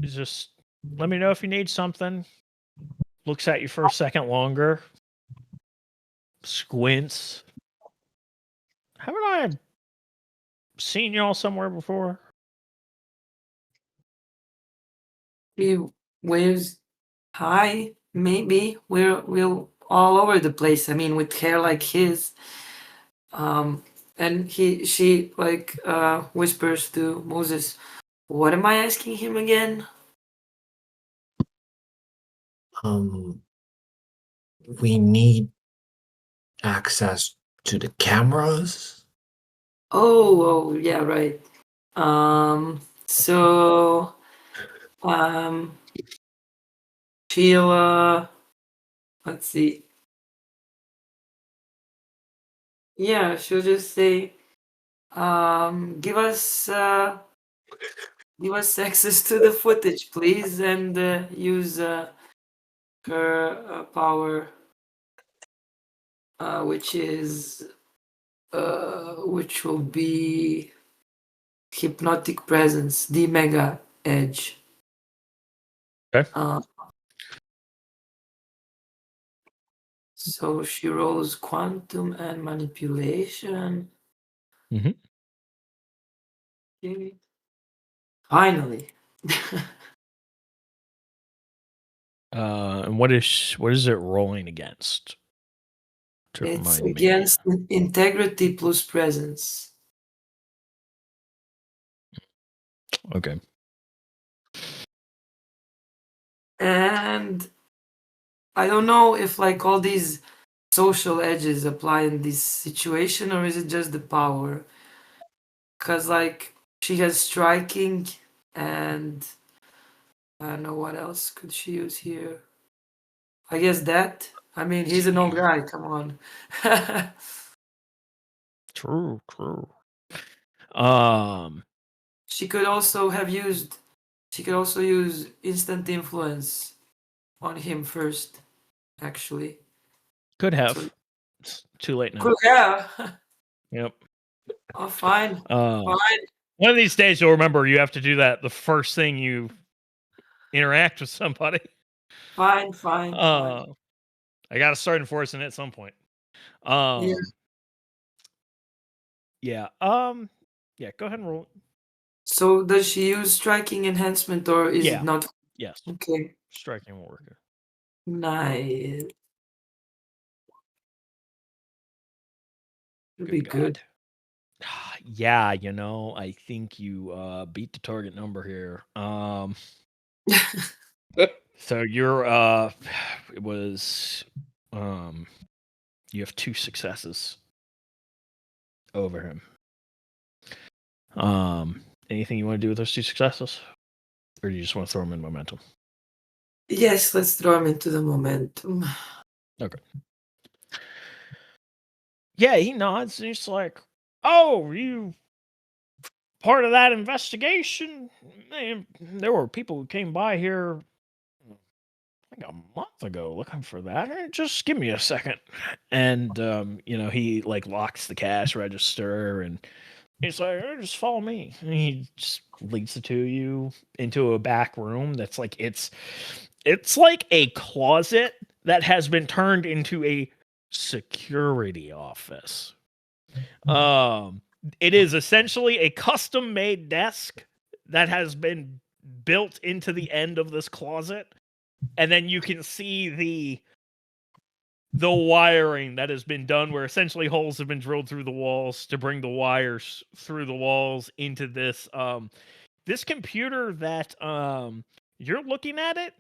[SPEAKER 1] just let me know if you need something. Looks at you for a second longer. Squints. Haven't I seen y'all somewhere before?
[SPEAKER 4] He waves hi, maybe. We're all over the place. I mean, with hair like his. And she like whispers to Moses, "What am I asking him again?"
[SPEAKER 5] We need access to the cameras.
[SPEAKER 4] Oh, yeah, right. So she'll let's see. Yeah, she'll just say, give us access to the footage, please, and use her power, which will be hypnotic presence, the mega edge.
[SPEAKER 1] Okay.
[SPEAKER 4] So she rolls quantum and manipulation.
[SPEAKER 1] Mhm.
[SPEAKER 4] Okay. Finally.
[SPEAKER 1] And what is it rolling against? To
[SPEAKER 4] It's
[SPEAKER 1] remind me.
[SPEAKER 4] against integrity plus presence.
[SPEAKER 1] Okay.
[SPEAKER 4] And I don't know if like all these social edges apply in this situation, or is it just the power? Because like she has striking, and I don't know what else could she use here. I guess that. I mean, he's an old guy. Come on.
[SPEAKER 1] True.
[SPEAKER 4] She could also use instant influence on him first, actually.
[SPEAKER 1] Could have.
[SPEAKER 4] So,
[SPEAKER 1] It's too late now.
[SPEAKER 4] yeah.
[SPEAKER 1] Yep.
[SPEAKER 4] Oh, fine.
[SPEAKER 1] Fine.
[SPEAKER 4] Fine.
[SPEAKER 1] One of these days you'll remember you have to do that the first thing you interact with somebody.
[SPEAKER 4] Fine.
[SPEAKER 1] I gotta start enforcing it at some point.
[SPEAKER 4] Yeah.
[SPEAKER 1] Yeah. Yeah, go ahead and roll it.
[SPEAKER 4] So does she use striking enhancement, or is
[SPEAKER 1] Yeah.
[SPEAKER 4] it not?
[SPEAKER 1] Yes.
[SPEAKER 4] Okay.
[SPEAKER 1] Striking will work.
[SPEAKER 4] Nice. Should be good.
[SPEAKER 1] Yeah, I think you beat the target number here. So you're it was you have 2 successes over him. Anything you want to do with those 2 successes? Or do you just want to throw them in momentum?
[SPEAKER 4] Yes, let's throw him into the momentum.
[SPEAKER 1] Okay. Yeah, he nods and he's like, "Oh, you part of that investigation? Man, there were people who came by here like a month ago looking for that. Just give me a second." And he like locks the cash register and he's like, just follow me. And he just leads the 2 of you into a back room that's like it's like a closet that has been turned into a security office. It is essentially a custom made desk that has been built into the end of this closet, and then you can see the wiring that has been done, where essentially holes have been drilled through the walls to bring the wires through the walls into this this computer that you're looking at it.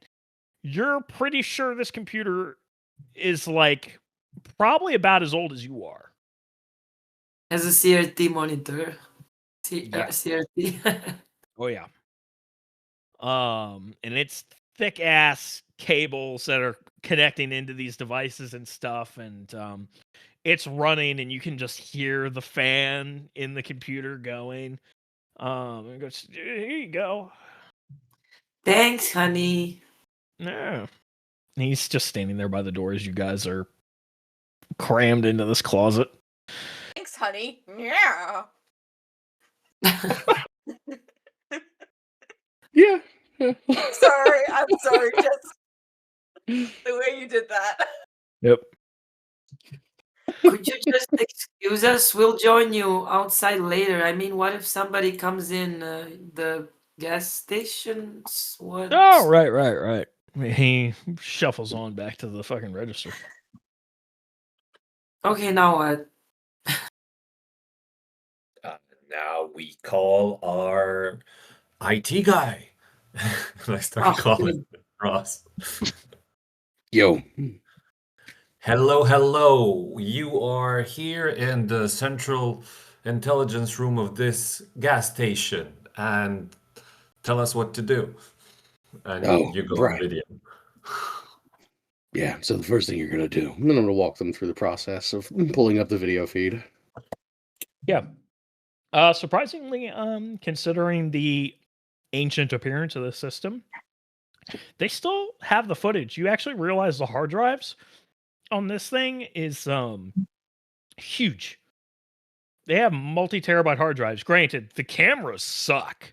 [SPEAKER 1] You're pretty sure this computer is like probably about as old as you are.
[SPEAKER 4] As a CRT monitor.
[SPEAKER 1] Yeah.
[SPEAKER 4] CRT.
[SPEAKER 1] Oh yeah. And it's thick ass cables that are connecting into these devices and stuff, and it's running, and you can just hear the fan in the computer going. It goes, "Here you go."
[SPEAKER 4] Thanks, honey.
[SPEAKER 1] No. And he's just standing there by the door as you guys are crammed into this closet.
[SPEAKER 2] Thanks, honey. Yeah.
[SPEAKER 3] Yeah.
[SPEAKER 2] Sorry, I'm sorry. Just the way you did that.
[SPEAKER 1] Yep.
[SPEAKER 4] Could you just excuse us? We'll join you outside later. I mean, what if somebody comes in the gas stations? What?
[SPEAKER 1] Oh, right. He shuffles on back to the fucking register.
[SPEAKER 4] Okay, now what?
[SPEAKER 5] Now we call our IT guy. I start
[SPEAKER 4] Oh,
[SPEAKER 5] calling Ross.
[SPEAKER 3] Yo.
[SPEAKER 5] Hello. You are here in the central intelligence room of this gas station, and tell us what to do. And
[SPEAKER 3] Oh,
[SPEAKER 5] you go on
[SPEAKER 3] right.
[SPEAKER 5] video.
[SPEAKER 3] Yeah, so the first thing you're going to do, and then I'm going to walk them through the process of pulling up the video feed.
[SPEAKER 1] Yeah. Surprisingly, considering the ancient appearance of the system, they still have the footage. You actually realize the hard drives on this thing is huge. They have multi-terabyte hard drives. Granted, the cameras suck,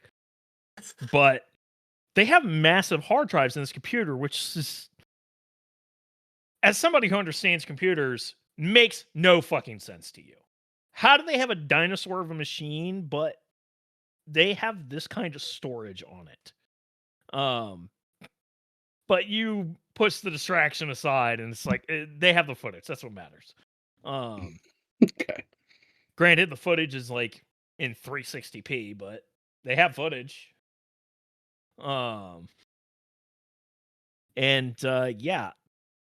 [SPEAKER 1] but they have massive hard drives in this computer, which is, as somebody who understands computers, makes no fucking sense to you. How do they have a dinosaur of a machine, but they have this kind of storage on it? But you push the distraction aside, and it's like they have the footage. That's what matters.
[SPEAKER 3] Okay.
[SPEAKER 1] Granted, the footage is like in 360p, but they have footage. Yeah,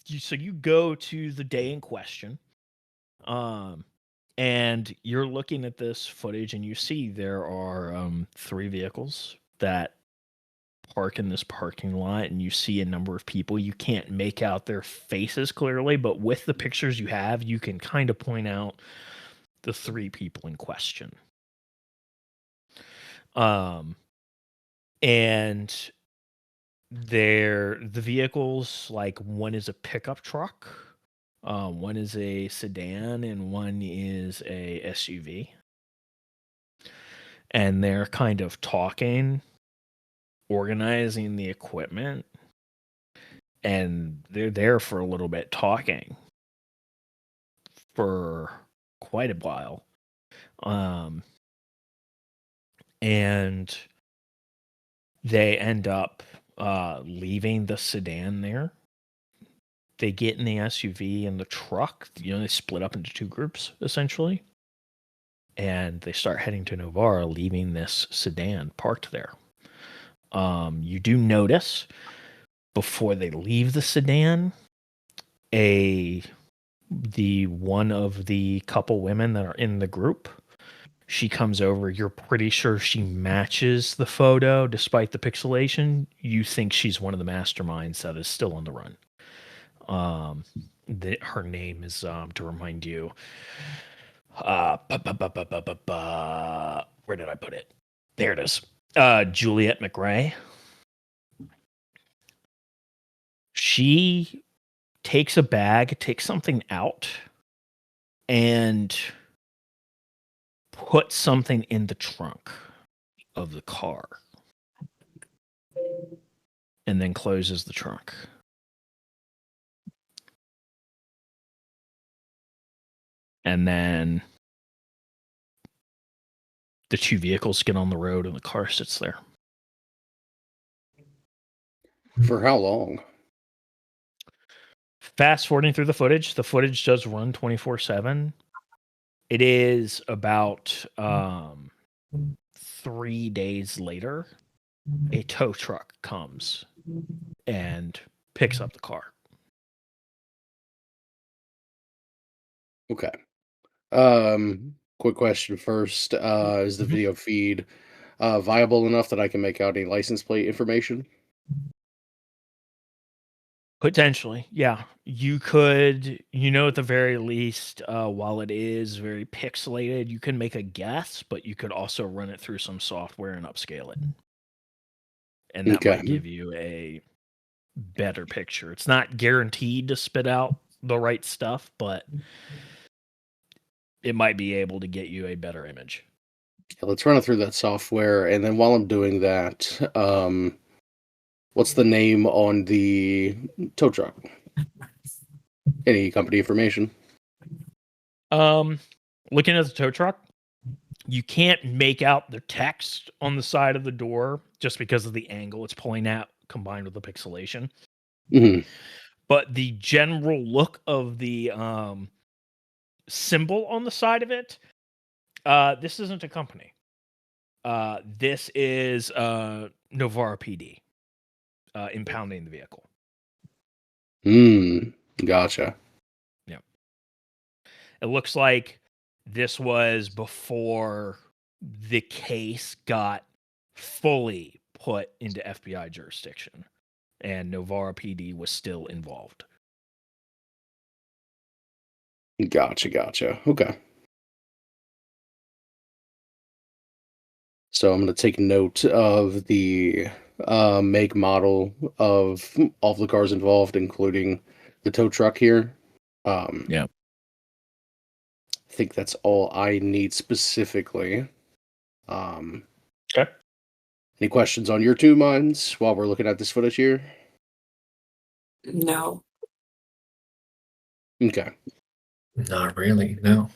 [SPEAKER 1] so you go to the day in question, and you're looking at this footage, and you see there are 3 vehicles that park in this parking lot, and you see a number of people. You can't make out their faces clearly, but with the pictures you have, you can kind of point out the 3 people in question. And the vehicles, like, one is a pickup truck, one is a sedan, and one is a SUV. And they're kind of talking, organizing the equipment, and they're there for a little bit talking for quite a while. And they end up leaving the sedan there. They get in the SUV and the truck. They split up into 2 groups, essentially. And they start heading to Novara, leaving this sedan parked there. You do notice, before they leave the sedan, the one of the couple women that are in the group, she comes over. You're pretty sure she matches the photo despite the pixelation. You think she's one of the masterminds that is still on the run. Her name is, to remind you, where did I put it? There it is. Juliet McRae. She takes a bag, takes something out, and puts something in the trunk of the car. And then closes the trunk. And then the 2 vehicles get on the road and the car sits there.
[SPEAKER 3] For how long?
[SPEAKER 1] Fast forwarding through the footage does run 24/7. It is about 3 days later, a tow truck comes and picks up the car.
[SPEAKER 3] Okay. Quick question first. Is the video feed viable enough that I can make out any license plate information?
[SPEAKER 1] Potentially, yeah. You could, at the very least, while it is very pixelated, you can make a guess, but you could also run it through some software and upscale it. And that
[SPEAKER 3] Okay.
[SPEAKER 1] might give you a better picture. It's not guaranteed to spit out the right stuff, but it might be able to get you a better image.
[SPEAKER 3] Let's run it through that software, and then while I'm doing that, what's the name on the tow truck? Any company information?
[SPEAKER 1] Looking at the tow truck, you can't make out the text on the side of the door just because of the angle it's pulling at combined with the pixelation.
[SPEAKER 3] Hmm.
[SPEAKER 1] But the general look of the symbol on the side of it, this isn't a company. This is Novara PD impounding the vehicle.
[SPEAKER 3] Gotcha.
[SPEAKER 1] It looks like this was before the case got fully put into FBI jurisdiction, and Novara PD was still involved.
[SPEAKER 3] Gotcha. Okay. So I'm going to take note of the make, model of all of the cars involved, including the tow truck here.
[SPEAKER 1] Yeah.
[SPEAKER 3] I think that's all I need specifically.
[SPEAKER 1] Okay.
[SPEAKER 3] Any questions on your two minds while we're looking at this footage here?
[SPEAKER 4] No.
[SPEAKER 3] Okay.
[SPEAKER 5] Not really, no.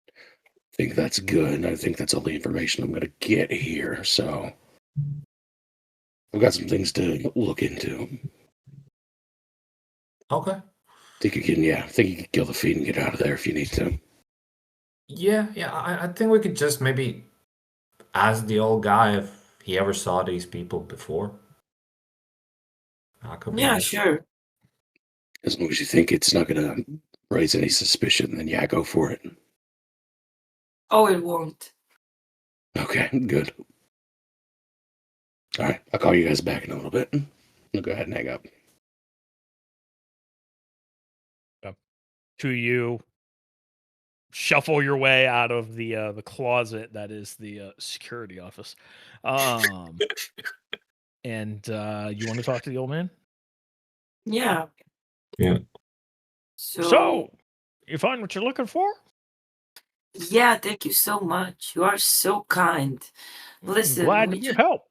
[SPEAKER 3] I think that's good. I think that's all the information I'm going to get here. So I've got some things to look into.
[SPEAKER 5] Okay.
[SPEAKER 3] Think you can kill the feed and get out of there if you need to.
[SPEAKER 5] Yeah, I think we could just maybe ask the old guy if he ever saw these people before. That could be
[SPEAKER 4] Yeah,
[SPEAKER 5] it.
[SPEAKER 4] sure.
[SPEAKER 3] As long as you think it's not going to raise any suspicion, then yeah, go for it.
[SPEAKER 4] Oh, it won't.
[SPEAKER 3] Okay, good. All right, I'll call you guys back in a little bit. I'll go ahead and hang up.
[SPEAKER 1] To you, shuffle your way out of the closet that is the security office, and you want to talk to the old man.
[SPEAKER 4] Yeah.
[SPEAKER 5] Yeah.
[SPEAKER 1] So you find what you're looking for?
[SPEAKER 4] Yeah, thank you so much. You are so kind. Listen,
[SPEAKER 1] I'm glad
[SPEAKER 4] we
[SPEAKER 1] to be of
[SPEAKER 4] ju-
[SPEAKER 1] help.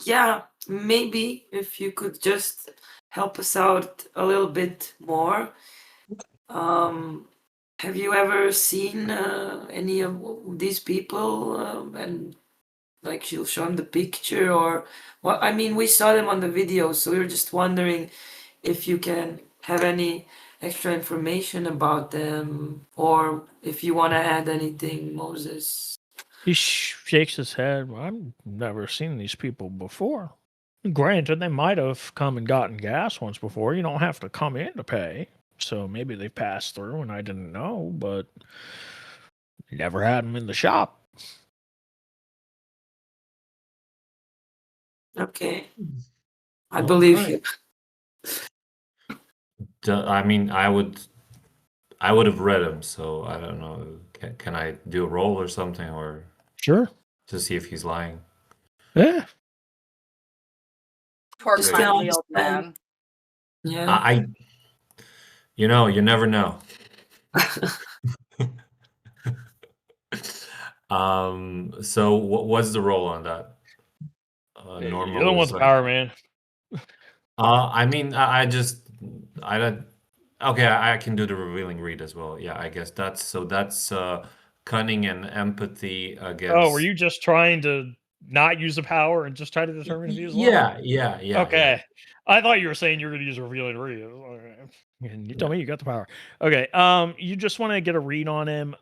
[SPEAKER 4] yeah, maybe if you could just help us out a little bit more. Have you ever seen any of these people? And like she'll show them the picture or well, I mean, we saw them on the video, so we were just wondering if you can have any extra information about them or if you want to add anything, Moses.
[SPEAKER 1] He shakes his head. Well, I've never seen these people before. Granted, they might have come and gotten gas once before. You don't have to come in to pay. So maybe they passed through and I didn't know, but never had them in the shop.
[SPEAKER 4] Okay. I
[SPEAKER 5] All
[SPEAKER 4] believe
[SPEAKER 5] right.
[SPEAKER 4] you.
[SPEAKER 5] I mean, I would have read him, so I don't know. Can I do a roll or something, or
[SPEAKER 1] Sure.
[SPEAKER 5] to see if he's lying?
[SPEAKER 1] Yeah.
[SPEAKER 2] Poor
[SPEAKER 4] Just
[SPEAKER 5] Great.
[SPEAKER 2] kindly old
[SPEAKER 4] understand.
[SPEAKER 2] man.
[SPEAKER 4] Yeah.
[SPEAKER 5] You never know. So what's the roll on that? Normal
[SPEAKER 1] You're the one with
[SPEAKER 5] is
[SPEAKER 1] the
[SPEAKER 5] like,
[SPEAKER 1] power, man.
[SPEAKER 5] I mean, I don't. Okay, I can do the revealing read as well. Yeah, I guess that's cunning and empathy
[SPEAKER 1] Oh, were
[SPEAKER 5] against.
[SPEAKER 1] you just trying to not use the power and just try to determine if he was lying?
[SPEAKER 5] Yeah.
[SPEAKER 1] Okay. I thought you were saying you were going to use a revealing read. Okay. And you told me you got the power. Okay. You just want to get a read on him.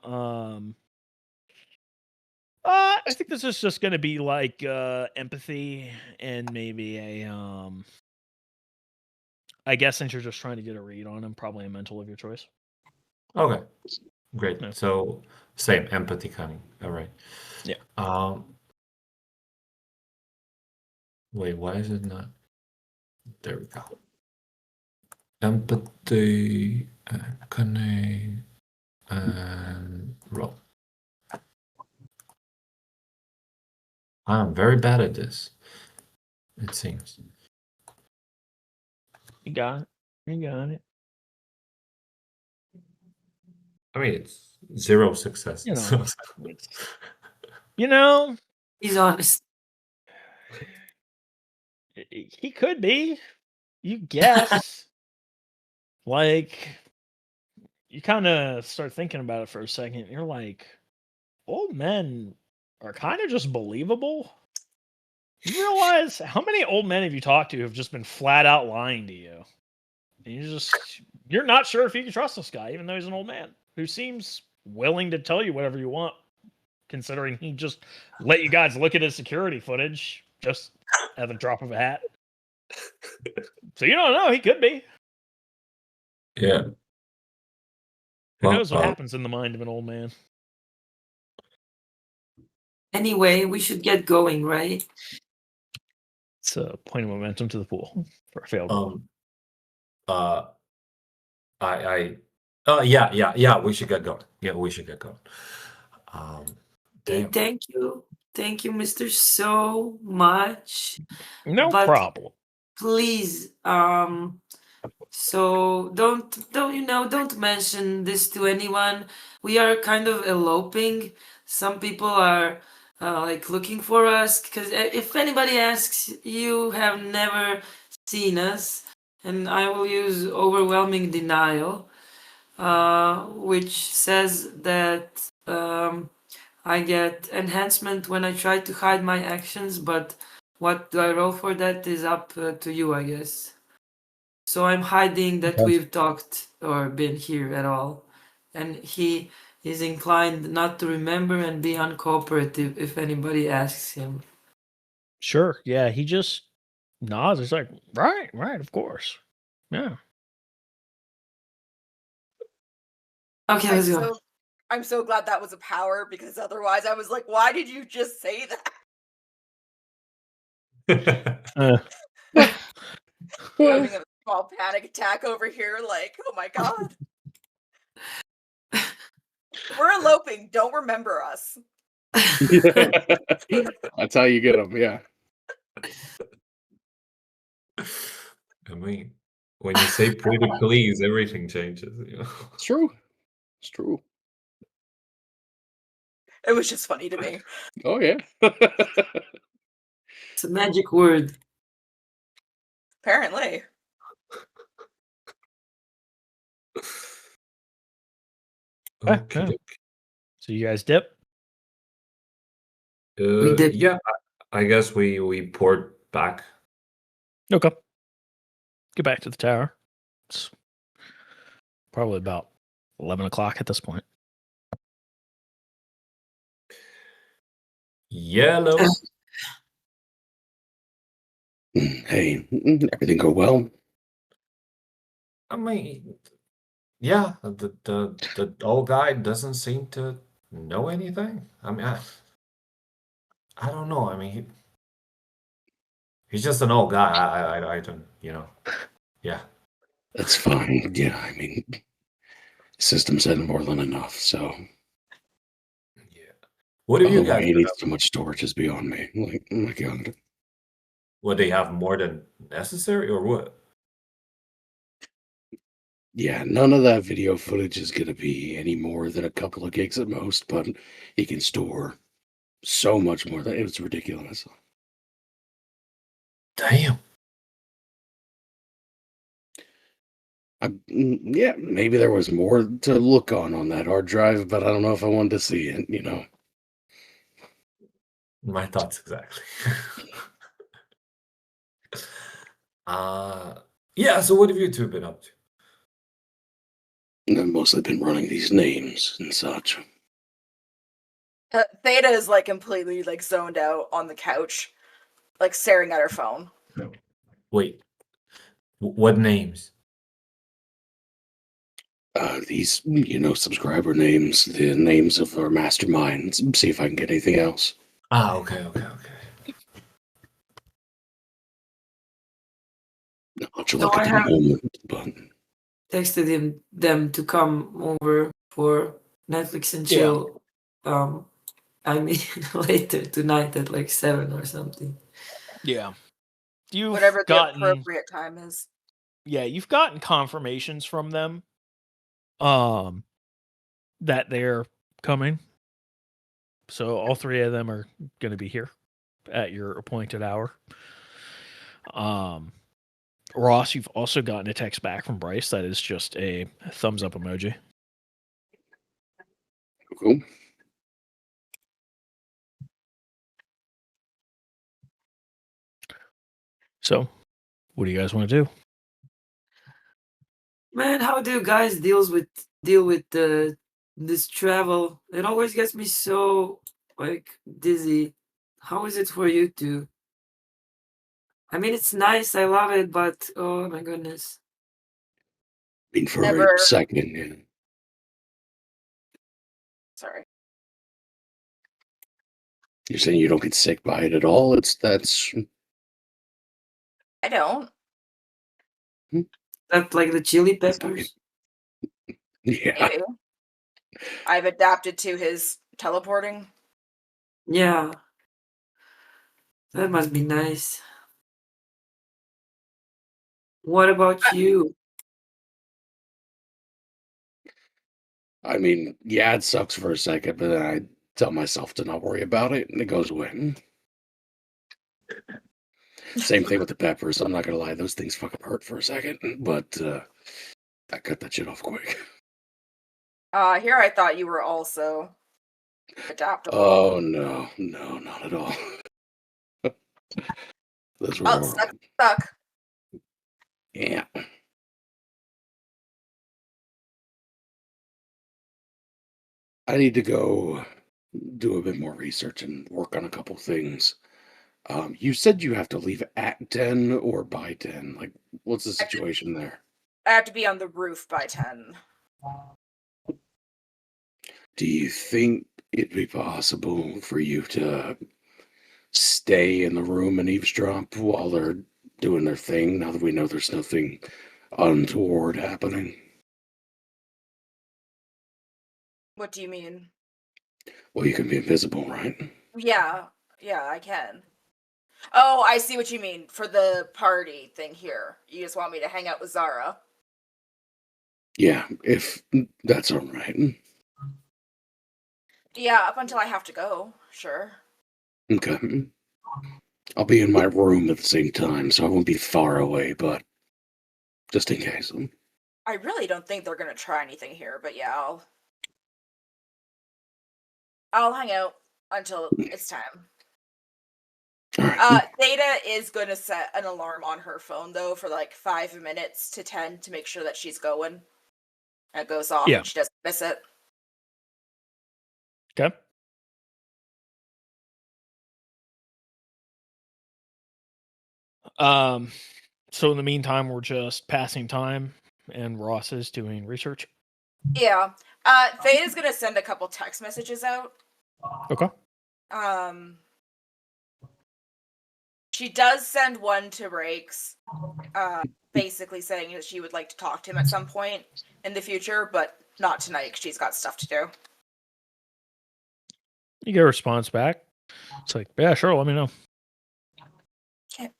[SPEAKER 1] I think this is just going to be like empathy and maybe a I guess since you're just trying to get a read on him, probably a mental of your choice.
[SPEAKER 5] Okay, great.
[SPEAKER 1] Yeah.
[SPEAKER 5] So same empathy, cunning. All right.
[SPEAKER 1] Yeah.
[SPEAKER 5] Wait, why is it not? There we go. Empathy and cunning and roll. I'm very bad at this, it seems.
[SPEAKER 1] You got it. You got it.
[SPEAKER 5] I mean, it's 0 success.
[SPEAKER 1] You know, you know,
[SPEAKER 4] He's honest.
[SPEAKER 1] he could be. You guess. Like, you kind of start thinking about it for a second. You're like, old men are kind of just believable. You realize how many old men have you talked to who have just been flat out lying to you? And you're not sure if you can trust this guy, even though he's an old man who seems willing to tell you whatever you want, considering he just let you guys look at his security footage just at the drop of a hat. So you don't know, he could be.
[SPEAKER 5] Yeah.
[SPEAKER 1] Who knows what happens in the mind of an old man?
[SPEAKER 4] Anyway, we should get going, right?
[SPEAKER 1] It's a point of momentum to the pool for a failed goal.
[SPEAKER 5] Yeah, we should get going. Yeah, we should get going.
[SPEAKER 4] Hey,
[SPEAKER 5] Damn.
[SPEAKER 4] thank you, Mr. So much.
[SPEAKER 1] No
[SPEAKER 4] But
[SPEAKER 1] problem.
[SPEAKER 4] please, so don't mention this to anyone. We are kind of eloping. Some people are like looking for us, because if anybody asks, you have never seen us, and I will use overwhelming denial, which says that I get enhancement when I try to hide my actions, but what do I roll for that is up to you, I guess. So I'm hiding that we've talked or been here at all. And he is inclined not to remember and be uncooperative if anybody asks him.
[SPEAKER 1] Sure. Yeah, he just nods. He's like, right, of course. Yeah.
[SPEAKER 4] Okay, let's go.
[SPEAKER 2] I'm so glad that was a power, because otherwise I was like, why did you just say that? Having a small panic attack over here, like, oh my god. We're eloping. Don't remember us.
[SPEAKER 3] That's how you get them, yeah.
[SPEAKER 5] I mean, when you say pretty please, everything changes. You know?
[SPEAKER 3] It's true. It's true.
[SPEAKER 2] It was just funny to me.
[SPEAKER 3] Oh, yeah.
[SPEAKER 4] It's a magic word.
[SPEAKER 2] Apparently.
[SPEAKER 5] Okay.
[SPEAKER 1] So you guys dip?
[SPEAKER 4] We dip.
[SPEAKER 5] Yeah, I guess we poured back.
[SPEAKER 1] Okay. Get back to the tower. It's probably about 11 o'clock at this point.
[SPEAKER 5] Yellow.
[SPEAKER 3] Hey, everything go well?
[SPEAKER 5] I mean, yeah, the old guy doesn't seem to know anything. I mean, I don't know. I mean, he's just an old guy. I don't, yeah.
[SPEAKER 3] That's fine. Yeah, I mean, system said more than enough, so.
[SPEAKER 5] Yeah. What have you
[SPEAKER 3] Why
[SPEAKER 5] guys
[SPEAKER 3] he
[SPEAKER 5] been
[SPEAKER 3] needs
[SPEAKER 5] up
[SPEAKER 3] so much storage is beyond me. Like, oh my god.
[SPEAKER 5] Would they have more than necessary, or what?
[SPEAKER 3] Yeah, none of that video footage is going to be any more than a couple of gigs at most, but he can store so much more. That it's ridiculous.
[SPEAKER 5] Damn.
[SPEAKER 3] Yeah, maybe there was more to look on that hard drive, but I don't know if I wanted to see it, you know.
[SPEAKER 5] My thoughts exactly. Yeah, so what have you two been up to?
[SPEAKER 3] I've mostly been running these names and such.
[SPEAKER 2] Theta is like completely like zoned out on the couch, like staring at her phone.
[SPEAKER 5] Wait, what names?
[SPEAKER 3] These, subscriber names, the names of our masterminds. See if I can get anything else.
[SPEAKER 5] Okay.
[SPEAKER 3] I'll just look at the moment, but
[SPEAKER 4] Texted them to come over for Netflix and chill. I mean, later tonight at like 7 or something.
[SPEAKER 1] Yeah.
[SPEAKER 2] Whatever the appropriate time is.
[SPEAKER 1] Yeah, you've gotten confirmations from them. that they're coming. So all three of them are going to be here at your appointed hour. Ross, you've also gotten a text back from Bryce that is just a thumbs up emoji.
[SPEAKER 3] Cool.
[SPEAKER 1] So, what do you guys want to do?
[SPEAKER 4] Man, how do you guys deal with this travel? It always gets me so like dizzy. How is it for you two? I mean, it's nice. I love it, but oh my goodness.
[SPEAKER 3] I mean, for
[SPEAKER 2] Never.
[SPEAKER 3] a second, yeah.
[SPEAKER 2] Sorry.
[SPEAKER 3] You're saying you don't get sick by it at all? That's
[SPEAKER 2] I don't.
[SPEAKER 4] That like the chili
[SPEAKER 3] That's not
[SPEAKER 4] peppers.
[SPEAKER 3] yeah.
[SPEAKER 2] Maybe. I've adapted to his teleporting.
[SPEAKER 4] Yeah. That must be nice. What about you?
[SPEAKER 3] I mean, yeah, it sucks for a second, but then I tell myself to not worry about it, and it goes away. Same thing with the peppers. I'm not gonna lie; those things fucking hurt for a second, but I cut that shit off quick.
[SPEAKER 2] Here I thought you were also adaptable.
[SPEAKER 3] Oh no, not at all. Those were
[SPEAKER 2] Oh,
[SPEAKER 3] horrible.
[SPEAKER 2] stuck.
[SPEAKER 3] Yeah. I need to go do a bit more research and work on a couple things. You said you have to leave at 10 or by 10. Like, what's the situation there?
[SPEAKER 2] I have to be on the roof by 10.
[SPEAKER 3] Do you think it'd be possible for you to stay in the room and eavesdrop while they're doing their thing, now that we know there's nothing untoward happening?
[SPEAKER 2] What do you mean?
[SPEAKER 3] Well, you can be invisible, right?
[SPEAKER 2] Yeah, I can. Oh, I see what you mean. For the party thing here. You just want me to hang out with Zara.
[SPEAKER 3] Yeah, if that's all right.
[SPEAKER 2] Yeah, up until I have to go. Sure.
[SPEAKER 3] Okay. I'll be in my room at the same time, so I won't be far away, but just in case.
[SPEAKER 2] I really don't think they're gonna try anything here, but yeah, I'll hang out until it's time.
[SPEAKER 3] All right.
[SPEAKER 2] Theta is gonna set an alarm on her phone though for like 5 minutes to 10 to make sure that she's going. It goes off
[SPEAKER 1] Yeah.
[SPEAKER 2] and she doesn't miss it.
[SPEAKER 1] Okay. So in the meantime, we're just passing time, and Ross is doing research.
[SPEAKER 2] Yeah. Theta's gonna send a couple text messages out.
[SPEAKER 1] Okay.
[SPEAKER 2] She does send one to Rakes, basically saying that she would like to talk to him at some point in the future, but not tonight because she's got stuff to do.
[SPEAKER 1] You get a response back. It's like, yeah, sure, let me know.
[SPEAKER 2] Okay.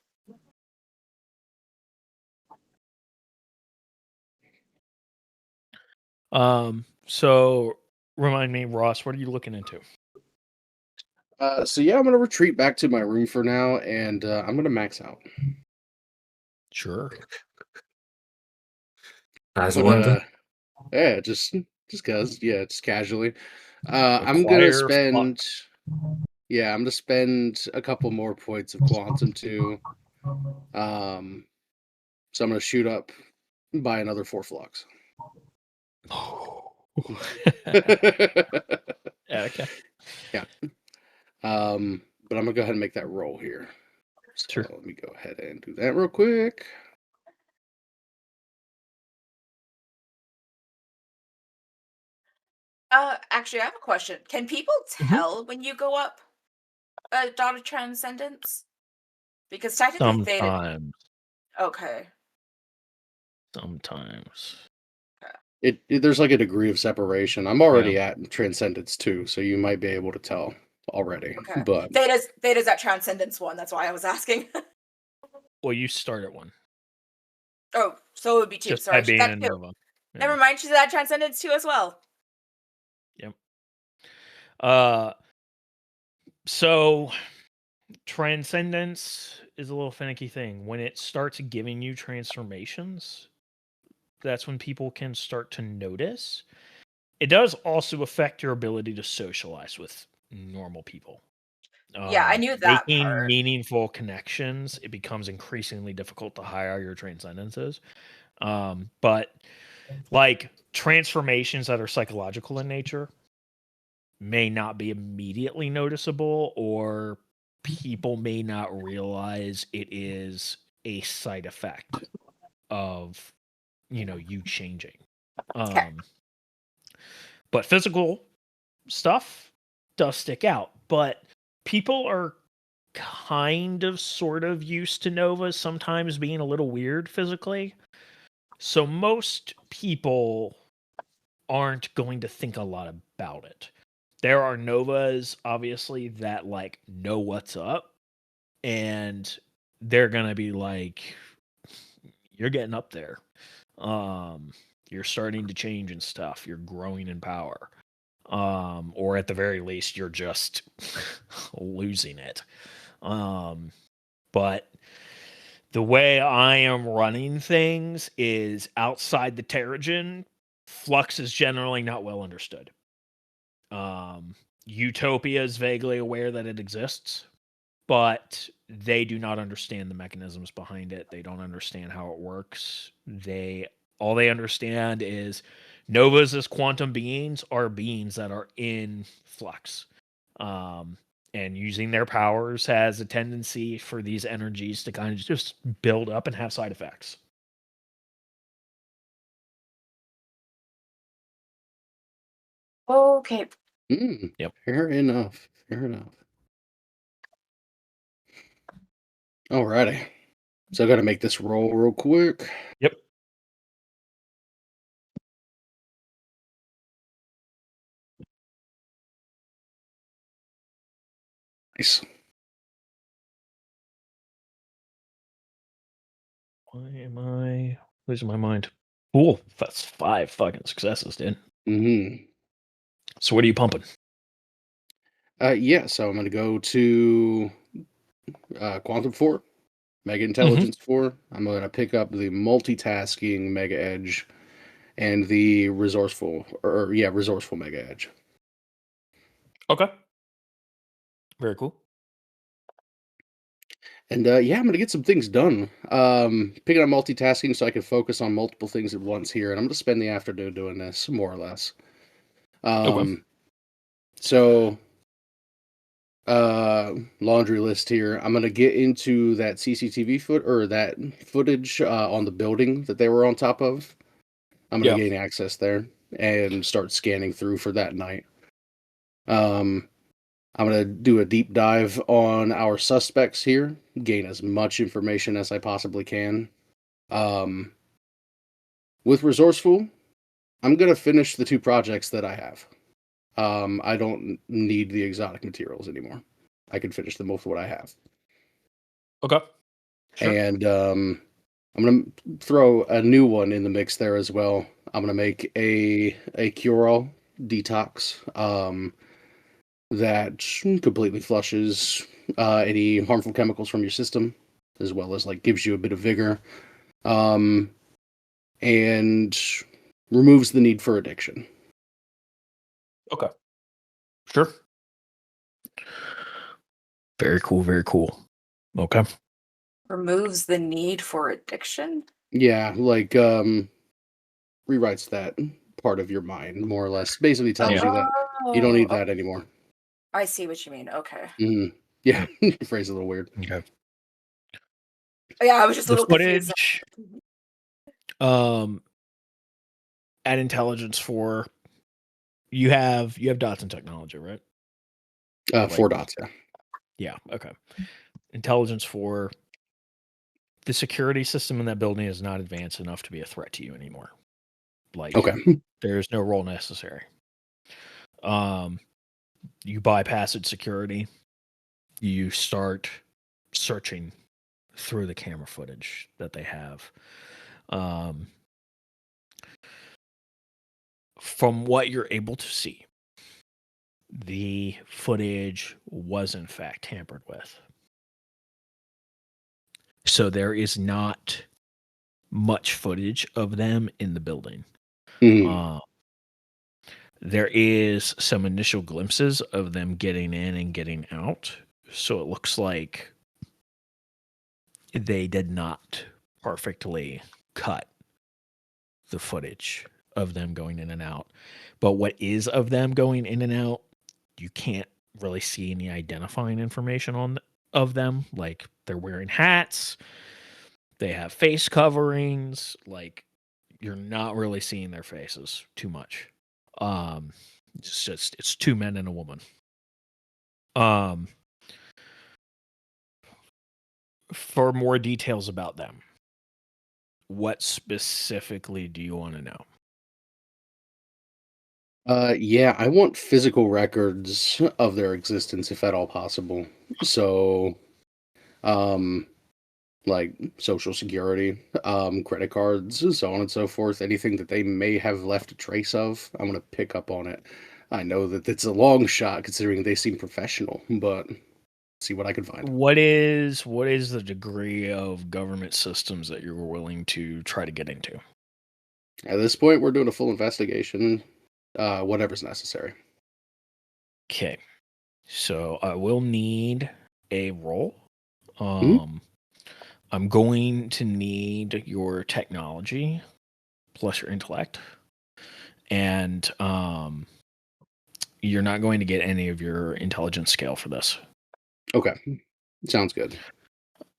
[SPEAKER 1] So remind me, Ross, what are you looking into?
[SPEAKER 3] So yeah, I'm gonna retreat back to my room for now, and I'm gonna max out.
[SPEAKER 1] Sure.
[SPEAKER 5] As
[SPEAKER 3] But,
[SPEAKER 5] one.
[SPEAKER 3] yeah, just cause, yeah, just casually. I'm gonna
[SPEAKER 1] Acquire
[SPEAKER 3] spend. Yeah, I'm gonna spend a couple more points of quantum too. So I'm gonna shoot up by another 4 flux.
[SPEAKER 1] Okay.
[SPEAKER 3] Yeah. But I'm gonna go ahead and make that roll here. So
[SPEAKER 1] Sure.
[SPEAKER 3] let me go ahead and do that real quick.
[SPEAKER 2] Actually, I have a question. Can people tell when you go up a dot of transcendence? Because technically Theta.
[SPEAKER 1] Sometimes.
[SPEAKER 2] Okay.
[SPEAKER 1] Sometimes.
[SPEAKER 3] There's like a degree of separation. I'm already at transcendence 2, so you might be able to tell already.
[SPEAKER 2] Okay.
[SPEAKER 3] But
[SPEAKER 2] Theta's at transcendence 1. That's why I was asking.
[SPEAKER 1] Well, you start at 1.
[SPEAKER 2] Oh, so it would be 2.
[SPEAKER 1] Just
[SPEAKER 2] Sorry,
[SPEAKER 1] by
[SPEAKER 2] she's
[SPEAKER 1] being
[SPEAKER 2] at
[SPEAKER 1] in
[SPEAKER 2] 2.
[SPEAKER 1] Nova. Yeah.
[SPEAKER 2] Never mind, she's at transcendence 2 as well.
[SPEAKER 1] Yep. So transcendence is a little finicky thing. When it starts giving you transformations, that's when people can start to notice. It does also affect your ability to socialize with normal people.
[SPEAKER 2] Yeah, I knew that
[SPEAKER 1] Making
[SPEAKER 2] part.
[SPEAKER 1] meaningful connections, it becomes increasingly difficult the higher your transcendence is. But like transformations that are psychological in nature may not be immediately noticeable, or people may not realize it is a side effect of you changing.
[SPEAKER 2] Okay.
[SPEAKER 1] But physical stuff does stick out. But people are kind of sort of used to novas sometimes being a little weird physically. So most people aren't going to think a lot about it. There are novas obviously that like know what's up, and they're going to be like, you're getting up there. You're starting to change and stuff. You're growing in power. Or at the very least, you're just losing it. But the way I am running things is outside the Terrigen, flux is generally not well understood. Utopia is vaguely aware that it exists, but they do not understand the mechanisms behind it. They don't understand how it works. All they understand is novas as quantum beings are beings that are in flux. And using their powers has a tendency for these energies to kind of just build up and have side effects.
[SPEAKER 2] Okay.
[SPEAKER 1] Yep.
[SPEAKER 3] Fair enough. Fair enough. Alrighty. So I got to make this roll real quick.
[SPEAKER 1] Yep.
[SPEAKER 3] Nice.
[SPEAKER 1] Why am I losing my mind? Cool. That's 5 fucking successes, dude.
[SPEAKER 3] Mm-hmm.
[SPEAKER 1] So what are you pumping?
[SPEAKER 3] Yeah, so I'm going to go to Quantum 4, Mega Intelligence 4. I'm going to pick up the multitasking Mega Edge and the resourceful Mega Edge.
[SPEAKER 1] Okay. Very cool.
[SPEAKER 3] And yeah, I'm going to get some things done. Picking up multitasking so I can focus on multiple things at once here. And I'm going to spend the afternoon doing this, more or less.
[SPEAKER 1] Okay.
[SPEAKER 3] So, laundry list here. I'm going to get into that CCTV that footage on the building that they were on top of. I'm going to gain access there and start scanning through for that night. I'm going to do a deep dive on our suspects here, gain as much information as I possibly can. With Resourceful, I'm going to finish the 2 projects that I have. I don't need the exotic materials anymore. I can finish them with what I have.
[SPEAKER 1] Okay. Sure.
[SPEAKER 3] And I'm going to throw a new one in the mix there as well. I'm going to make a cure-all detox. That completely flushes any harmful chemicals from your system, as well as like gives you a bit of vigor, and removes the need for addiction.
[SPEAKER 1] Okay. Sure. Very cool. Very cool. Okay.
[SPEAKER 2] Removes the need for addiction?
[SPEAKER 3] Yeah, like rewrites that part of your mind, more or less. Basically tells you that you don't need that anymore.
[SPEAKER 2] I see what you mean. Okay.
[SPEAKER 3] Mm-hmm. Yeah, your phrase is a little weird.
[SPEAKER 1] Okay.
[SPEAKER 2] Yeah, I was just a little confused.
[SPEAKER 1] At Intelligence 4, you have dots in technology, right?
[SPEAKER 3] 4 dots, yeah.
[SPEAKER 1] Yeah, okay. Intelligence 4, the security system in that building is not advanced enough to be a threat to you anymore. Like,
[SPEAKER 3] okay.
[SPEAKER 1] There's no role necessary. You bypass its security. You start searching through the camera footage that they have. From what you're able to see, the footage was in fact tampered with. So there is not much footage of them in the building.
[SPEAKER 3] Mhm.
[SPEAKER 1] There is some initial glimpses of them getting in and getting out. So it looks like they did not perfectly cut the footage of them going in and out. But what is of them going in and out, you can't really see any identifying information of them. Like they're wearing hats, they have face coverings. Like you're not really seeing their faces too much. It's two men and a woman. For more details about them, what specifically do you want to know?
[SPEAKER 3] Yeah, I want physical records of their existence if at all possible. So, um, like social security, credit cards, so on and so forth. Anything that they may have left a trace of, I'm gonna pick up on it. I know that it's a long shot considering they seem professional, but see what I can find.
[SPEAKER 1] What is the degree of government systems that you're willing to try to get into?
[SPEAKER 3] At this point, we're doing a full investigation, whatever's necessary.
[SPEAKER 1] Okay. So I will need a roll.
[SPEAKER 3] Mhm.
[SPEAKER 1] I'm going to need your technology plus your intellect. And you're not going to get any of your intelligence scale for this.
[SPEAKER 3] Okay, sounds good.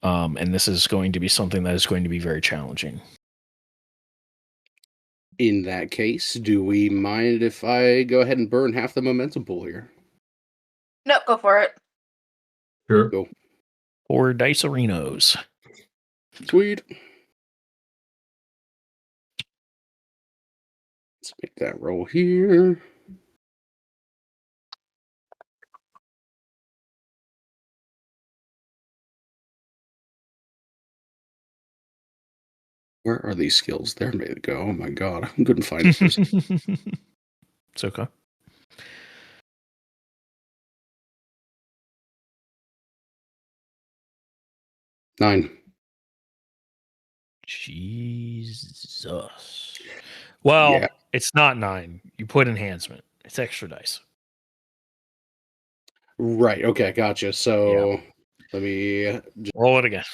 [SPEAKER 1] And this is going to be something that is going to be very challenging.
[SPEAKER 3] In that case, do we mind if I go ahead and burn half the momentum pool here?
[SPEAKER 2] No, go for it.
[SPEAKER 5] Sure.
[SPEAKER 3] Go.
[SPEAKER 1] 4 dice arenos.
[SPEAKER 3] Sweet. Let's make that roll here. Where are these skills? There they go. Oh my god, I couldn't find it for a second.
[SPEAKER 1] It's okay.
[SPEAKER 3] Nine.
[SPEAKER 1] Jesus. Well,
[SPEAKER 3] Yeah.
[SPEAKER 1] it's not 9. You put enhancement. It's extra dice.
[SPEAKER 3] Right. Okay. Gotcha. So let me
[SPEAKER 1] Roll it again.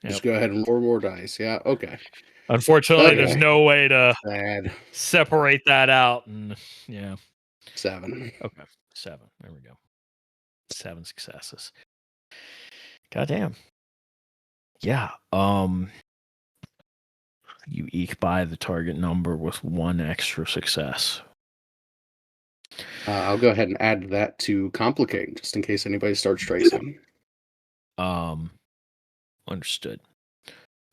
[SPEAKER 3] just
[SPEAKER 1] Yep.
[SPEAKER 3] go ahead and roll more dice. Yeah. Okay.
[SPEAKER 1] Unfortunately, there's
[SPEAKER 3] Okay.
[SPEAKER 1] no way to
[SPEAKER 3] Bad.
[SPEAKER 1] separate that out. And yeah.
[SPEAKER 3] 7.
[SPEAKER 1] Okay. 7. There we go. 7 successes. Goddamn. Yeah. You eke by the target number with 1 extra success.
[SPEAKER 3] I'll go ahead and add that to complicate, just in case anybody starts tracing.
[SPEAKER 1] Understood.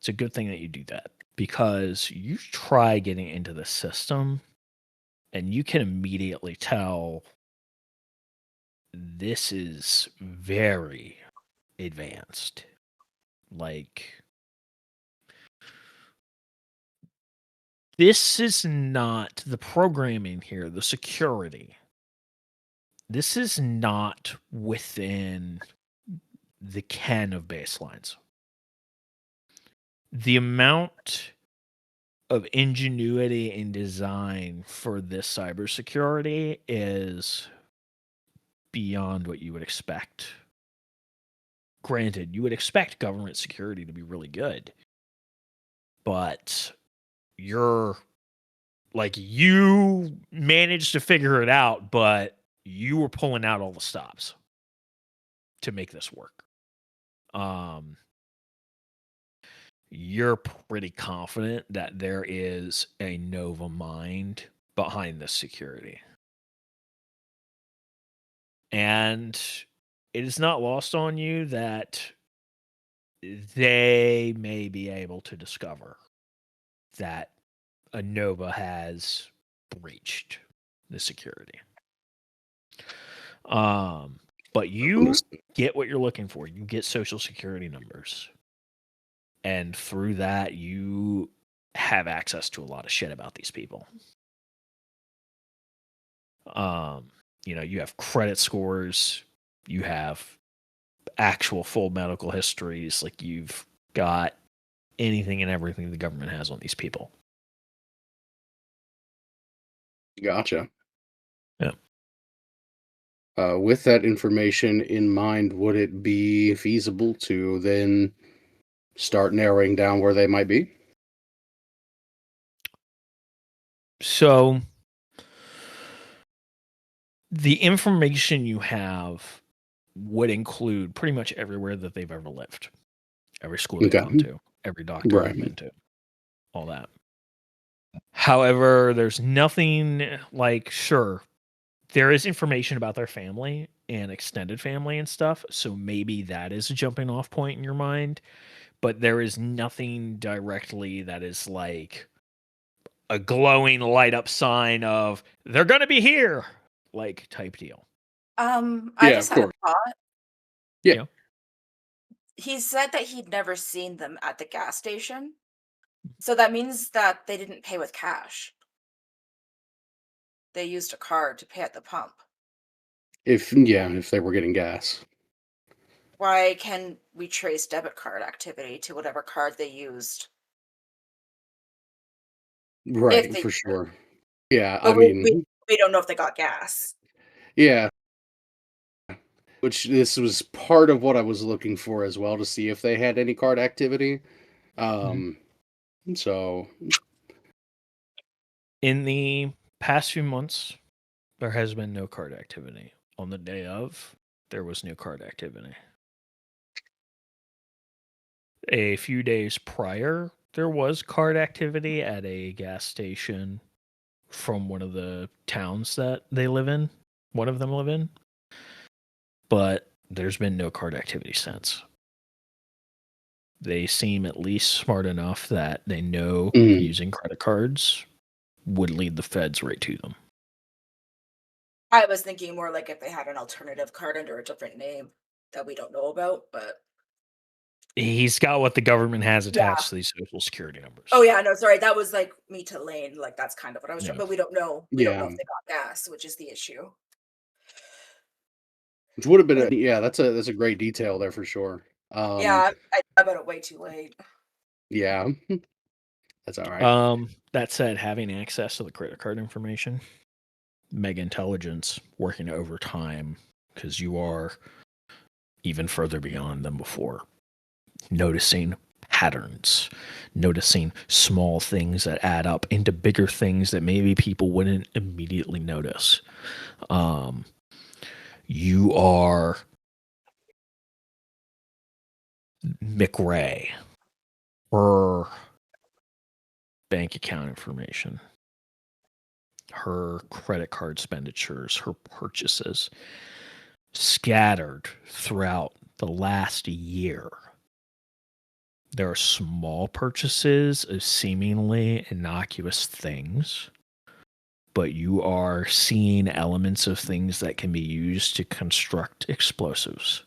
[SPEAKER 1] It's a good thing that you do that because you try getting into the system and you can immediately tell this is very advanced. Like, this is not the programming here, the security. This is not within the ken of baselines. The amount of ingenuity and design for this cybersecurity is beyond what you would expect. Granted, you would expect government security to be really good, but you managed to figure it out, but you were pulling out all the stops to make this work. You're pretty confident that there is a Nova mind behind this security. And it is not lost on you that they may be able to discover that a Nova has breached the security. But you get what you're looking for. You get social security numbers. And through that, you have access to a lot of shit about these people. You have credit scores, you have actual full medical histories, like you've got anything and everything the government has on these people.
[SPEAKER 3] Gotcha.
[SPEAKER 1] Yeah.
[SPEAKER 3] With that information in mind, would it be feasible to then start narrowing down where they might be?
[SPEAKER 1] So the information you have would include pretty much everywhere that they've ever lived, every school they've gone to, every doctor they've been to, all that. However, there's nothing like, sure, there is information about their family and extended family and stuff, so maybe that is a jumping off point in your mind, but there is nothing directly that is like a glowing light up sign of they're going to be here, like type deal.
[SPEAKER 2] I
[SPEAKER 3] Yeah,
[SPEAKER 2] just
[SPEAKER 3] of
[SPEAKER 2] had a
[SPEAKER 3] course.
[SPEAKER 2] thought.
[SPEAKER 3] Yeah.
[SPEAKER 2] He said that he'd never seen them at the gas station. So that means that they didn't pay with cash. They used a card to pay at the pump.
[SPEAKER 3] If they were getting gas.
[SPEAKER 2] Why can we trace debit card activity to whatever card they used?
[SPEAKER 3] Right,
[SPEAKER 2] they
[SPEAKER 3] for sure. Yeah,
[SPEAKER 2] But
[SPEAKER 3] I mean,
[SPEAKER 2] we don't know if they got gas.
[SPEAKER 3] yeah. Which this was part of what I was looking for as well, to see if they had any card activity. So
[SPEAKER 1] In the past few months, there has been no card activity. On the day of, there was no card activity. A few days prior, there was card activity at a gas station from one of the towns that they live in. One of them live in. But there's been no card activity since. They seem at least smart enough that they know using credit cards would lead the feds right to them.
[SPEAKER 2] I was thinking more like if they had an alternative card under a different name that we don't know about, but
[SPEAKER 1] He's got what the government has attached to these social security numbers.
[SPEAKER 2] Oh yeah, no, sorry, that was like me to Lane. Like that's kind of what I was.
[SPEAKER 1] Yeah.
[SPEAKER 2] But we don't know. We don't know
[SPEAKER 3] Yeah.
[SPEAKER 2] if they got gas, which is the issue.
[SPEAKER 3] which would have been that's a great detail there for sure.
[SPEAKER 2] Yeah, I about it way too late.
[SPEAKER 3] Yeah. That's all right.
[SPEAKER 1] That said, having access to the credit card information, mega intelligence working overtime, because you are even further beyond than before. Noticing patterns, noticing small things that add up into bigger things that maybe people wouldn't immediately notice. You are McRae, her bank account information, her credit card expenditures, her purchases scattered throughout the last year. There are small purchases of seemingly innocuous things, but you are seeing elements of things that can be used to construct explosives.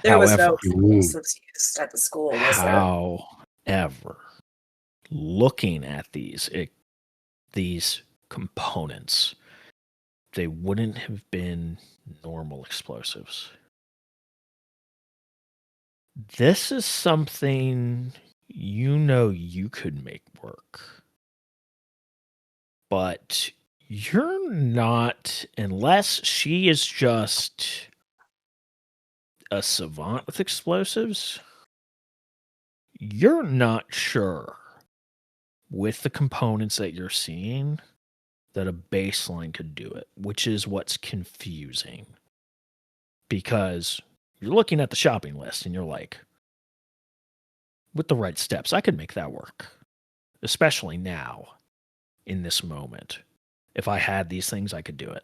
[SPEAKER 2] There was no
[SPEAKER 1] However,
[SPEAKER 2] explosives used at the school, was there?
[SPEAKER 1] however, looking at these components, they wouldn't have been normal explosives. This is something you could make work. But you're not, unless she is just a savant with explosives, you're not sure with the components that you're seeing that a baseline could do it, which is what's confusing. Because you're looking at the shopping list and you're like, with the right steps, I could make that work. Especially now, in this moment. If I had these things, I could do it.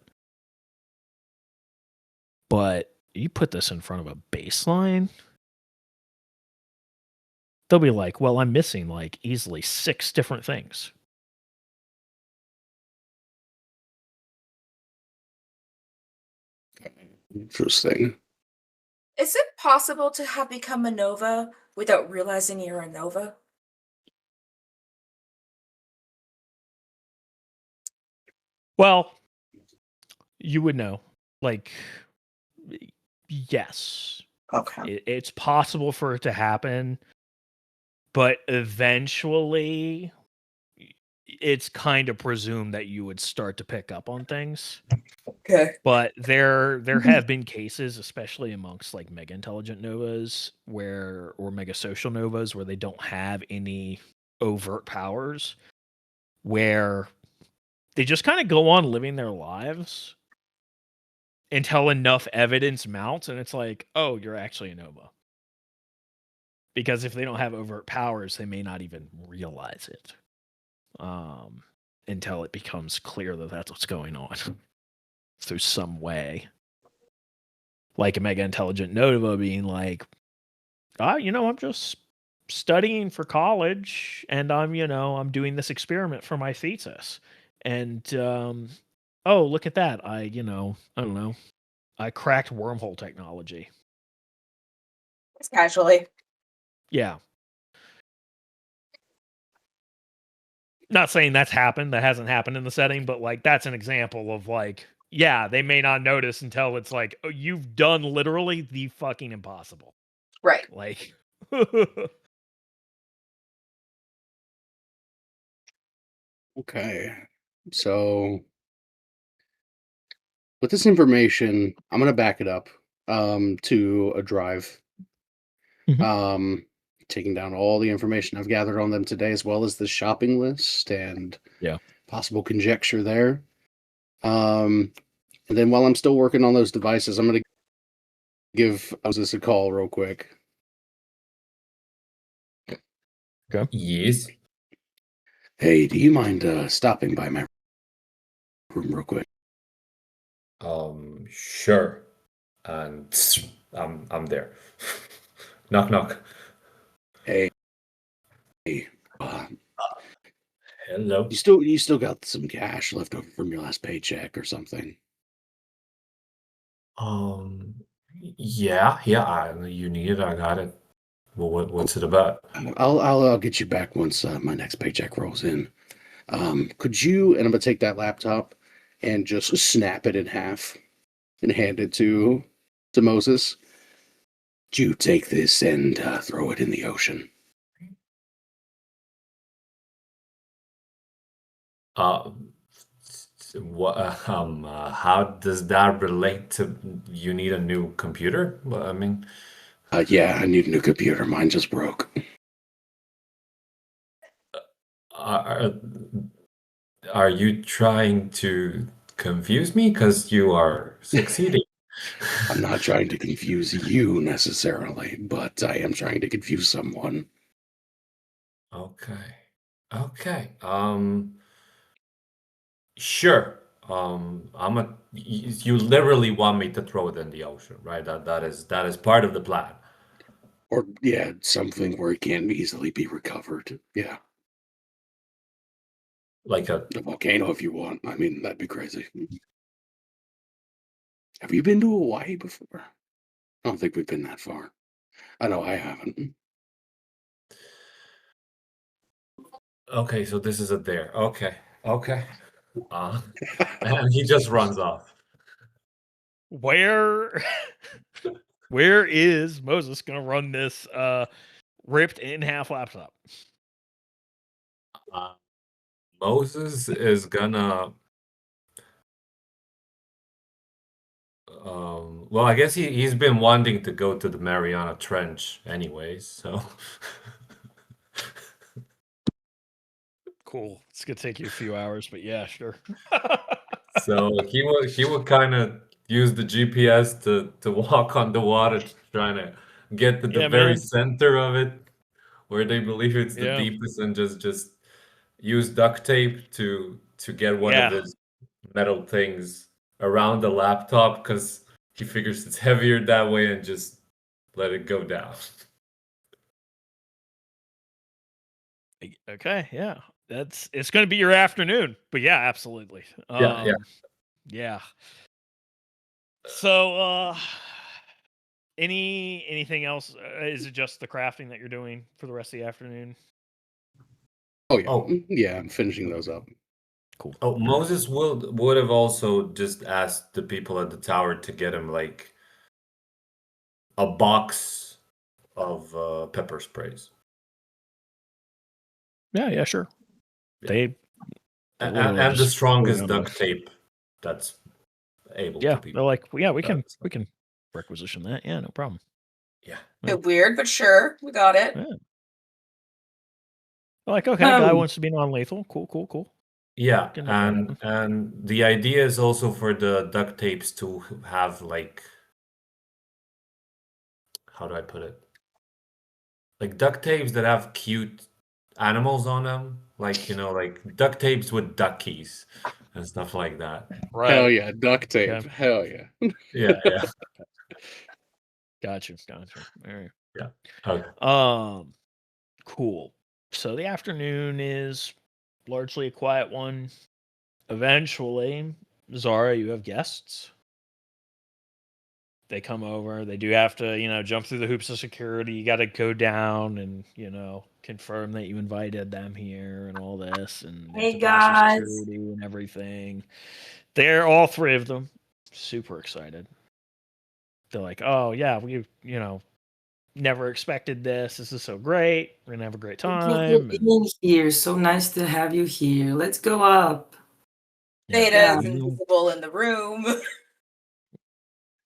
[SPEAKER 1] But you put this in front of a baseline, they'll be like, well, I'm missing like easily 6 different things.
[SPEAKER 3] Interesting.
[SPEAKER 2] Is it possible to have become a Nova without realizing you're a Nova?
[SPEAKER 1] Well, you would know. Like, yes,
[SPEAKER 2] Okay.
[SPEAKER 1] it's possible for it to happen, but eventually it's kind of presumed that you would start to pick up on things.
[SPEAKER 2] Okay.
[SPEAKER 1] But there have been cases, especially amongst like mega intelligent novas or mega social novas where they don't have any overt powers, where they just kind of go on living their lives until enough evidence mounts and it's like, oh, you're actually a nova. Because if they don't have overt powers, they may not even realize it until it becomes clear that that's what's going on through some way. Like a mega intelligent nova being like, I'm just studying for college and I'm doing this experiment for my thesis. And oh, look at that. I don't know. I cracked wormhole technology.
[SPEAKER 2] Just casually.
[SPEAKER 1] Yeah. Not saying that's happened. That hasn't happened in the setting, but like that's an example of like, yeah, they may not notice until it's like, oh, you've done literally the fucking impossible.
[SPEAKER 2] Right.
[SPEAKER 1] Like,
[SPEAKER 3] Okay. So with this information, I'm gonna back it up to a drive.
[SPEAKER 1] Mhm.
[SPEAKER 3] Taking down all the information I've gathered on them today, as well as the shopping list and
[SPEAKER 1] Yeah.
[SPEAKER 3] possible conjecture there. And then while I'm still working on those devices, I'm gonna give Moses a call real quick.
[SPEAKER 5] Yes.
[SPEAKER 3] Hey, do you mind stopping by my room real quick?
[SPEAKER 5] Sure. And I'm there. Knock knock.
[SPEAKER 3] Hey,
[SPEAKER 5] Hello.
[SPEAKER 3] you still got some cash left over from your last paycheck or something?
[SPEAKER 5] Yeah, you need it. I got it. Well, what's it about?
[SPEAKER 3] I'll get you back once my next paycheck rolls in. Could you? And I'm gonna take that laptop and just snap it in half and hand it to Moses. Could you take this and throw it in the ocean?
[SPEAKER 5] How does that relate to you need a new computer? Well, I mean,
[SPEAKER 3] Yeah, I need a new computer. Mine just broke.
[SPEAKER 5] are are you trying to confuse me? Because you are succeeding.
[SPEAKER 3] I'm not trying to confuse you necessarily, but I am trying to confuse someone.
[SPEAKER 5] Okay. Okay. Sure. You literally want me to throw it in the ocean, right? That is part of the plan.
[SPEAKER 3] Or, yeah, something where it can't easily be recovered. Yeah.
[SPEAKER 5] Like a
[SPEAKER 3] A volcano if you want. I mean, that'd be crazy. Have you been to Hawaii before? I don't think we've been that far. I know I haven't.
[SPEAKER 5] okay, so this is a dare. Okay. Okay. And he just runs off.
[SPEAKER 1] where where is Moses gonna run this ripped in half laptop?
[SPEAKER 5] Uh, Moses is gonna well, I guess he's been wanting to go to the Mariana Trench anyways, so
[SPEAKER 1] Cool. It's gonna take you a few hours, but yeah, sure.
[SPEAKER 5] so he would kind of use the GPS to walk on the water, trying to get to the
[SPEAKER 1] Yeah,
[SPEAKER 5] very
[SPEAKER 1] man.
[SPEAKER 5] center of it, where they believe it's the
[SPEAKER 1] Yeah.
[SPEAKER 5] deepest, and just use duct tape to get one of
[SPEAKER 1] Yeah.
[SPEAKER 5] his metal things around the laptop because he figures it's heavier that way, and just let it go down.
[SPEAKER 1] Okay, yeah. It's gonna be your afternoon. But yeah, absolutely.
[SPEAKER 5] Yeah, yeah.
[SPEAKER 1] Yeah. So anything else? Is it just the crafting that you're doing for the rest of the afternoon?
[SPEAKER 3] Oh, yeah.
[SPEAKER 5] Oh,
[SPEAKER 3] Yeah, I'm finishing those up.
[SPEAKER 1] Cool.
[SPEAKER 5] Oh, Moses would have also just asked the people at the tower to get him like a box of pepper sprays.
[SPEAKER 1] Yeah, sure.
[SPEAKER 5] Yeah.
[SPEAKER 1] They
[SPEAKER 5] And,
[SPEAKER 1] literally
[SPEAKER 5] and the
[SPEAKER 1] just throw
[SPEAKER 5] strongest
[SPEAKER 1] down
[SPEAKER 5] duct tape that's able
[SPEAKER 1] Yeah,
[SPEAKER 5] to be.
[SPEAKER 1] they're like, yeah, we can
[SPEAKER 5] That's-
[SPEAKER 1] requisition that. Yeah, no problem.
[SPEAKER 5] Yeah.
[SPEAKER 2] Bit weird, but sure, we got it.
[SPEAKER 1] Yeah. They're like, okay, guy wants to be non-lethal. Cool.
[SPEAKER 5] Yeah,
[SPEAKER 1] Can make that happen.
[SPEAKER 5] and the idea is also for the duct tapes to have like, how do I put it? Like duct tapes that have cute animals on them, like like duct tapes with duckies and stuff like that.
[SPEAKER 3] Hell yeah, duct tape.
[SPEAKER 1] Okay.
[SPEAKER 3] Hell yeah.
[SPEAKER 5] Yeah.
[SPEAKER 1] Gotcha. All right.
[SPEAKER 5] Yeah. Okay.
[SPEAKER 1] Cool. So the afternoon is largely a quiet one. Eventually, Zara, you have guests. They come over. They do have to, jump through the hoops of security. You got to go down and, confirm that you invited them here and all this. And they have
[SPEAKER 4] Hey
[SPEAKER 1] to pass through
[SPEAKER 4] guys.
[SPEAKER 1] security and everything. They're all three of them super excited. They're like, oh, yeah, we, never expected this. This is so great. We're going to have a great time.
[SPEAKER 4] Get in here. So nice to have you here. Let's go up.
[SPEAKER 2] Theta
[SPEAKER 4] Yeah.
[SPEAKER 2] is invisible in the room.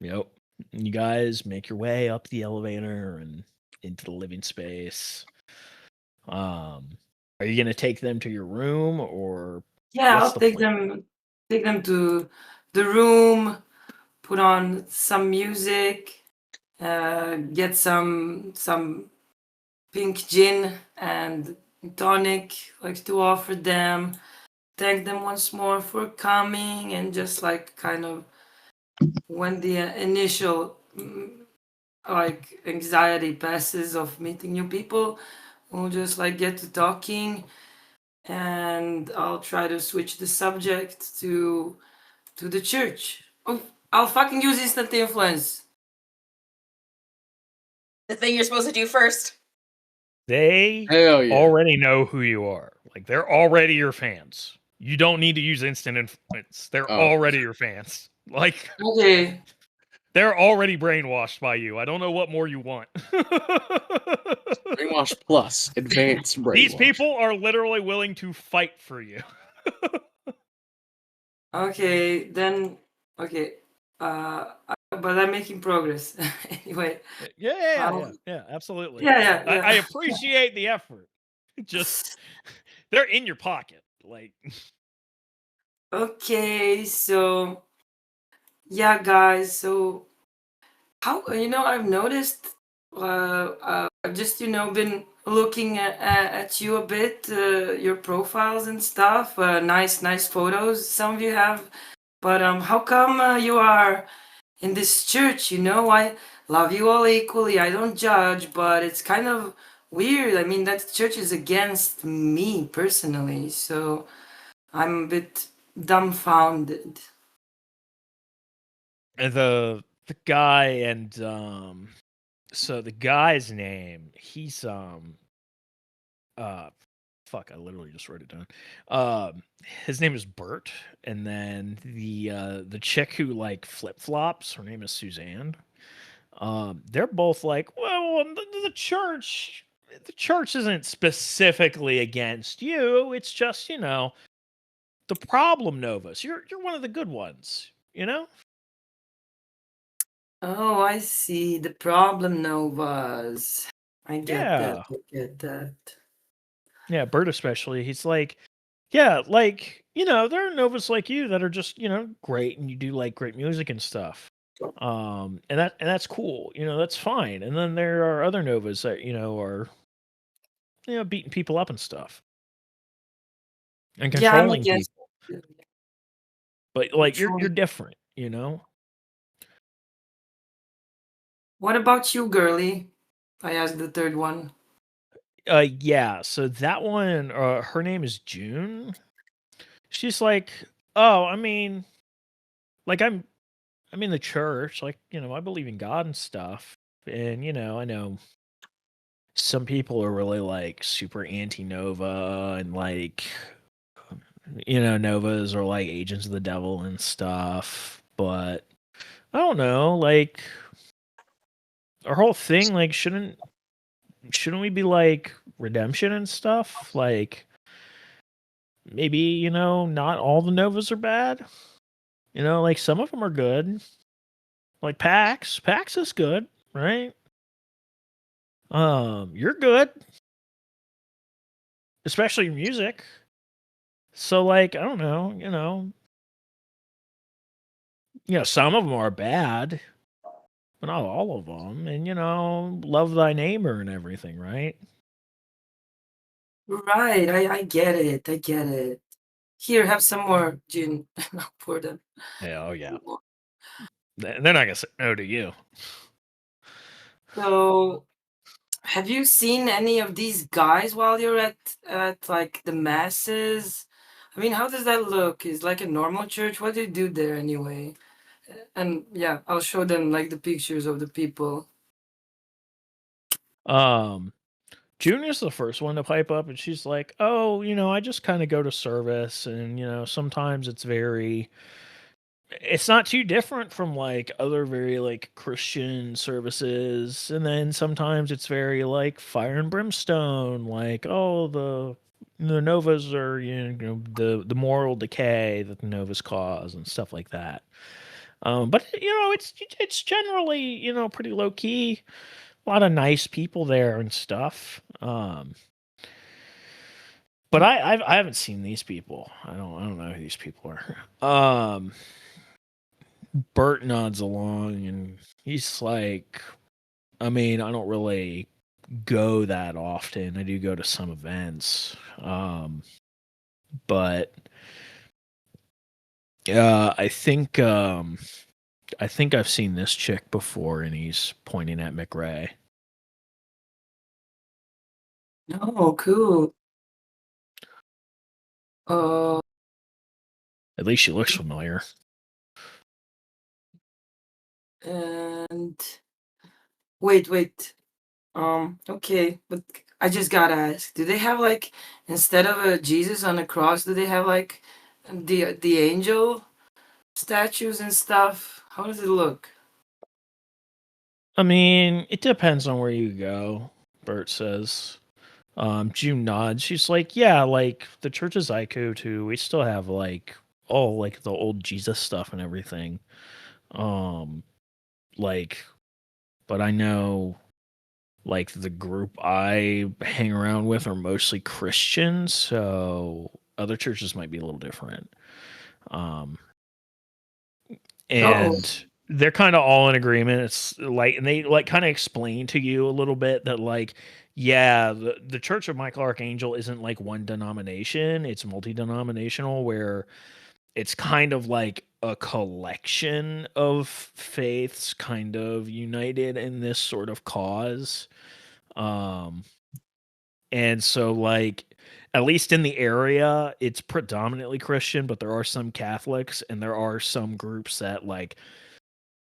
[SPEAKER 1] Yep. You guys make your way up the elevator and into the living space. Are you gonna take them to your room or
[SPEAKER 4] Yeah,
[SPEAKER 1] what's
[SPEAKER 4] I'll
[SPEAKER 1] the
[SPEAKER 4] take
[SPEAKER 1] plan?
[SPEAKER 4] them to the room, put on some music, get some pink gin and tonic like to offer them, thank them once more for coming, and just like kind of when the initial like anxiety passes of meeting new people, we'll just like get to talking, and I'll try to switch the subject to the church. Oh, I'll fucking use instant influence.
[SPEAKER 2] The thing you're supposed to do first.
[SPEAKER 1] They
[SPEAKER 3] Hell yeah.
[SPEAKER 1] already know who you are. Like they're already your fans. You don't need to use instant influence. They're
[SPEAKER 3] Oh.
[SPEAKER 1] already your fans. Like
[SPEAKER 4] Okay.
[SPEAKER 1] they're already brainwashed by you. I don't know what more you want.
[SPEAKER 3] Brainwash plus advanced brainwash.
[SPEAKER 1] These people are literally willing to fight for you.
[SPEAKER 4] Okay, then okay. But I'm making progress anyway.
[SPEAKER 1] Yeah, absolutely.
[SPEAKER 4] Yeah.
[SPEAKER 1] I appreciate the effort. Just they're in your pocket. Like
[SPEAKER 4] Okay, so yeah, guys. So how I've noticed. I've just been looking at you a bit, your profiles and stuff. Nice photos. Some of you have, but how come you are in this church? I love you all equally. I don't judge, but it's kind of weird. I mean, that church is against me personally, so I'm a bit dumbfounded.
[SPEAKER 1] the guy and so the guy's name, he's fuck, I literally just wrote it down. His name is Bert, and then the chick who like flip-flops, her name is Suzanne. They're both like, well, the church isn't specifically against you. It's just, the problem Novas. You're one of the good ones,
[SPEAKER 4] Oh, I see. The problem Novas. I get that.
[SPEAKER 1] Yeah.
[SPEAKER 4] I get that.
[SPEAKER 1] Yeah, Bert especially. He's like, yeah, like, there are Novas like you that are just, great and you do like great music and stuff. And that's cool. That's fine. And then there are other Novas that, are beating people up and stuff. And
[SPEAKER 4] Yeah, I'm
[SPEAKER 1] controlling
[SPEAKER 4] against.
[SPEAKER 1] people. But like you're
[SPEAKER 4] Controlling.
[SPEAKER 1] different,
[SPEAKER 4] What about you, girly? I asked the third one.
[SPEAKER 1] Yeah, so that one, her name is June. She's like, oh, I mean, like I'm in the church, like, I believe in God and stuff. And, I know some people are really like super anti-Nova and like novas are like agents of the devil and stuff, but I don't know, like our whole thing, like shouldn't we be like redemption and stuff? Like maybe, not all the novas are bad. Like some of them are good. Like Pax. Pax is good, right? You're good. Especially music. So like, I don't know, some of them are bad, but not all of them. And love thy neighbor and everything, right?
[SPEAKER 4] Right, I get it. I get it. Here, have some more gin. I'll pour them.
[SPEAKER 1] Yeah, oh yeah. They're not gonna say no to you.
[SPEAKER 4] So, have you seen any of these guys while you're at like the masses? I mean, how does that look? Is like a normal church? What do you do there anyway? And yeah, I'll show them like the pictures of the people.
[SPEAKER 1] Junior's the first one to pipe up, and she's like, "Oh, I just kind of go to service, and sometimes it's not too different from like other very like Christian services, and then sometimes it's very like fire and brimstone, like the novas are the moral decay that the novas cause and stuff like that. But it's generally pretty low key, a lot of nice people there and stuff. But I haven't seen these people. I don't know who these people are. Bert nods along and he's like, I mean, I don't really go that often. I do go to some events. But I think I've seen this chick before, and he's pointing at McRae.
[SPEAKER 4] Oh, cool. Uh,
[SPEAKER 1] At least she looks familiar.
[SPEAKER 4] and wait. Okay, but I just gotta ask, do they have like instead of a Jesus on a cross, do they have like the angel statues and stuff? How does it look?
[SPEAKER 1] I mean, it depends on where you go, Bert says. June nods. She's like, yeah, like the churches I go to, we still have like all like the old Jesus stuff and everything. Um, like, but I know like the group I hang around with are mostly Christians, so other churches might be a little different. Um,
[SPEAKER 4] Oh,
[SPEAKER 1] and they're kind of all in agreement. It's like, and they like kind of explain to you a little bit that like, yeah, the Church of Michael Archangel isn't like one denomination; it's multi-denominational, where it's kind of like a collection of faiths, kind of united in this sort of cause. Um, and so like. At least in the area, it's predominantly Christian, but there are some Catholics and there are some groups that like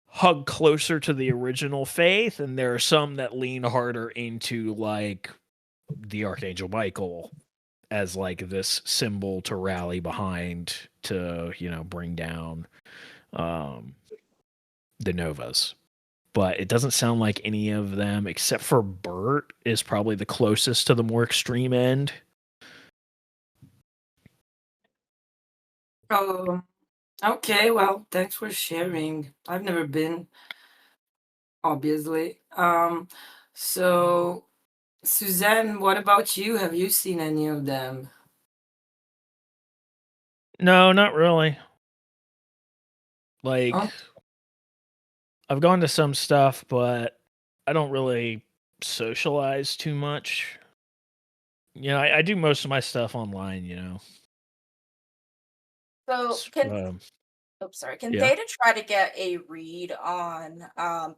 [SPEAKER 1] hug closer to the original faith, and there are some that lean harder into like the Archangel Michael as like this symbol to rally behind to bring down um the Novas. But it doesn't sound like any of them except for Bert is probably the closest to the more extreme end.
[SPEAKER 4] oh, okay. Well, thanks for sharing. I've never been, obviously. So Suzanne, what about you? Have you seen any of them?
[SPEAKER 1] No, not really. Like
[SPEAKER 4] Oh,
[SPEAKER 1] I've gone to some stuff, but I don't really socialize too much. I do most of my stuff online.
[SPEAKER 2] So can sorry, can
[SPEAKER 1] Yeah.
[SPEAKER 2] Theta try to get a read on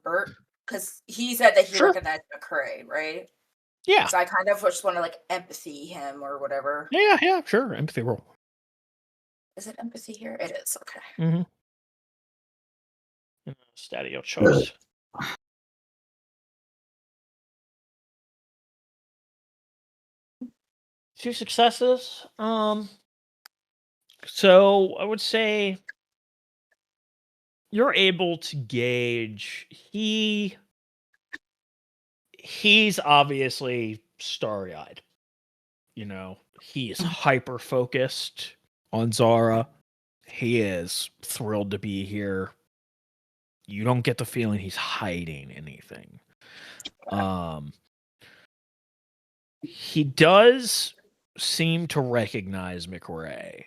[SPEAKER 2] Bert? Because he said that he
[SPEAKER 1] Sure.
[SPEAKER 2] recognized McCrae, right?
[SPEAKER 1] Yeah.
[SPEAKER 2] So I kind of just want to like empathy him or whatever.
[SPEAKER 1] Yeah, sure. Empathy roll.
[SPEAKER 2] Is it empathy here? It is. Okay.
[SPEAKER 1] Mm-hmm. Stat your choice. 2 successes. So I would say you're able to gauge he's obviously starry-eyed. You know, he is hyper focused on Zara. He is thrilled to be here. You don't get the feeling he's hiding anything. He does seem to recognize McRae.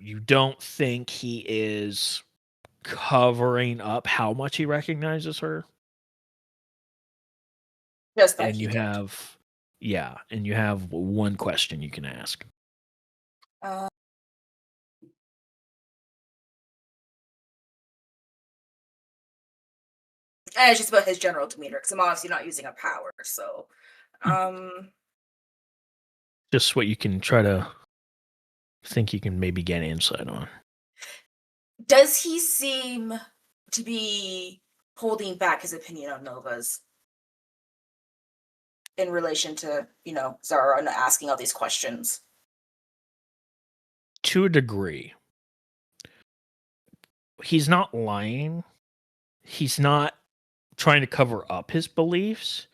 [SPEAKER 1] You don't think he is covering up how much he recognizes her?
[SPEAKER 2] Just that
[SPEAKER 1] And
[SPEAKER 2] he
[SPEAKER 1] you
[SPEAKER 2] did.
[SPEAKER 1] have, yeah, and you have one question you can ask.
[SPEAKER 2] Uh, and it's just about his general demeanor, because I'm obviously not using a power. So,
[SPEAKER 1] Just what you can try to think you can maybe get insight on.
[SPEAKER 2] does he seem to be holding back his opinion on Novas in relation to, Zara and asking all these questions?
[SPEAKER 1] To a degree. He's not lying. He's not trying to cover up his beliefs,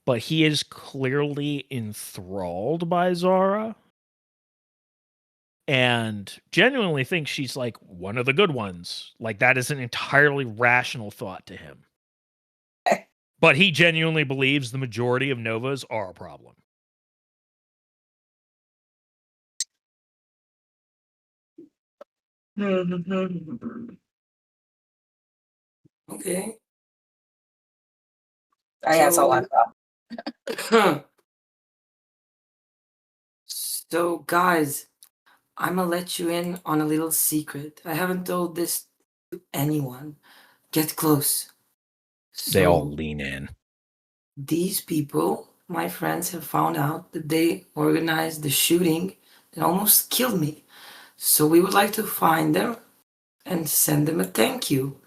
[SPEAKER 1] but he is clearly enthralled by Zara and genuinely thinks she's like one of the good ones. Like that is an entirely rational thought to him. But he genuinely believes the majority of Novas are a problem.
[SPEAKER 4] Okay.
[SPEAKER 2] That's all I've got.
[SPEAKER 4] So, guys, I'm gonna let you in on a little secret. I haven't told this to anyone. Get close.
[SPEAKER 1] They all
[SPEAKER 4] So,
[SPEAKER 1] lean in.
[SPEAKER 4] these people, my friends, have found out that they organized the shooting that almost killed me. So, we would like to find them and send them a thank you.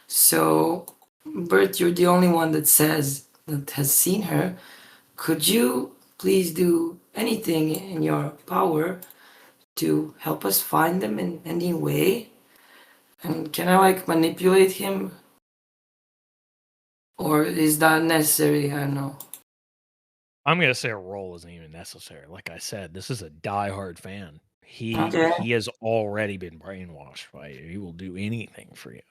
[SPEAKER 4] So, Bert, you're the only one that has seen her. Could you please do anything in your power to help us find them in any way? And can I like manipulate him? Or is that necessary? I don't know.
[SPEAKER 1] I'm gonna say a roll isn't even necessary. Like I said, this is a diehard fan.
[SPEAKER 4] Okay.
[SPEAKER 1] He has already been brainwashed by you. He will do anything for you,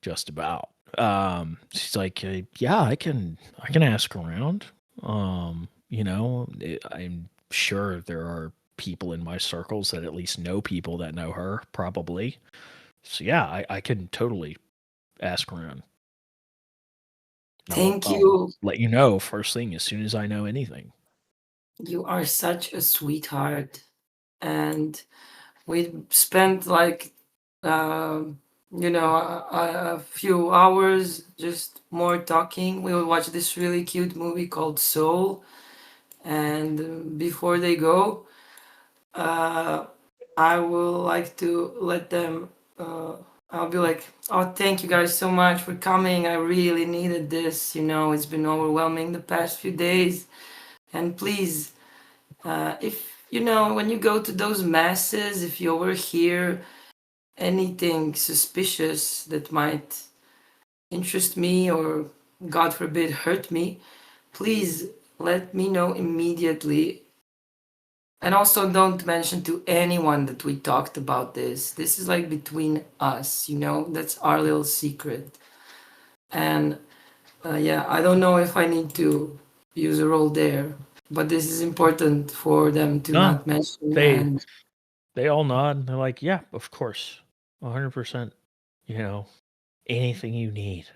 [SPEAKER 1] just about. She's like, yeah, I can ask around. I'm sure there are people in my circles that at least know people that know her, probably. So yeah, I can totally ask around.
[SPEAKER 4] Thank
[SPEAKER 1] I'll
[SPEAKER 4] you.
[SPEAKER 1] let you know first thing as soon as I know anything.
[SPEAKER 4] You are such a sweetheart. And we spent like, a few hours just more talking. We will watch this really cute movie called Soul. And before they go, I will like to let them. I'll be like, oh, thank you guys so much for coming. I really needed this. It's been overwhelming the past few days. And please, if when you go to those masses, if you overhear anything suspicious that might interest me or, God forbid, hurt me, please let me know immediately. And also don't mention to anyone that we talked about this. This is like between us, that's our little secret. And yeah, I don't know if I need to use a role there, but this is important for them to
[SPEAKER 1] No,
[SPEAKER 4] not mention.
[SPEAKER 1] they they all nod. They're like, yeah, of course, 100%. Anything you need.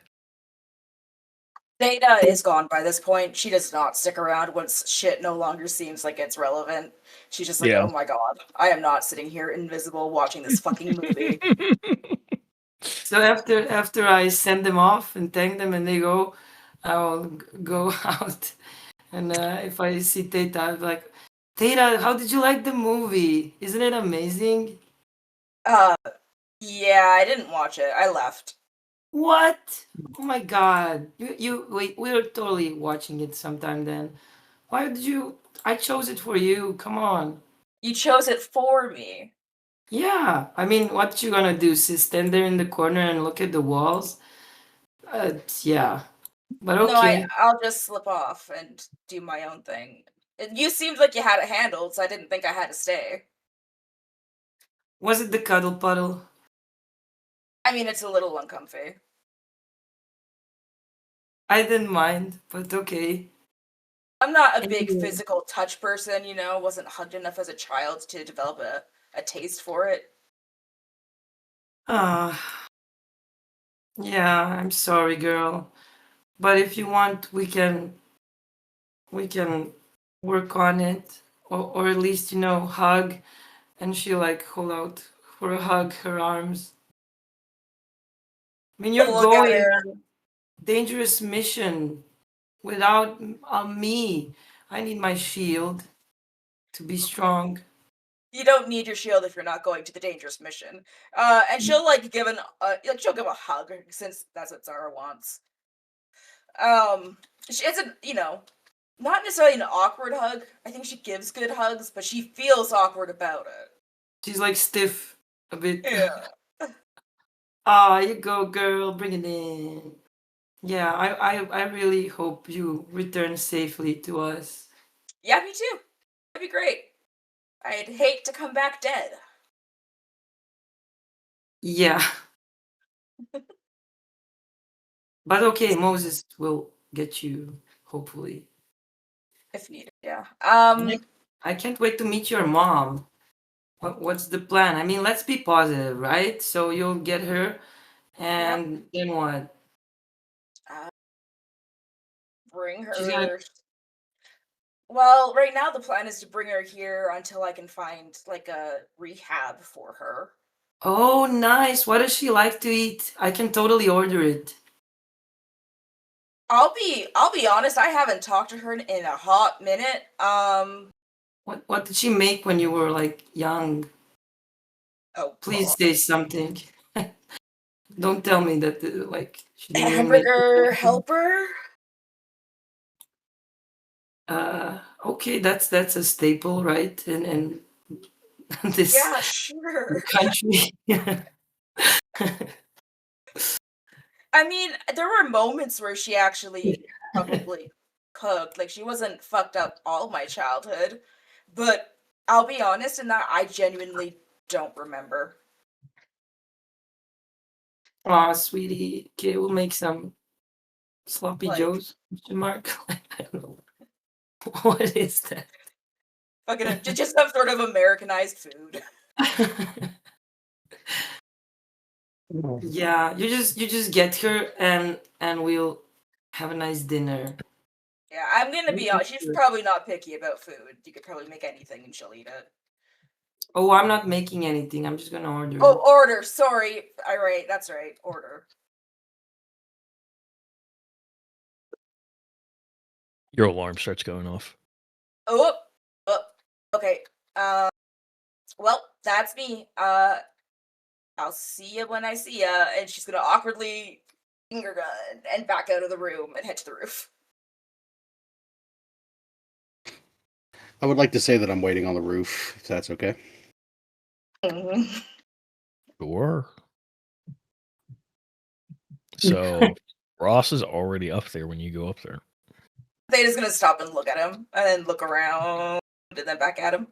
[SPEAKER 2] Theta is gone by this point. She does not stick around once shit no longer seems like it's relevant. She's just like,
[SPEAKER 1] Yeah.
[SPEAKER 2] oh my god, I am not sitting here invisible watching this fucking movie.
[SPEAKER 4] So after I send them off and thank them and they go, I'll go out. And if I see Theta, I'll be like, Theta, how did you like the movie? Isn't it amazing?
[SPEAKER 2] Yeah, I didn't watch it. I left.
[SPEAKER 4] What? Oh my god. You wait, we were totally watching it sometime then. Why did you I chose it for you. Come on.
[SPEAKER 2] You chose it for me.
[SPEAKER 4] Yeah, I mean, what you gonna do? Stand there in the corner and look at the walls? Yeah, but
[SPEAKER 2] No,
[SPEAKER 4] okay.
[SPEAKER 2] I'll just slip off and do my own thing. You seemed like you had it handled, so I didn't think I had to stay.
[SPEAKER 4] Was it the cuddle puddle?
[SPEAKER 2] I mean, it's a little uncomfy.
[SPEAKER 4] I didn't mind, but okay.
[SPEAKER 2] I'm not a big
[SPEAKER 4] Anyway.
[SPEAKER 2] physical touch person, wasn't hugged enough as a child to develop a taste for it.
[SPEAKER 4] Ah, yeah, I'm sorry, girl. But if you want, we can work on it, or at least hug. And she like hold out for a hug her arms. I mean, you're
[SPEAKER 2] Look at
[SPEAKER 4] going
[SPEAKER 2] her.
[SPEAKER 4] on a dangerous mission without me. I need my shield to be strong.
[SPEAKER 2] You don't need your shield if you're not going to the dangerous mission. And she'll she'll give a hug since that's what Zara wants. She isn't, not necessarily an awkward hug. I think she gives good hugs, but she feels awkward about it.
[SPEAKER 4] She's like stiff a bit.
[SPEAKER 2] Yeah.
[SPEAKER 4] Ah, you go, girl. Bring it in. Yeah, I really hope you return safely to us.
[SPEAKER 2] Yeah, me too. That'd be great. I'd hate to come back dead.
[SPEAKER 4] Yeah. But okay, Moses will get you, hopefully.
[SPEAKER 2] If needed, yeah.
[SPEAKER 4] I can't wait to meet your mom. What's the plan? I mean, let's be positive, right? So you'll get her, and then what?
[SPEAKER 2] Bring
[SPEAKER 4] She's gonna.
[SPEAKER 2] her. Well, right now the plan is to bring her here until I can find like a rehab for her.
[SPEAKER 4] Oh, nice. What does she like to eat? I can totally order it.
[SPEAKER 2] I'll be honest, I haven't talked to her in a hot minute.
[SPEAKER 4] What did she make when you were like young?
[SPEAKER 2] Oh,
[SPEAKER 4] Please
[SPEAKER 2] God.
[SPEAKER 4] say something. Don't tell me that like she didn't even make.
[SPEAKER 2] Hamburger helper?
[SPEAKER 4] Okay, that's a staple, right? In this
[SPEAKER 2] Yeah, sure.
[SPEAKER 4] country.
[SPEAKER 2] I mean, there were moments where she actually probably cooked. Like she wasn't fucked up all my childhood. But I'll be honest in that I genuinely don't remember.
[SPEAKER 4] Aw, sweetie. Okay, we'll make some sloppy
[SPEAKER 2] Like
[SPEAKER 4] joes. Question mark. I don't know. What is that?
[SPEAKER 2] fucking just some sort of Americanized food.
[SPEAKER 4] Yeah, you just get her and we'll have a nice dinner.
[SPEAKER 2] Yeah, I'm gonna be honest. She's probably not picky about food. You could probably make anything and she'll eat it.
[SPEAKER 4] Oh, I'm not making anything. I'm just gonna order
[SPEAKER 2] Oh,
[SPEAKER 4] it.
[SPEAKER 2] order. Sorry. All right, that's right. Order.
[SPEAKER 1] Your alarm starts going off.
[SPEAKER 2] Oh, okay. Well, that's me. I'll see you when I see ya. And she's gonna awkwardly finger gun and back out of the room and head to the roof.
[SPEAKER 3] I would like to say that I'm waiting on the roof, if that's okay.
[SPEAKER 2] Mhm.
[SPEAKER 1] Sure. So Ross is already up there when you go up there.
[SPEAKER 2] Theta's gonna stop and look at him, and then look around, and then back at him.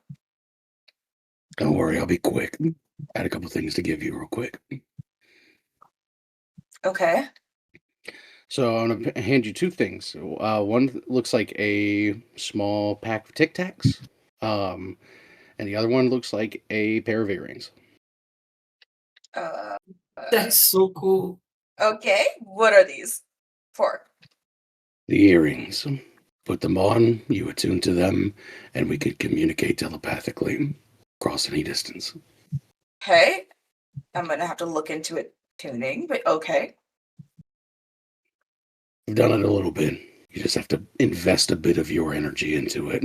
[SPEAKER 3] Don't worry, I'll be quick. I had a couple things to give you real quick.
[SPEAKER 2] Okay.
[SPEAKER 3] So I'm going to hand you two things. One looks like a small pack of Tic Tacs, and the other one looks like a pair of earrings.
[SPEAKER 4] That's so cool.
[SPEAKER 2] Okay. What are these for?
[SPEAKER 3] The earrings. Put them on, you attune to them, and we could communicate telepathically across any distance.
[SPEAKER 2] Okay. I'm gonna have to look into it tuning, but okay.
[SPEAKER 3] I've done it a little bit. You just have to invest a bit of your energy into it.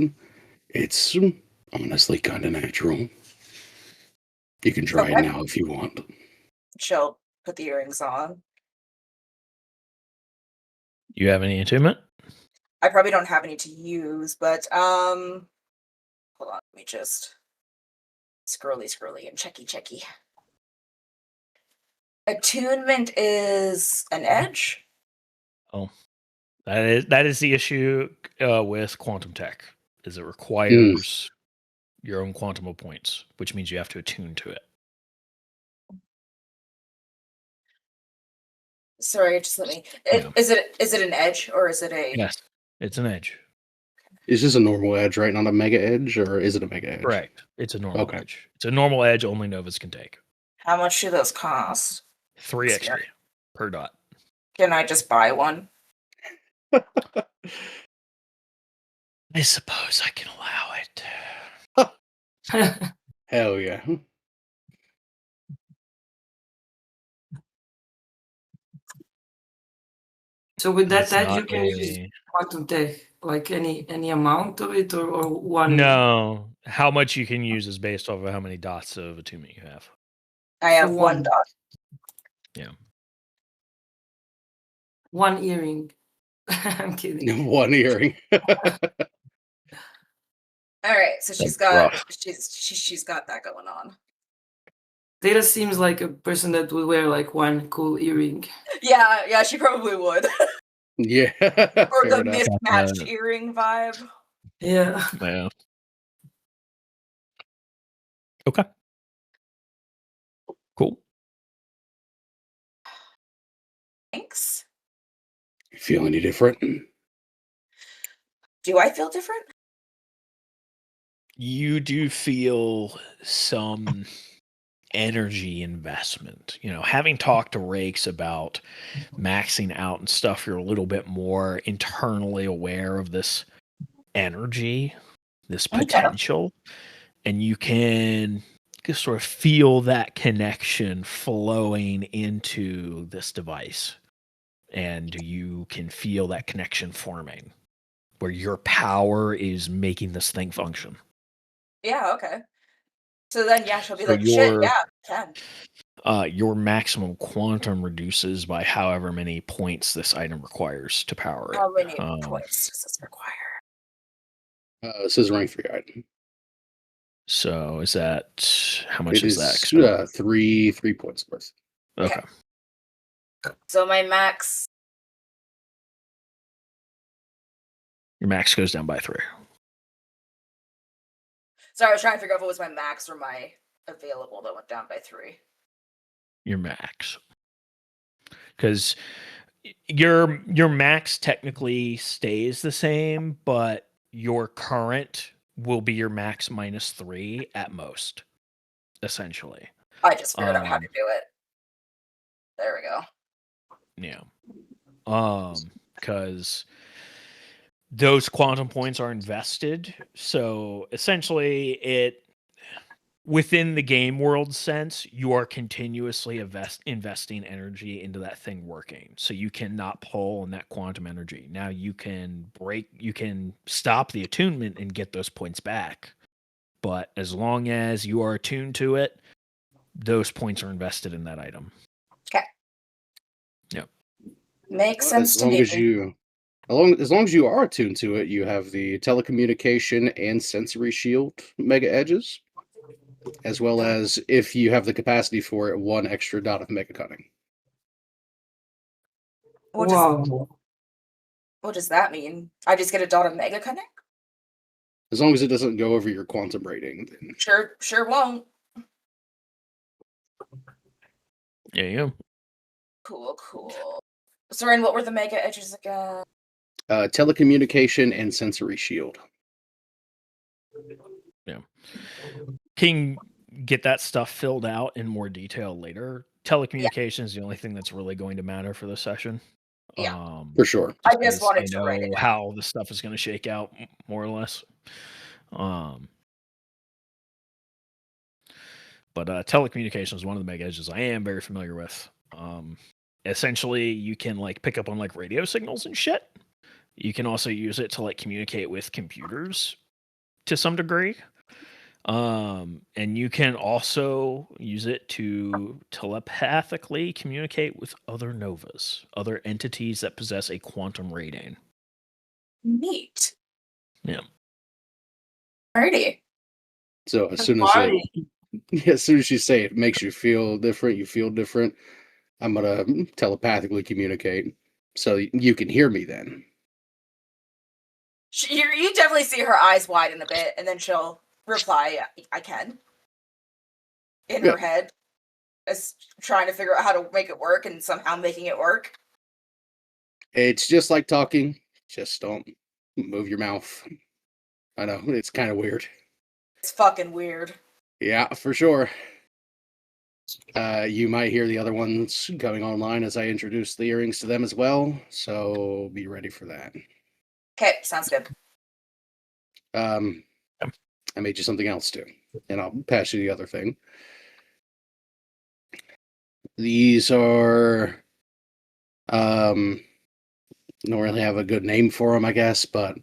[SPEAKER 3] It's honestly kind of natural. You can try it
[SPEAKER 2] Okay.
[SPEAKER 3] now if you want.
[SPEAKER 2] She'll put the earrings on.
[SPEAKER 1] You have any attunement?
[SPEAKER 2] I probably don't have any to use, but hold on, let me just Scrolly, and checky. Attunement is an edge?
[SPEAKER 1] Oh, that is the issue with quantum tech, is it requires your own quantum of points, which means you have to attune to it.
[SPEAKER 2] Sorry, just let me.
[SPEAKER 1] Yeah.
[SPEAKER 2] Is it an edge or is it a?
[SPEAKER 1] Yes, it's an edge.
[SPEAKER 3] Is this a normal edge, right? Not a mega edge, or is it a mega edge?
[SPEAKER 1] Correct. It's a normal
[SPEAKER 3] Okay.
[SPEAKER 1] edge. It's a normal edge only Novas can take.
[SPEAKER 2] How much do those cost?
[SPEAKER 1] 3 XP
[SPEAKER 2] Scary.
[SPEAKER 1] per dot.
[SPEAKER 2] Can I just buy one?
[SPEAKER 1] I suppose I can allow it.
[SPEAKER 3] Hell yeah.
[SPEAKER 4] So with that
[SPEAKER 1] It's
[SPEAKER 4] edge,
[SPEAKER 1] not
[SPEAKER 4] you can use quantum tech, like any amount of it, or one.
[SPEAKER 1] No, how much you can use is based off of how many dots of attunement you have.
[SPEAKER 2] I have
[SPEAKER 4] So
[SPEAKER 2] one
[SPEAKER 4] one.
[SPEAKER 2] dot.
[SPEAKER 1] Yeah.
[SPEAKER 4] One earring. I'm kidding.
[SPEAKER 3] One earring.
[SPEAKER 2] All right, so she's
[SPEAKER 3] That's
[SPEAKER 2] got
[SPEAKER 3] rough.
[SPEAKER 2] she's got that going on.
[SPEAKER 4] Theta seems like a person that would wear like one cool earring.
[SPEAKER 2] Yeah, she probably would.
[SPEAKER 3] Yeah.
[SPEAKER 2] Or
[SPEAKER 3] Fair
[SPEAKER 2] the
[SPEAKER 3] enough.
[SPEAKER 2] mismatched earring vibe.
[SPEAKER 4] Yeah.
[SPEAKER 1] Yeah. Okay. Cool.
[SPEAKER 2] Thanks.
[SPEAKER 3] You feel any different?
[SPEAKER 2] Do I feel different?
[SPEAKER 1] You do feel some energy investment. You know, having talked to Rakes about maxing out and stuff, you're a little bit more internally aware of this energy, this
[SPEAKER 2] Okay.
[SPEAKER 1] potential, and you can just sort of feel that connection flowing into this device. And you can feel that connection forming where your power is making this thing function.
[SPEAKER 2] Yeah, okay. So then, yeah, she'll be
[SPEAKER 1] So
[SPEAKER 2] like, shit,
[SPEAKER 1] your-
[SPEAKER 2] yeah, can.
[SPEAKER 1] Your maximum quantum reduces by however many points this item requires to power it.
[SPEAKER 2] How many points does this require?
[SPEAKER 3] This is rank 3 item.
[SPEAKER 1] So is that how much
[SPEAKER 3] It
[SPEAKER 1] is
[SPEAKER 3] is
[SPEAKER 1] that?
[SPEAKER 3] 3 points worth.
[SPEAKER 1] Okay.
[SPEAKER 2] So my max.
[SPEAKER 1] Your max goes down by 3.
[SPEAKER 2] Sorry, I was trying to figure out if it was my max or my available that went down by 3.
[SPEAKER 1] Your max. Because your max technically stays the same, but your current will be your max minus 3 at most, essentially.
[SPEAKER 2] I just figured out how to do it. There we go.
[SPEAKER 1] Yeah. Because those quantum points are invested. So essentially within the game world sense, you are continuously investing energy into that thing working. So you cannot pull on that quantum energy. Now you can stop the attunement and get those points back. But as long as you are attuned to it, those points are invested in that item.
[SPEAKER 2] Okay.
[SPEAKER 1] Yep.
[SPEAKER 2] Makes sense
[SPEAKER 3] As
[SPEAKER 2] to
[SPEAKER 3] long
[SPEAKER 2] me.
[SPEAKER 3] as long as you are attuned to it, you have the telecommunication and sensory shield mega edges, as well as, if you have the capacity for it, 1 extra dot of mega cunning.
[SPEAKER 2] What does that mean? I just get a dot of mega connect?
[SPEAKER 3] As long as it doesn't go over your quantum rating, then
[SPEAKER 2] Sure won't.
[SPEAKER 1] Yeah.
[SPEAKER 2] Cool. Sorry, and what were the mega edges again?
[SPEAKER 3] telecommunication and sensory shield.
[SPEAKER 1] Yeah. Can get that stuff filled out in more detail later. Telecommunication is the only thing that's really going to matter for this session.
[SPEAKER 2] Yeah.
[SPEAKER 3] For sure.
[SPEAKER 2] I just
[SPEAKER 1] because
[SPEAKER 2] wanted to write it down.
[SPEAKER 1] how the stuff is going to shake out, more or less. But telecommunication is one of the mega edges I am very familiar with. Essentially, you can like pick up on like radio signals and shit. You can also use it to like communicate with computers to some degree. And you can also use it to telepathically communicate with other novas, other entities that possess a quantum rating.
[SPEAKER 2] Neat.
[SPEAKER 1] Yeah.
[SPEAKER 2] Alrighty.
[SPEAKER 3] So as soon as as soon as you say it makes you feel different, you feel different, I'm gonna telepathically communicate so you can hear me then.
[SPEAKER 2] You definitely see her eyes widen a bit, and then she'll reply, I can. In her
[SPEAKER 3] Good.
[SPEAKER 2] head, as trying to figure out how to make it work and somehow making it work.
[SPEAKER 3] It's just like talking, just don't move your mouth. I know, it's kind of weird.
[SPEAKER 2] It's fucking weird.
[SPEAKER 3] Yeah, for sure. You might hear the other ones going online as I introduce the earrings to them as well, so be ready for that.
[SPEAKER 2] Okay, sounds good.
[SPEAKER 3] I made you something else too, and I'll pass you the other thing. These are, don't really have a good name for them, I guess, but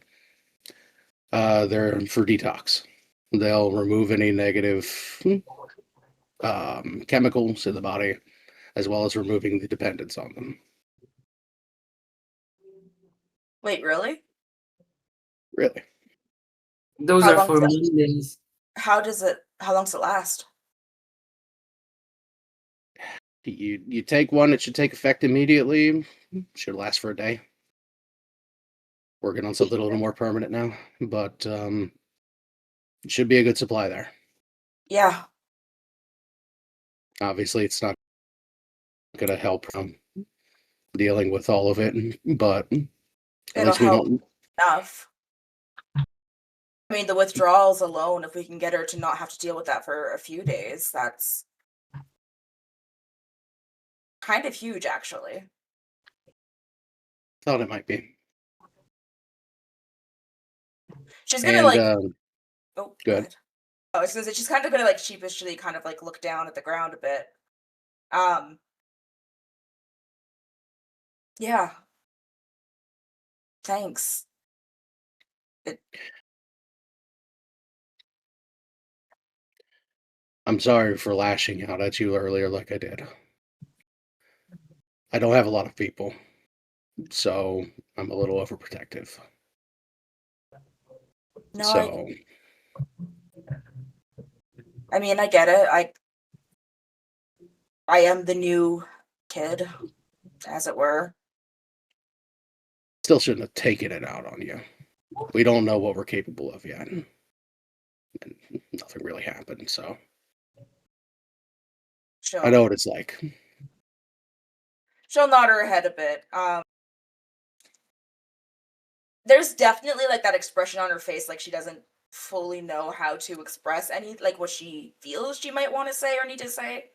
[SPEAKER 3] they're for detox. They'll remove any negative chemicals in the body, as well as removing the dependence on them.
[SPEAKER 2] Wait, really?
[SPEAKER 3] Really?
[SPEAKER 4] Those
[SPEAKER 2] How
[SPEAKER 4] are
[SPEAKER 2] long
[SPEAKER 4] for
[SPEAKER 2] does
[SPEAKER 4] Mondays.
[SPEAKER 2] How long does it last?
[SPEAKER 3] You take one, it should take effect immediately. Should last for a day. Working on something a little more permanent now, but it should be a good supply there.
[SPEAKER 2] Yeah.
[SPEAKER 3] Obviously, it's not going to help dealing with all of it, but at
[SPEAKER 2] It'll
[SPEAKER 3] least we
[SPEAKER 2] help
[SPEAKER 3] don't.
[SPEAKER 2] enough. I mean, the withdrawals alone, if we can get her to not have to deal with that for a few days, that's kind of huge, actually.
[SPEAKER 3] Thought it might be.
[SPEAKER 2] She's gonna
[SPEAKER 3] And
[SPEAKER 2] oh,
[SPEAKER 3] go ahead.
[SPEAKER 2] I was gonna say she's kind of gonna sheepishly kind of look down at the ground a bit. Yeah. Thanks.
[SPEAKER 3] I'm sorry for lashing out at you earlier like I did. I don't have a lot of people, so I'm a little overprotective.
[SPEAKER 2] No,
[SPEAKER 3] So
[SPEAKER 2] I mean, I get it. I am the new kid, as it were.
[SPEAKER 3] still shouldn't have taken it out on you. We don't know what we're capable of yet. And nothing really happened, so I know what it's like.
[SPEAKER 2] She'll nod her head a bit. There's definitely that expression on her face, like she doesn't fully know how to express any what she feels she might want to say or need to say.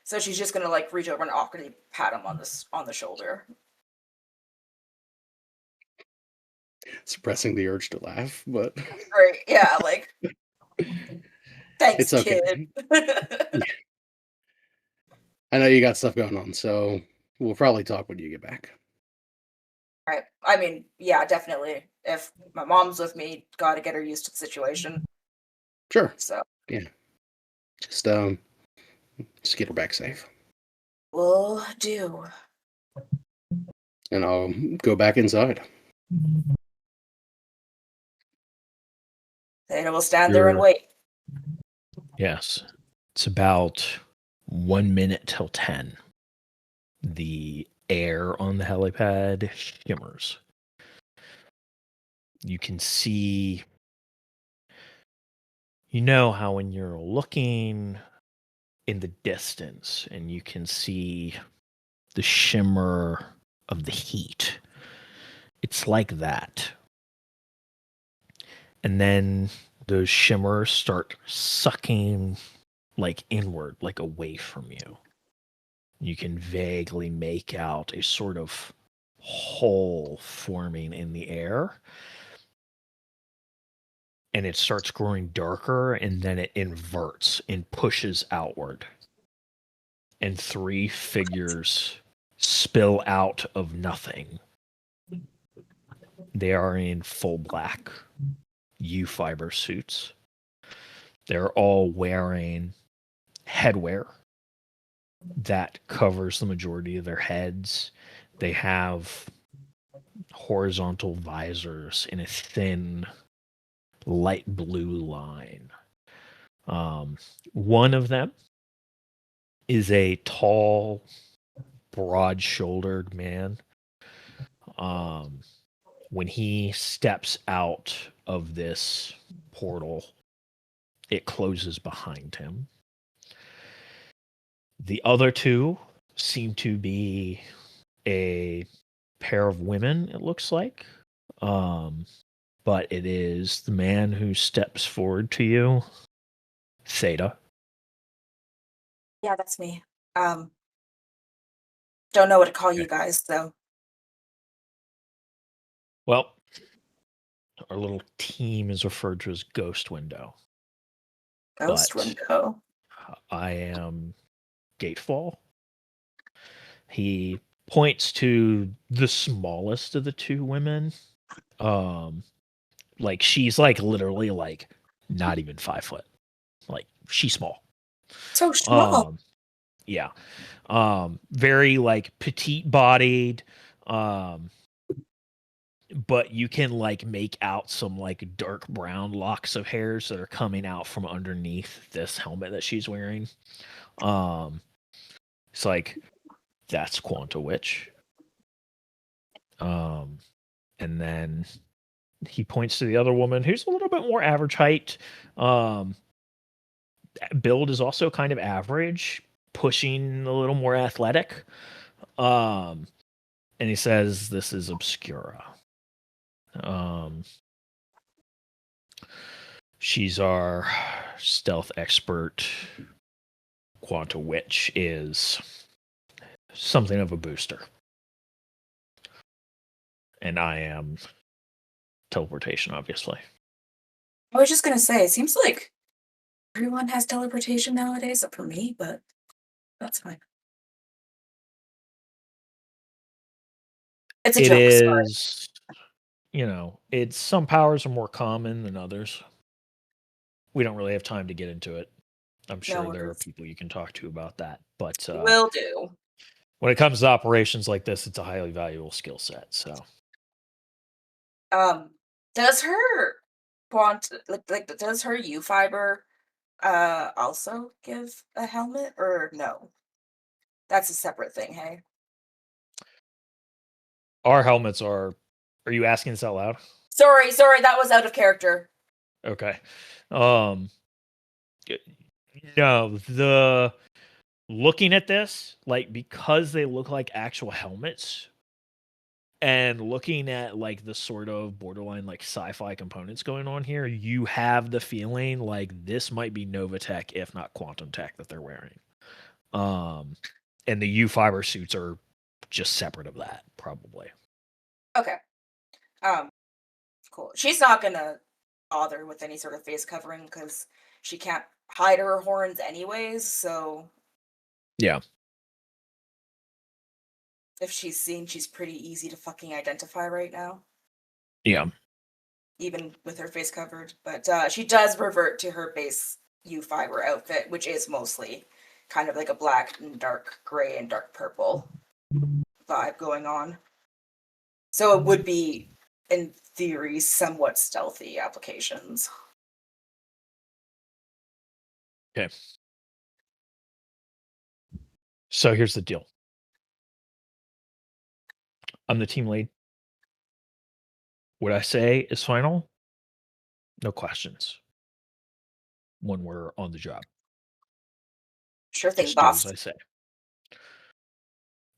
[SPEAKER 2] So she's just gonna reach over and awkwardly pat him on the shoulder.
[SPEAKER 3] Suppressing the urge to laugh, but
[SPEAKER 2] Right? Yeah, thanks,
[SPEAKER 3] it's okay.
[SPEAKER 2] kid.
[SPEAKER 3] I know you got stuff going on, so we'll probably talk when you get back.
[SPEAKER 2] Right. I mean, yeah, definitely. If my mom's with me, gotta get her used to the situation.
[SPEAKER 3] Sure.
[SPEAKER 2] So
[SPEAKER 3] Yeah. Just get her back safe.
[SPEAKER 2] will do.
[SPEAKER 3] And I'll go back inside.
[SPEAKER 2] Theta will stand there and wait.
[SPEAKER 1] Yes. It's about 1 minute till 10. The air on the helipad shimmers. You can see, you know how when you're looking in the distance and you can see the shimmer of the heat. It's like that. And then those shimmers start sucking inward, away from you. You can vaguely make out a sort of hole forming in the air. And it starts growing darker, and then it inverts and pushes outward. And 3 figures spill out of nothing. They are in full black U-fiber suits. They're all wearing headwear that covers the majority of their heads. They have horizontal visors in a thin light blue line. One of them is a tall, broad-shouldered man. When he steps out of this portal, it closes behind him. The other two seem to be a pair of women, it looks like. But it is the man who steps forward to you, Theta.
[SPEAKER 2] Yeah, that's me. Don't know what to call you guys, though.
[SPEAKER 1] Well, our little team is referred to as Ghost Window.
[SPEAKER 2] Ghost
[SPEAKER 1] But
[SPEAKER 2] Window.
[SPEAKER 1] I am Gatefall. He points to the smallest of the two women. Like she's like literally like not even 5 foot. Like she's small.
[SPEAKER 2] So small.
[SPEAKER 1] Yeah. Very like petite bodied. But you can like make out some like dark brown locks of hairs that are coming out from underneath this helmet that she's wearing. It's like that's Quanta Witch. And then he points to the other woman who's a little bit more average height. Build is also kind of average, pushing a little more athletic. And he says this is Obscura. She's our stealth expert. Quanta Witch is something of a booster. And I am teleportation, obviously.
[SPEAKER 2] I was just gonna say, it seems like everyone has teleportation nowadays, except for me, but that's fine. It's a
[SPEAKER 1] It
[SPEAKER 2] joke. Sorry.
[SPEAKER 1] is, it's some powers are more common than others. We don't really have time to get into it. I'm sure there are people you can talk to about that. But
[SPEAKER 2] Will do.
[SPEAKER 1] when it comes to operations like this, it's a highly valuable skill set. So,
[SPEAKER 2] does her does her U fiber also give a helmet or no? That's a separate thing, hey?
[SPEAKER 1] our helmets are you asking this out loud?
[SPEAKER 2] Sorry, that was out of character.
[SPEAKER 1] Okay. No, looking at this, like because they look like actual helmets and looking at like the sort of borderline like sci-fi components going on here, you have the feeling like this might be Novatech, if not Quantum Tech, that they're wearing. And the U fiber suits are just separate of that, probably.
[SPEAKER 2] Okay. Cool. She's not gonna bother with any sort of face covering because she can't hide her horns anyways, so
[SPEAKER 1] Yeah.
[SPEAKER 2] if she's seen, she's pretty easy to fucking identify right now.
[SPEAKER 1] Yeah.
[SPEAKER 2] Even with her face covered. But she does revert to her base U fiber outfit, which is mostly kind of like a black and dark gray and dark purple vibe going on. So it would be, in theory, somewhat stealthy applications.
[SPEAKER 1] Okay. So here's the deal. I'm the team lead. What I say is final. No questions. When we're on the job.
[SPEAKER 2] Sure thing,
[SPEAKER 1] Just do
[SPEAKER 2] boss.
[SPEAKER 1] as I say.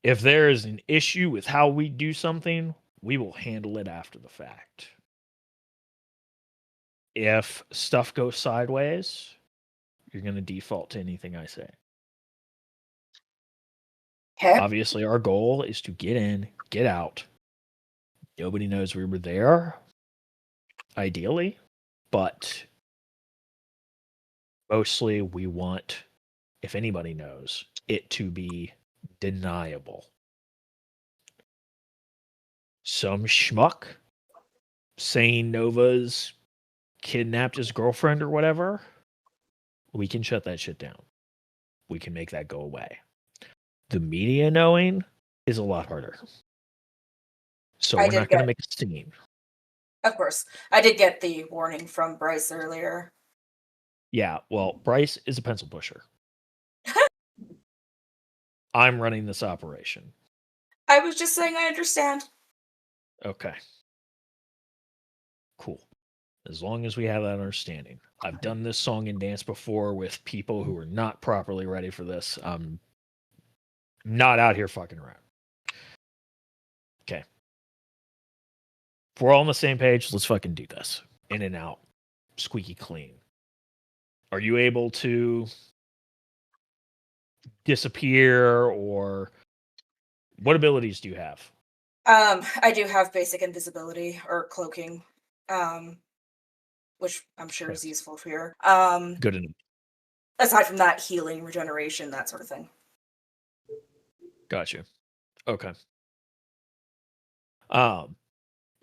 [SPEAKER 1] If there is an issue with how we do something, we will handle it after the fact. If stuff goes sideways, you're going to default to anything I say.
[SPEAKER 2] Okay.
[SPEAKER 1] Obviously, our goal is to get in, get out. Nobody knows we were there, ideally, but mostly we want, if anybody knows, it to be deniable. Some schmuck saying Nova's kidnapped his girlfriend or whatever, we can shut that shit down. We can make that go away. The media knowing is a lot harder. So we're not going to make a scene.
[SPEAKER 2] Of course. I did get the warning from Bryce earlier.
[SPEAKER 1] Yeah, well, Bryce is a pencil pusher. I'm running this operation.
[SPEAKER 2] I was just saying I understand.
[SPEAKER 1] Okay. Cool. As long as we have that understanding. I've done this song and dance before with people who are not properly ready for this. I'm not out here fucking around. Okay. If we're all on the same page, let's fucking do this. In and out. Squeaky clean. Are you able to disappear, or what abilities do you have?
[SPEAKER 2] I do have basic invisibility or cloaking, which I'm sure
[SPEAKER 1] Okay.
[SPEAKER 2] is useful for here.
[SPEAKER 1] Good enough.
[SPEAKER 2] Aside from that, healing, regeneration, that sort of thing.
[SPEAKER 1] Got you. Okay.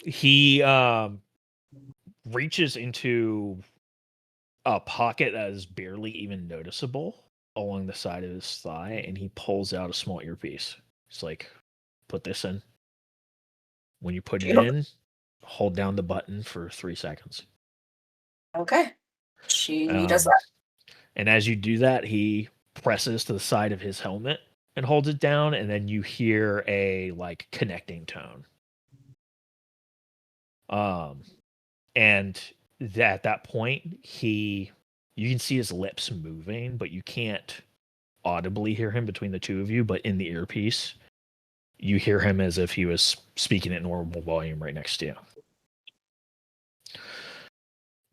[SPEAKER 1] He reaches into a pocket that is barely even noticeable along the side of his thigh, and he pulls out a small earpiece. He's like, put this in. When you put it in, hold down the button for 3 seconds.
[SPEAKER 2] Okay. She does that.
[SPEAKER 1] And as you do that, he presses to the side of his helmet and holds it down, and then you hear a like connecting tone. And at that point, you can see his lips moving, but you can't audibly hear him between the two of you. But in the earpiece, you hear him as if he was speaking at normal volume right next to you.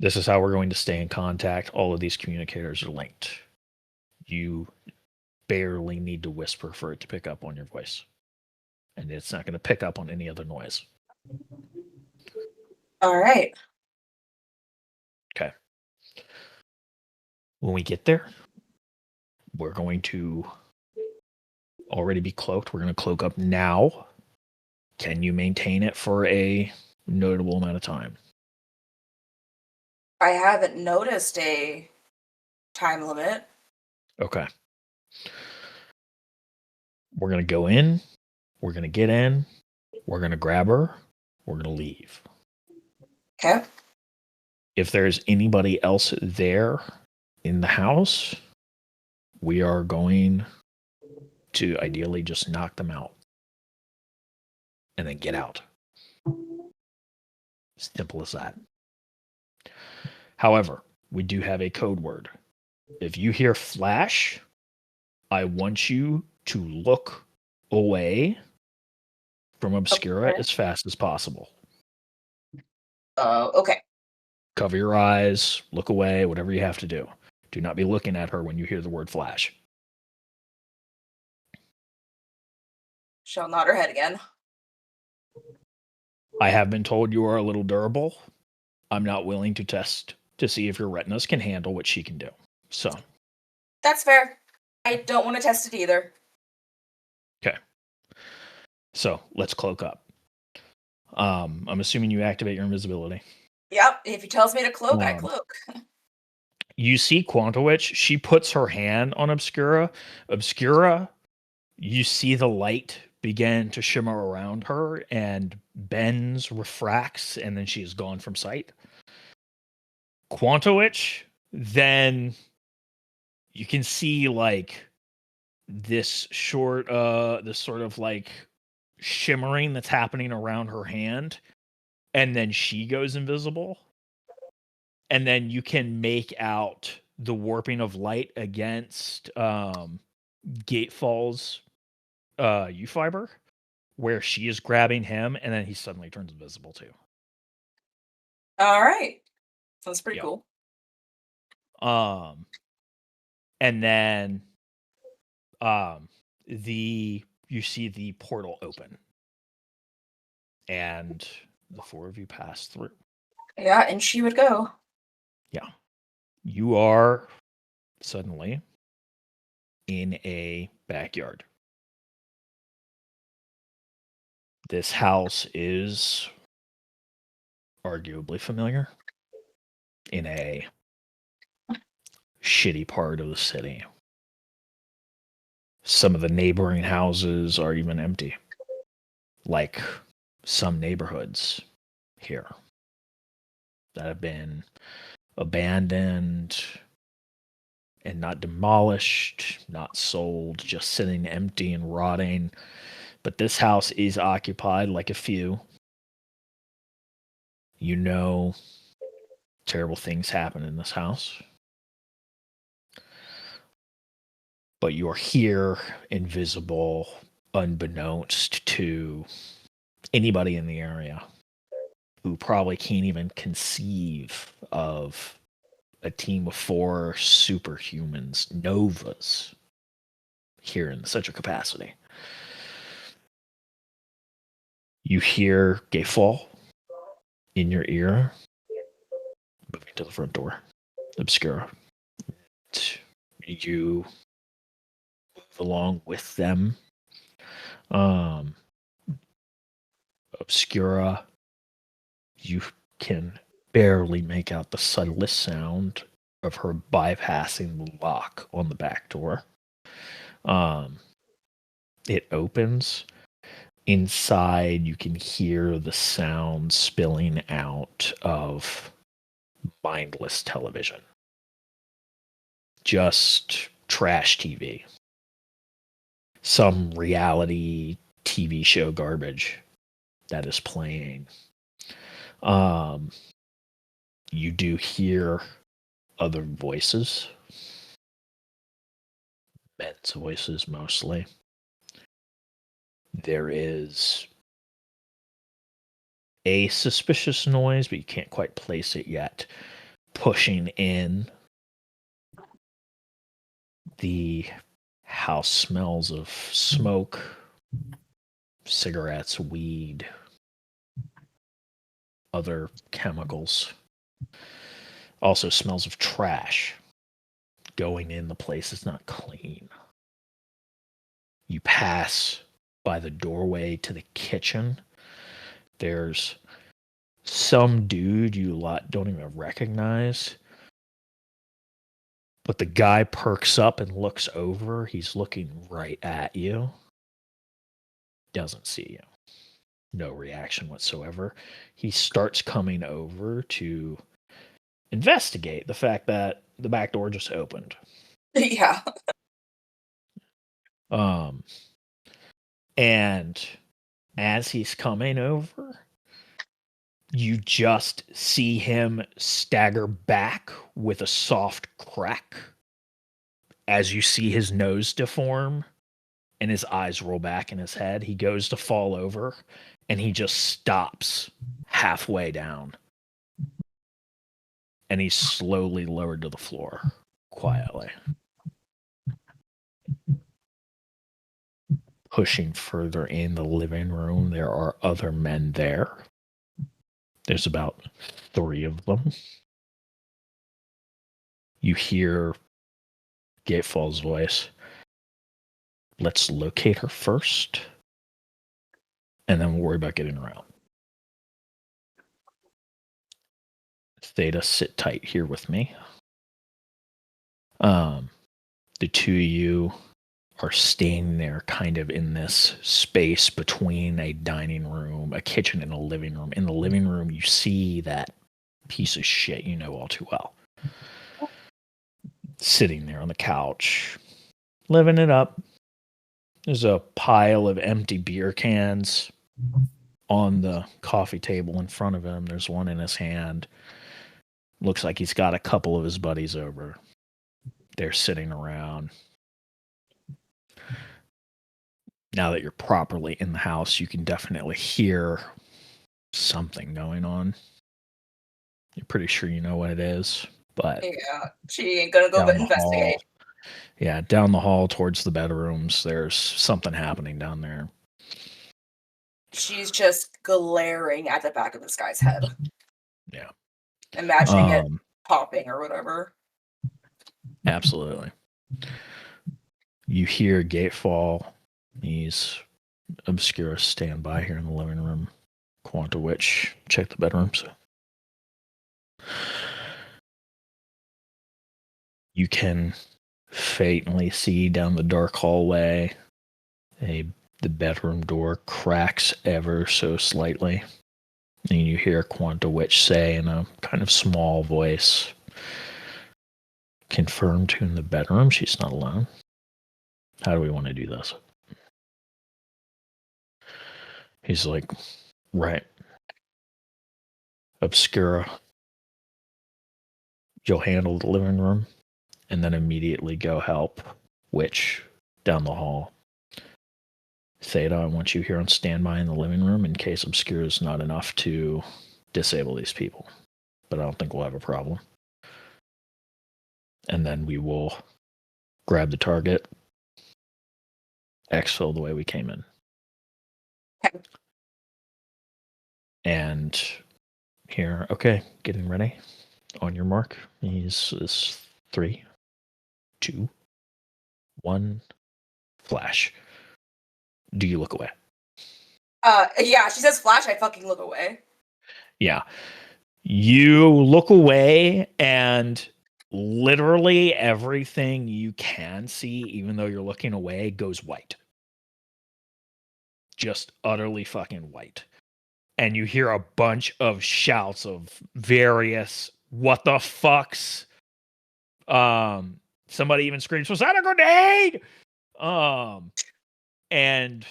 [SPEAKER 1] This is how we're going to stay in contact. All of these communicators are linked. You barely need to whisper for it to pick up on your voice. And it's not going to pick up on any other noise.
[SPEAKER 2] All right.
[SPEAKER 1] Okay. When we get there, we're going to already be cloaked. We're going to cloak up now. Can you maintain it for a notable amount of time?
[SPEAKER 2] I haven't noticed a time limit.
[SPEAKER 1] Okay. We're going to go in. We're going to get in. We're going to grab her. We're going to leave.
[SPEAKER 2] Okay.
[SPEAKER 1] If there's anybody else there in the house, we are going to ideally just knock them out and then get out. Simple as that. However, we do have a code word. If you hear flash, I want you to look away from Obscura as fast as possible.
[SPEAKER 2] Okay.
[SPEAKER 1] Cover your eyes, look away, whatever you have to do. Do not be looking at her when you hear the word flash.
[SPEAKER 2] She'll nod her head again.
[SPEAKER 1] I have been told you are a little durable. I'm not willing to test to see if your retinas can handle what she can do. So.
[SPEAKER 2] That's fair. I don't want to test it either.
[SPEAKER 1] Okay. So, let's cloak up. I'm assuming you activate your invisibility.
[SPEAKER 2] Yep. If he tells me to cloak, I cloak.
[SPEAKER 1] You see Quantowitch, she puts her hand on Obscura. Obscura, you see the light begin to shimmer around her and bends, refracts, and then she is gone from sight. Quantowitch, then you can see like this sort of like shimmering that's happening around her hand, and then she goes invisible. And then you can make out the warping of light against Gatefall's U-fiber, where she is grabbing him, and then he suddenly turns invisible too.
[SPEAKER 2] All right. That's pretty cool.
[SPEAKER 1] And then you see the portal open. And the four of you pass through.
[SPEAKER 2] Yeah, and she would go.
[SPEAKER 1] Yeah. You are suddenly in a backyard. This house is arguably familiar in a shitty part of the city. Some of the neighboring houses are even empty, like some neighborhoods here that have been abandoned, and not demolished, not sold, just sitting empty and rotting. But this house is occupied, like a few. You know, terrible things happen in this house. But you're here, invisible, unbeknownst to anybody in the area, who probably can't even conceive of a team of 4 superhumans, Novas, here in such a capacity. You hear Gayfall in your ear, moving to the front door. Obscura. You move along with them. Obscura, you can barely make out the subtlest sound of her bypassing the lock on the back door. It opens. Inside, you can hear the sound spilling out of mindless television. Just trash TV. Some reality TV show garbage that is playing. You do hear other voices. Men's voices mostly. There is a suspicious noise, but you can't quite place it yet. Pushing in. The house smells of smoke, cigarettes, weed, other chemicals. Also smells of trash. Going in, the place is not clean. You pass by the doorway to the kitchen. There's some dude you lot don't even recognize. But the guy perks up and looks over. He's looking right at you. Doesn't see you. No reaction whatsoever. He starts coming over to investigate the fact that the back door just opened.
[SPEAKER 2] Yeah.
[SPEAKER 1] And as he's coming over, you just see him stagger back with a soft crack as you see his nose deform and his eyes roll back in his head. He goes to fall over and he just stops halfway down. And he's slowly lowered to the floor, quietly. Pushing further in the living room, there are other men there. There's about 3 of them. You hear Gatefall's voice. Let's locate her first, and then we'll worry about getting around. Theta, sit tight here with me. The 2 of you are standing there kind of in this space between a dining room, a kitchen, and a living room. In the living room, you see that piece of shit you know all too well. Sitting there on the couch, living it up. There's a pile of empty beer cans on the coffee table in front of him. There's one in his hand. Looks like he's got a couple of his buddies over. They're sitting around. Now that you're properly in the house, you can definitely hear something going on. You're pretty sure you know what it is, but
[SPEAKER 2] Yeah, she ain't gonna go
[SPEAKER 1] down the
[SPEAKER 2] investigate.
[SPEAKER 1] hall, yeah, down the hall towards the bedrooms, there's something happening down there.
[SPEAKER 2] She's just glaring at the back of this guy's head.
[SPEAKER 1] Yeah.
[SPEAKER 2] Imagining it popping or whatever.
[SPEAKER 1] Absolutely. You hear Gatefall. He's Obscura standby here in the living room. Quanta Witch, check the bedrooms. You can faintly see down the dark hallway the bedroom door cracks ever so slightly. And you hear Quanta Witch say in a kind of small voice, confirmed in the bedroom she's not alone. How do we want to do this? He's like, right. Obscura, you'll handle the living room and then immediately go help Witch down the hall. Theta, I want you here on standby in the living room in case Obscura is not enough to disable these people. But I don't think we'll have a problem. And then we will grab the target, exfil the way we came in.
[SPEAKER 2] Okay.
[SPEAKER 1] And here, okay, getting ready. On your mark. Is 3, 2, 1, flash. Do you look away?
[SPEAKER 2] Yeah, she says flash, I fucking look away.
[SPEAKER 1] Yeah. You look away and literally everything you can see, even though you're looking away, goes white. Just utterly fucking white. And you hear a bunch of shouts of various what the fucks. Somebody even screams, "Was that a grenade?" And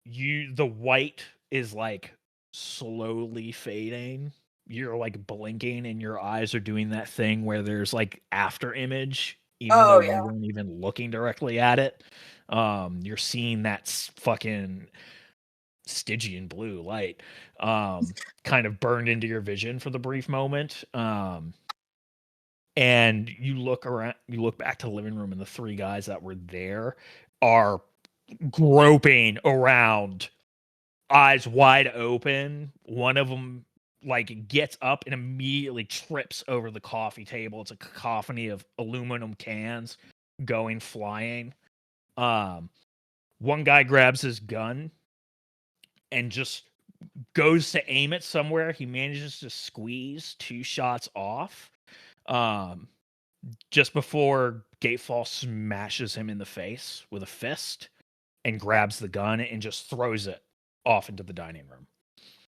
[SPEAKER 1] the white is like slowly fading. You're like blinking and your eyes are doing that thing where there's like after image, even though you weren't even looking directly at it. You're seeing that fucking Stygian blue light kind of burned into your vision for the brief moment. And you look around, you look back to the living room, and the 3 guys that were there are groping around, eyes wide open. One of them like gets up and immediately trips over the coffee table. It's a cacophony of aluminum cans going flying. One guy grabs his gun and just goes to aim it somewhere. He manages to squeeze 2 shots off. Just before Gatefall smashes him in the face with a fist and grabs the gun and just throws it off into the dining room.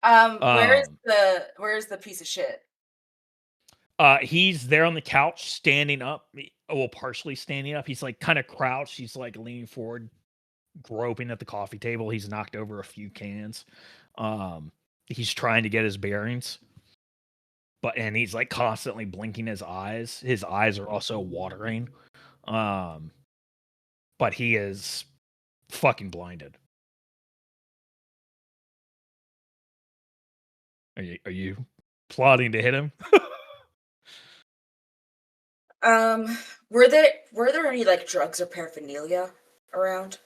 [SPEAKER 2] Where's the piece of shit?
[SPEAKER 1] He's there on the couch, standing up. Well, partially standing up. He's like kind of crouched. He's like leaning forward, groping at the coffee table. He's knocked over a few cans. He's trying to get his bearings. And he's like constantly blinking his eyes. His eyes are also watering. But he is fucking blinded. Are you plotting to hit him?
[SPEAKER 2] Were there any like drugs or paraphernalia around?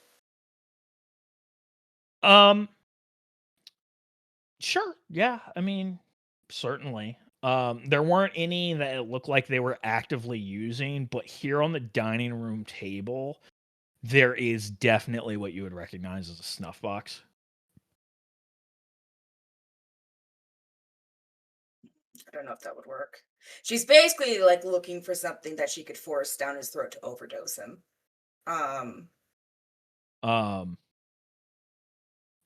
[SPEAKER 1] Sure. Yeah. I mean, certainly. There weren't any that it looked like they were actively using, but here on the dining room table, there is definitely what you would recognize as a snuff box.
[SPEAKER 2] I don't know if that would work. She's basically like looking for something that she could force down his throat to overdose him.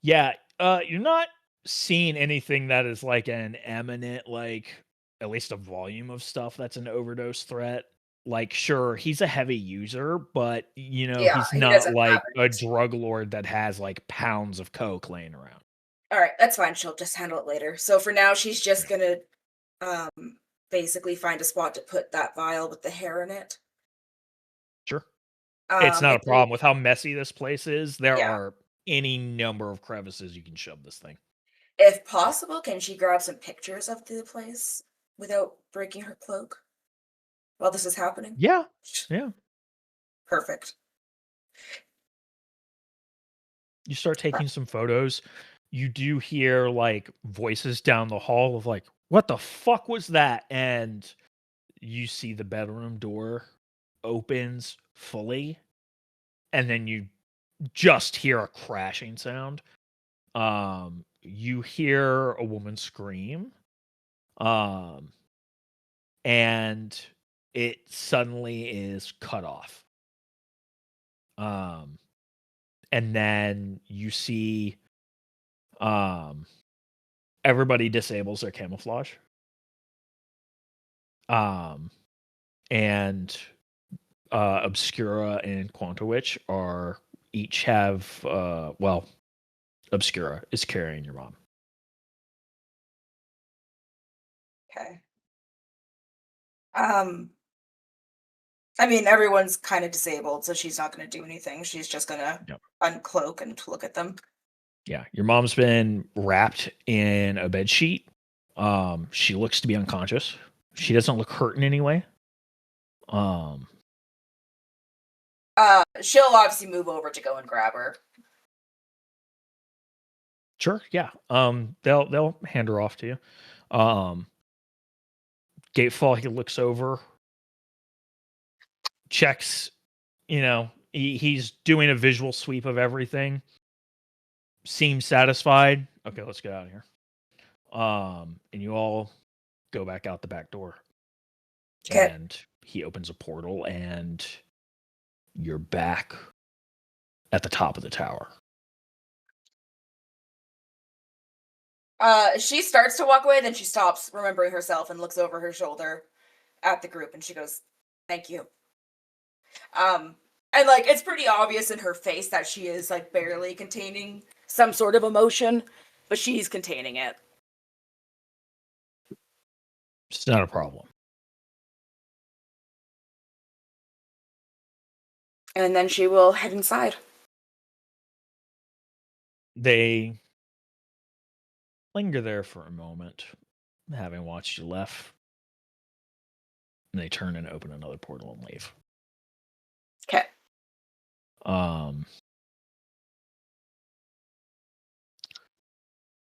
[SPEAKER 1] Yeah, you're not seeing anything that is like an eminent, like at least a volume of stuff that's an overdose threat. Like, sure, he's a heavy user, but he's
[SPEAKER 2] he
[SPEAKER 1] not
[SPEAKER 2] doesn't
[SPEAKER 1] like
[SPEAKER 2] have
[SPEAKER 1] a drug lord that has like pounds of coke laying around.
[SPEAKER 2] All right, that's fine. She'll just handle it later. So for now, she's just gonna basically find a spot to put that vial with the hair in it.
[SPEAKER 1] Sure. It's not a problem with how messy this place is. There
[SPEAKER 2] Yeah.
[SPEAKER 1] are any number of crevices you can shove this thing.
[SPEAKER 2] If possible, can she grab some pictures of the place without breaking her cloak while this is happening?
[SPEAKER 1] Yeah. Yeah.
[SPEAKER 2] Perfect.
[SPEAKER 1] You start taking some photos. You do hear like voices down the hall of like, what the fuck was that? And you see the bedroom door opens fully. And then you just hear a crashing sound. You hear a woman scream. And it suddenly is cut off. And then you see everybody disables their camouflage. And Obscura and Quantowitch are each have Obscura is carrying your mom.
[SPEAKER 2] Okay. I mean, everyone's kind of disabled, so she's not going to do anything. She's just going to
[SPEAKER 1] Yep.
[SPEAKER 2] uncloak and look at them.
[SPEAKER 1] Yeah, your mom's been wrapped in a bed sheet. She looks to be unconscious. She doesn't look hurt in any way.
[SPEAKER 2] She'll obviously move over to go and grab her.
[SPEAKER 1] Sure, yeah. They'll hand her off to you. Gatefall, he looks over, checks, he's doing a visual sweep of everything. Seems satisfied. Okay, let's get out of here. And you all go back out the back door.
[SPEAKER 2] Okay.
[SPEAKER 1] And he opens a portal and you're back at the top of the tower.
[SPEAKER 2] She starts to walk away, then she stops, remembering herself, and looks over her shoulder at the group, and she goes, "Thank you." And like it's pretty obvious in her face that she is like barely containing some sort of emotion, but she's containing it.
[SPEAKER 1] It's not a problem.
[SPEAKER 2] And then she will head inside.
[SPEAKER 1] They linger there for a moment, having watched you left. And they turn and open another portal and leave.
[SPEAKER 2] Okay.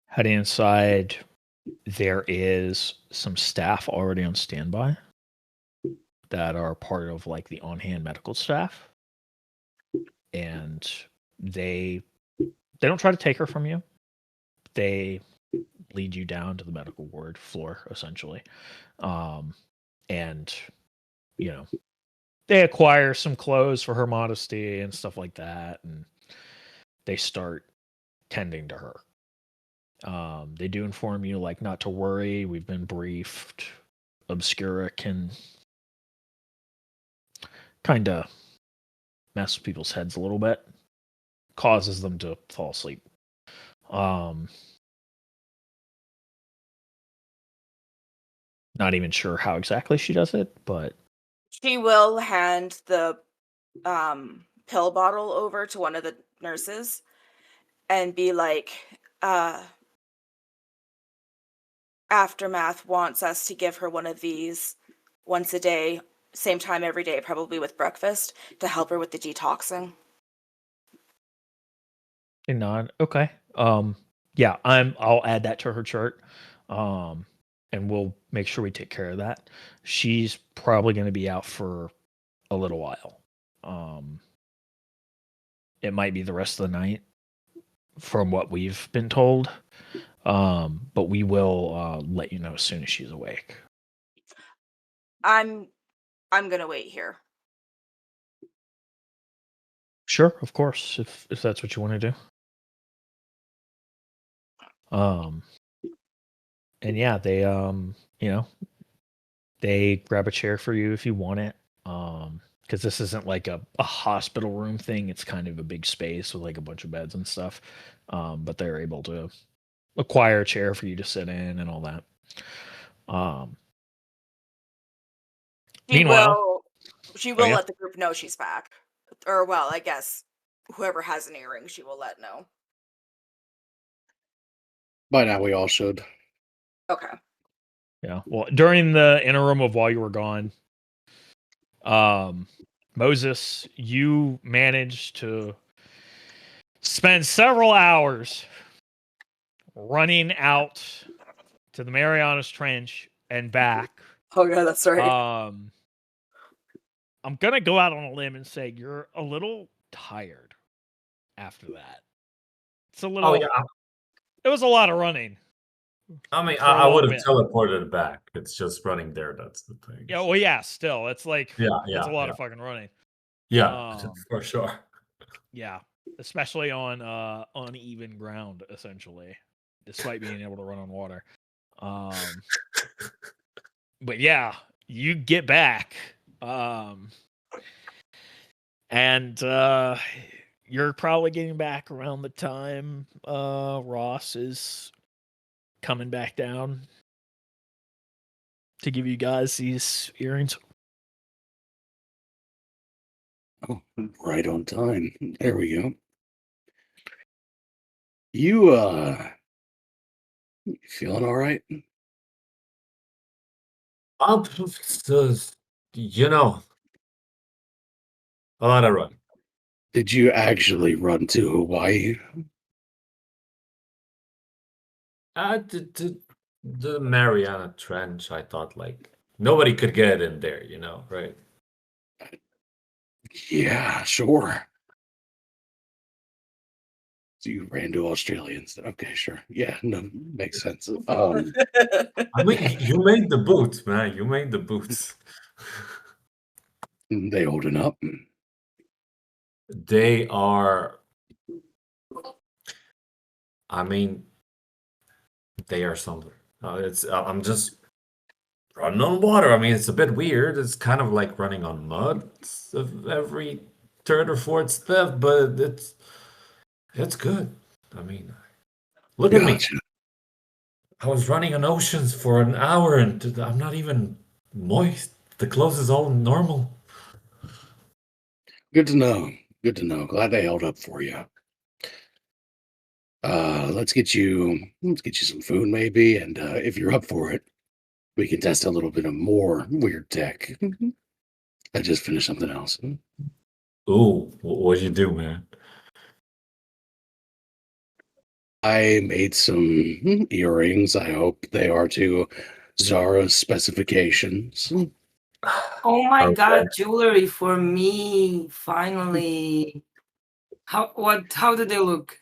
[SPEAKER 1] Heading inside, there is some staff already on standby that are part of like the on-hand medical staff. And they don't try to take her from you. They lead you down to the medical ward floor, essentially. And, they acquire some clothes for her modesty and stuff like that. And they start tending to her. They do inform you, like, not to worry. We've been briefed. Obscura can kind of mess with people's heads a little bit. Causes them to fall asleep. Not even sure how exactly she does it, but
[SPEAKER 2] She will hand the pill bottle over to one of the nurses and be like, Aftermath wants us to give her one of these once a day, same time every day, probably with breakfast, to help her with the detoxing.
[SPEAKER 1] okay. Yeah, I'll add that to her chart. And we'll make sure we take care of that. She's probably going to be out for a little while. It might be the rest of the night from what we've been told. But we will let you know as soon as she's awake.
[SPEAKER 2] I'm gonna wait here.
[SPEAKER 1] Sure, of course, if that's what you want to do. And yeah, they they grab a chair for you if you want it. Because this isn't like a hospital room thing. It's kind of a big space with like a bunch of beds and stuff. But they're able to acquire a chair for you to sit in and all that. Meanwhile,
[SPEAKER 2] she will let the group know she's back. Or, well, I guess whoever has an earring, she will let know.
[SPEAKER 3] By now, we all should.
[SPEAKER 2] Okay.
[SPEAKER 1] Yeah. Well, during the interim of while you were gone, Moses, you managed to spend several hours running out to the Marianas Trench and back.
[SPEAKER 2] Oh yeah, that's right.
[SPEAKER 1] I'm gonna go out on a limb and say you're a little tired after that. It's a little.
[SPEAKER 5] Oh yeah.
[SPEAKER 1] It was a lot of running.
[SPEAKER 5] I mean,
[SPEAKER 1] For a
[SPEAKER 5] I would have
[SPEAKER 1] bit.
[SPEAKER 5] teleported back. It's just running there. That's the thing.
[SPEAKER 1] Yeah. Well, yeah. Still, it's like it's a lot
[SPEAKER 5] yeah.
[SPEAKER 1] of fucking running.
[SPEAKER 5] Yeah, for sure.
[SPEAKER 1] Yeah, especially on uneven ground, essentially, despite being able to run on water. But yeah, you get back. And you're probably getting back around the time Ross is coming back down to give you guys these earrings.
[SPEAKER 3] Oh, right on time. There we go. You feeling all right?
[SPEAKER 5] You know, a lot of run.
[SPEAKER 3] Did you actually run to Hawaii?
[SPEAKER 5] The Mariana Trench, I thought like nobody could get in there, right?
[SPEAKER 3] Yeah, sure. So you ran to Australians. Okay, sure. Yeah, no, makes sense.
[SPEAKER 5] I mean, you made the boots, man. You made the boots.
[SPEAKER 3] They holding up?
[SPEAKER 5] They are. I mean, they are something. I'm just running on water. I mean, it's a bit weird. It's kind of like running on mud every third or fourth step, but it's good. I mean, look at me.
[SPEAKER 3] Gotcha.
[SPEAKER 5] I was running on oceans for an hour and I'm not even moist. The clothes is all normal.
[SPEAKER 3] Good to know. Good to know. Glad they held up for you. Let's get you some food maybe, and if you're up for it, we can test a little bit of more weird tech. I just finished something else.
[SPEAKER 5] Ooh, what'd you do, man?
[SPEAKER 3] I made some earrings. I hope they are to Zara's specifications.
[SPEAKER 4] Oh my
[SPEAKER 5] Okay.
[SPEAKER 4] god, jewelry for me, finally. How do they look?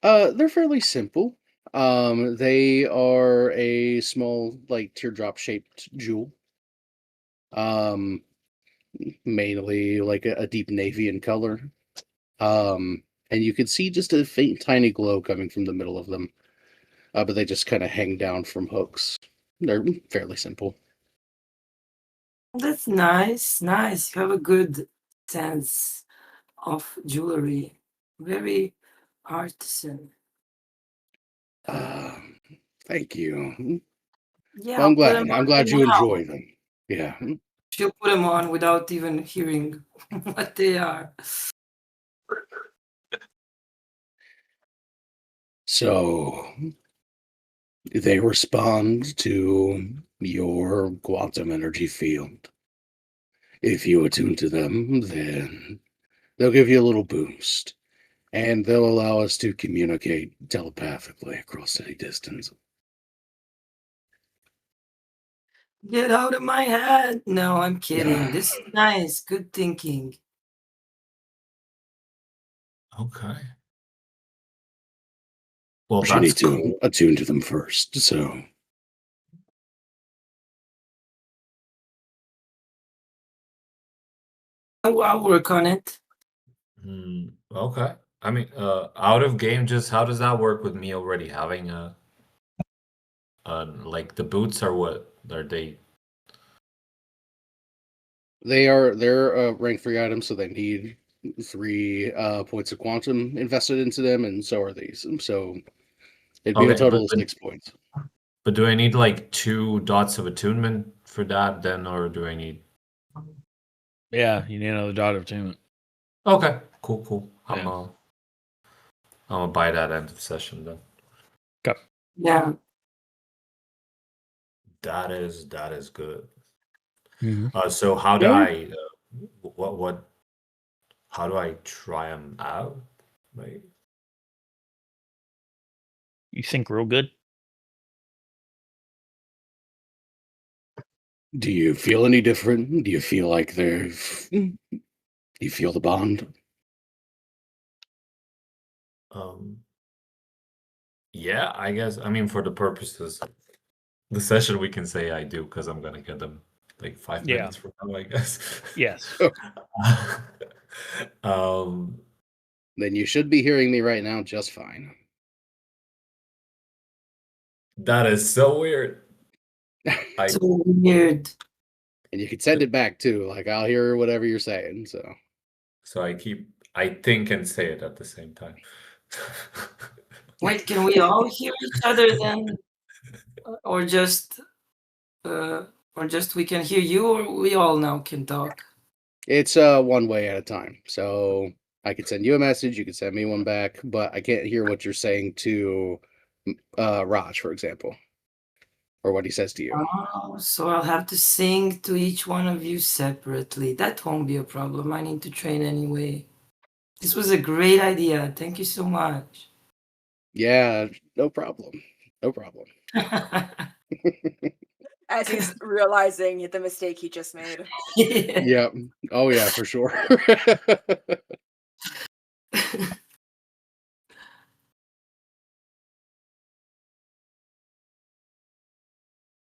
[SPEAKER 3] They're fairly simple. They are a small, like teardrop shaped jewel. Um, Mainly like a deep navy in color. And you can see just a faint, tiny glow coming from the middle of them. But they just kind of hang down from hooks. They're fairly simple.
[SPEAKER 4] That's nice, nice. You have a good sense of jewelry. Very artisan.
[SPEAKER 3] Thank you.
[SPEAKER 4] Yeah,
[SPEAKER 3] Well,
[SPEAKER 4] I'll put them
[SPEAKER 3] I'm
[SPEAKER 4] on
[SPEAKER 3] glad
[SPEAKER 4] right
[SPEAKER 3] you
[SPEAKER 4] now.
[SPEAKER 3] enjoy them. Yeah.
[SPEAKER 4] She'll put them on without even hearing what they are.
[SPEAKER 3] So they respond to your quantum energy field. If you attune to them, then they'll give you a little boost, and they'll allow us to communicate telepathically across any distance.
[SPEAKER 4] Get out of my head. No, I'm kidding. This is nice. Good thinking.
[SPEAKER 5] Okay. Well,
[SPEAKER 3] You
[SPEAKER 5] that's
[SPEAKER 3] need to
[SPEAKER 5] cool.
[SPEAKER 3] attune to them first, so
[SPEAKER 4] I'll work on it.
[SPEAKER 5] Okay. I mean, out of game, just how does that work with me already having like the boots are what are they?
[SPEAKER 3] they're ranked 3 items, so they need 3 points of quantum invested into them, and so are these. So it'd be a
[SPEAKER 5] Okay,
[SPEAKER 3] total of 6 points.
[SPEAKER 5] but do I need like 2 dots of attunement for that then, or do I need?
[SPEAKER 1] Yeah, you need another dot of attunement.
[SPEAKER 5] Okay, cool. I'm
[SPEAKER 1] Yeah.
[SPEAKER 5] gonna buy that end of session then.
[SPEAKER 1] Okay.
[SPEAKER 4] Yeah.
[SPEAKER 5] That is good.
[SPEAKER 1] Mm-hmm.
[SPEAKER 5] So how do
[SPEAKER 3] Yeah.
[SPEAKER 5] I what how do I try them out? Like,
[SPEAKER 1] You think real good?
[SPEAKER 3] Do you feel any different? Do you feel like do you feel the bond?
[SPEAKER 5] Yeah, I guess. I mean, for the purposes of the session, we can say I do because I'm gonna get them like 5
[SPEAKER 1] Yeah.
[SPEAKER 5] minutes from now, I guess.
[SPEAKER 1] Yes.
[SPEAKER 3] Then you should be hearing me right now just fine.
[SPEAKER 5] That is so weird.
[SPEAKER 4] So weird.
[SPEAKER 3] And you can send it back too. Like I'll hear whatever you're saying.
[SPEAKER 5] So I think and say it at the same time.
[SPEAKER 4] Wait, can we all hear each other then, or just we can hear you, or we all now can talk?
[SPEAKER 3] It's one way at a time. So I could send you a message, you could send me one back, but I can't hear what you're saying to Raj, for example, or what he says to you.
[SPEAKER 4] Oh, so I'll have to sing to each one of you separately. That won't be a problem. I need to train anyway. This was a great idea. Thank you so much.
[SPEAKER 3] Yeah, no problem. No problem.
[SPEAKER 2] As he's realizing the mistake he just made.
[SPEAKER 3] Yeah. Oh yeah, for sure.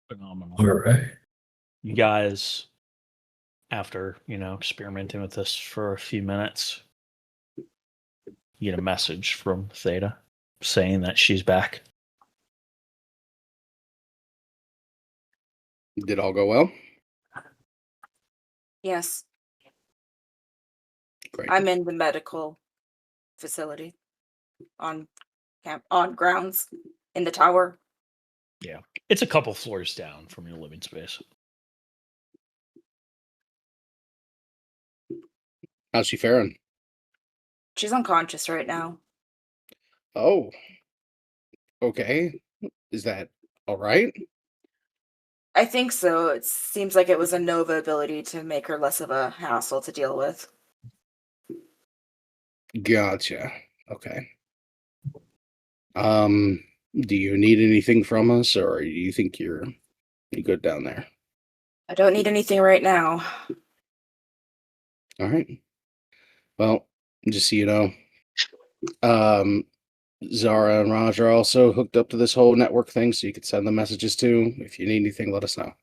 [SPEAKER 1] Phenomenal.
[SPEAKER 5] All right.
[SPEAKER 1] You guys, after, experimenting with this for a few minutes, you get a message from Theta saying that she's back.
[SPEAKER 3] Did all go well?
[SPEAKER 2] Yes.
[SPEAKER 3] Great.
[SPEAKER 2] I'm in the medical facility on grounds in the tower.
[SPEAKER 1] Yeah. It's a couple floors down from your living space.
[SPEAKER 3] How's she faring?
[SPEAKER 2] She's unconscious right now.
[SPEAKER 3] Oh. Okay. Is that all right?
[SPEAKER 2] I think so. It seems like it was a Nova ability to make her less of a hassle to deal with.
[SPEAKER 3] Gotcha. Okay. Do you need anything from us, or do you think you're good down there?
[SPEAKER 2] I don't need anything right now.
[SPEAKER 3] All right. Well, just so you know, Zara and Raj are also hooked up to this whole network thing, so you can send them messages too. If you need anything, let us know.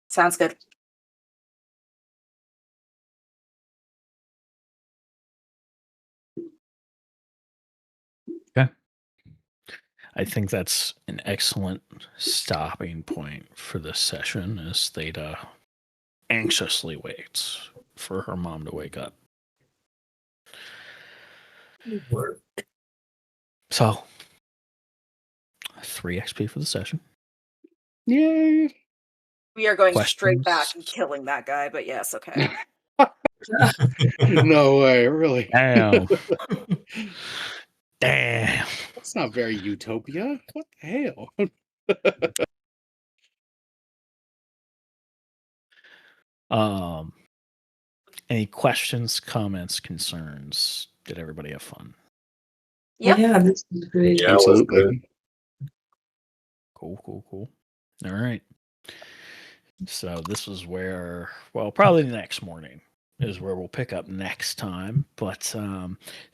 [SPEAKER 2] Sounds good.
[SPEAKER 1] I think that's an excellent stopping point for this session as Theta anxiously waits for her mom to wake up. So, 3 XP for the session.
[SPEAKER 3] Yay!
[SPEAKER 2] We are going straight
[SPEAKER 1] Questions?
[SPEAKER 2] back and killing that guy, but yes, okay.
[SPEAKER 3] No way, really.
[SPEAKER 1] Damn. Damn.
[SPEAKER 3] That's not very utopia. What the hell?
[SPEAKER 1] Any questions, comments, concerns? Did everybody have fun?
[SPEAKER 2] Yep.
[SPEAKER 4] Yeah, this is great.
[SPEAKER 5] Yeah, it was good.
[SPEAKER 3] Absolutely.
[SPEAKER 1] Cool. All right. So this is where, probably the next morning is where we'll pick up next time. But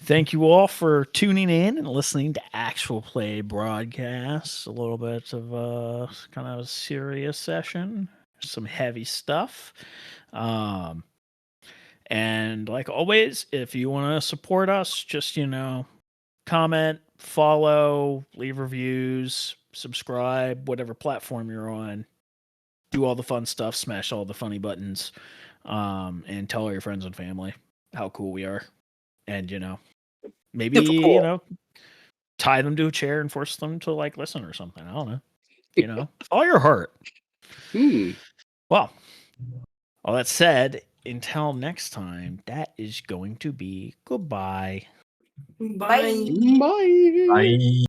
[SPEAKER 1] thank you all for tuning in and listening to Actual Play Broadcasts. A little bit of a kind of a serious session, some heavy stuff. And like always, if you want to support us, just, comment, follow, leave reviews, subscribe, whatever platform you're on. Do all the fun stuff, smash all the funny buttons, and tell all your friends and family how cool we are. And, maybe,
[SPEAKER 2] Super cool.
[SPEAKER 1] tie them to a chair and force them to listen or something. I don't know. All your heart. Well, all that said, until next time, that is going to be goodbye.
[SPEAKER 4] Bye.
[SPEAKER 3] Bye.
[SPEAKER 5] Bye.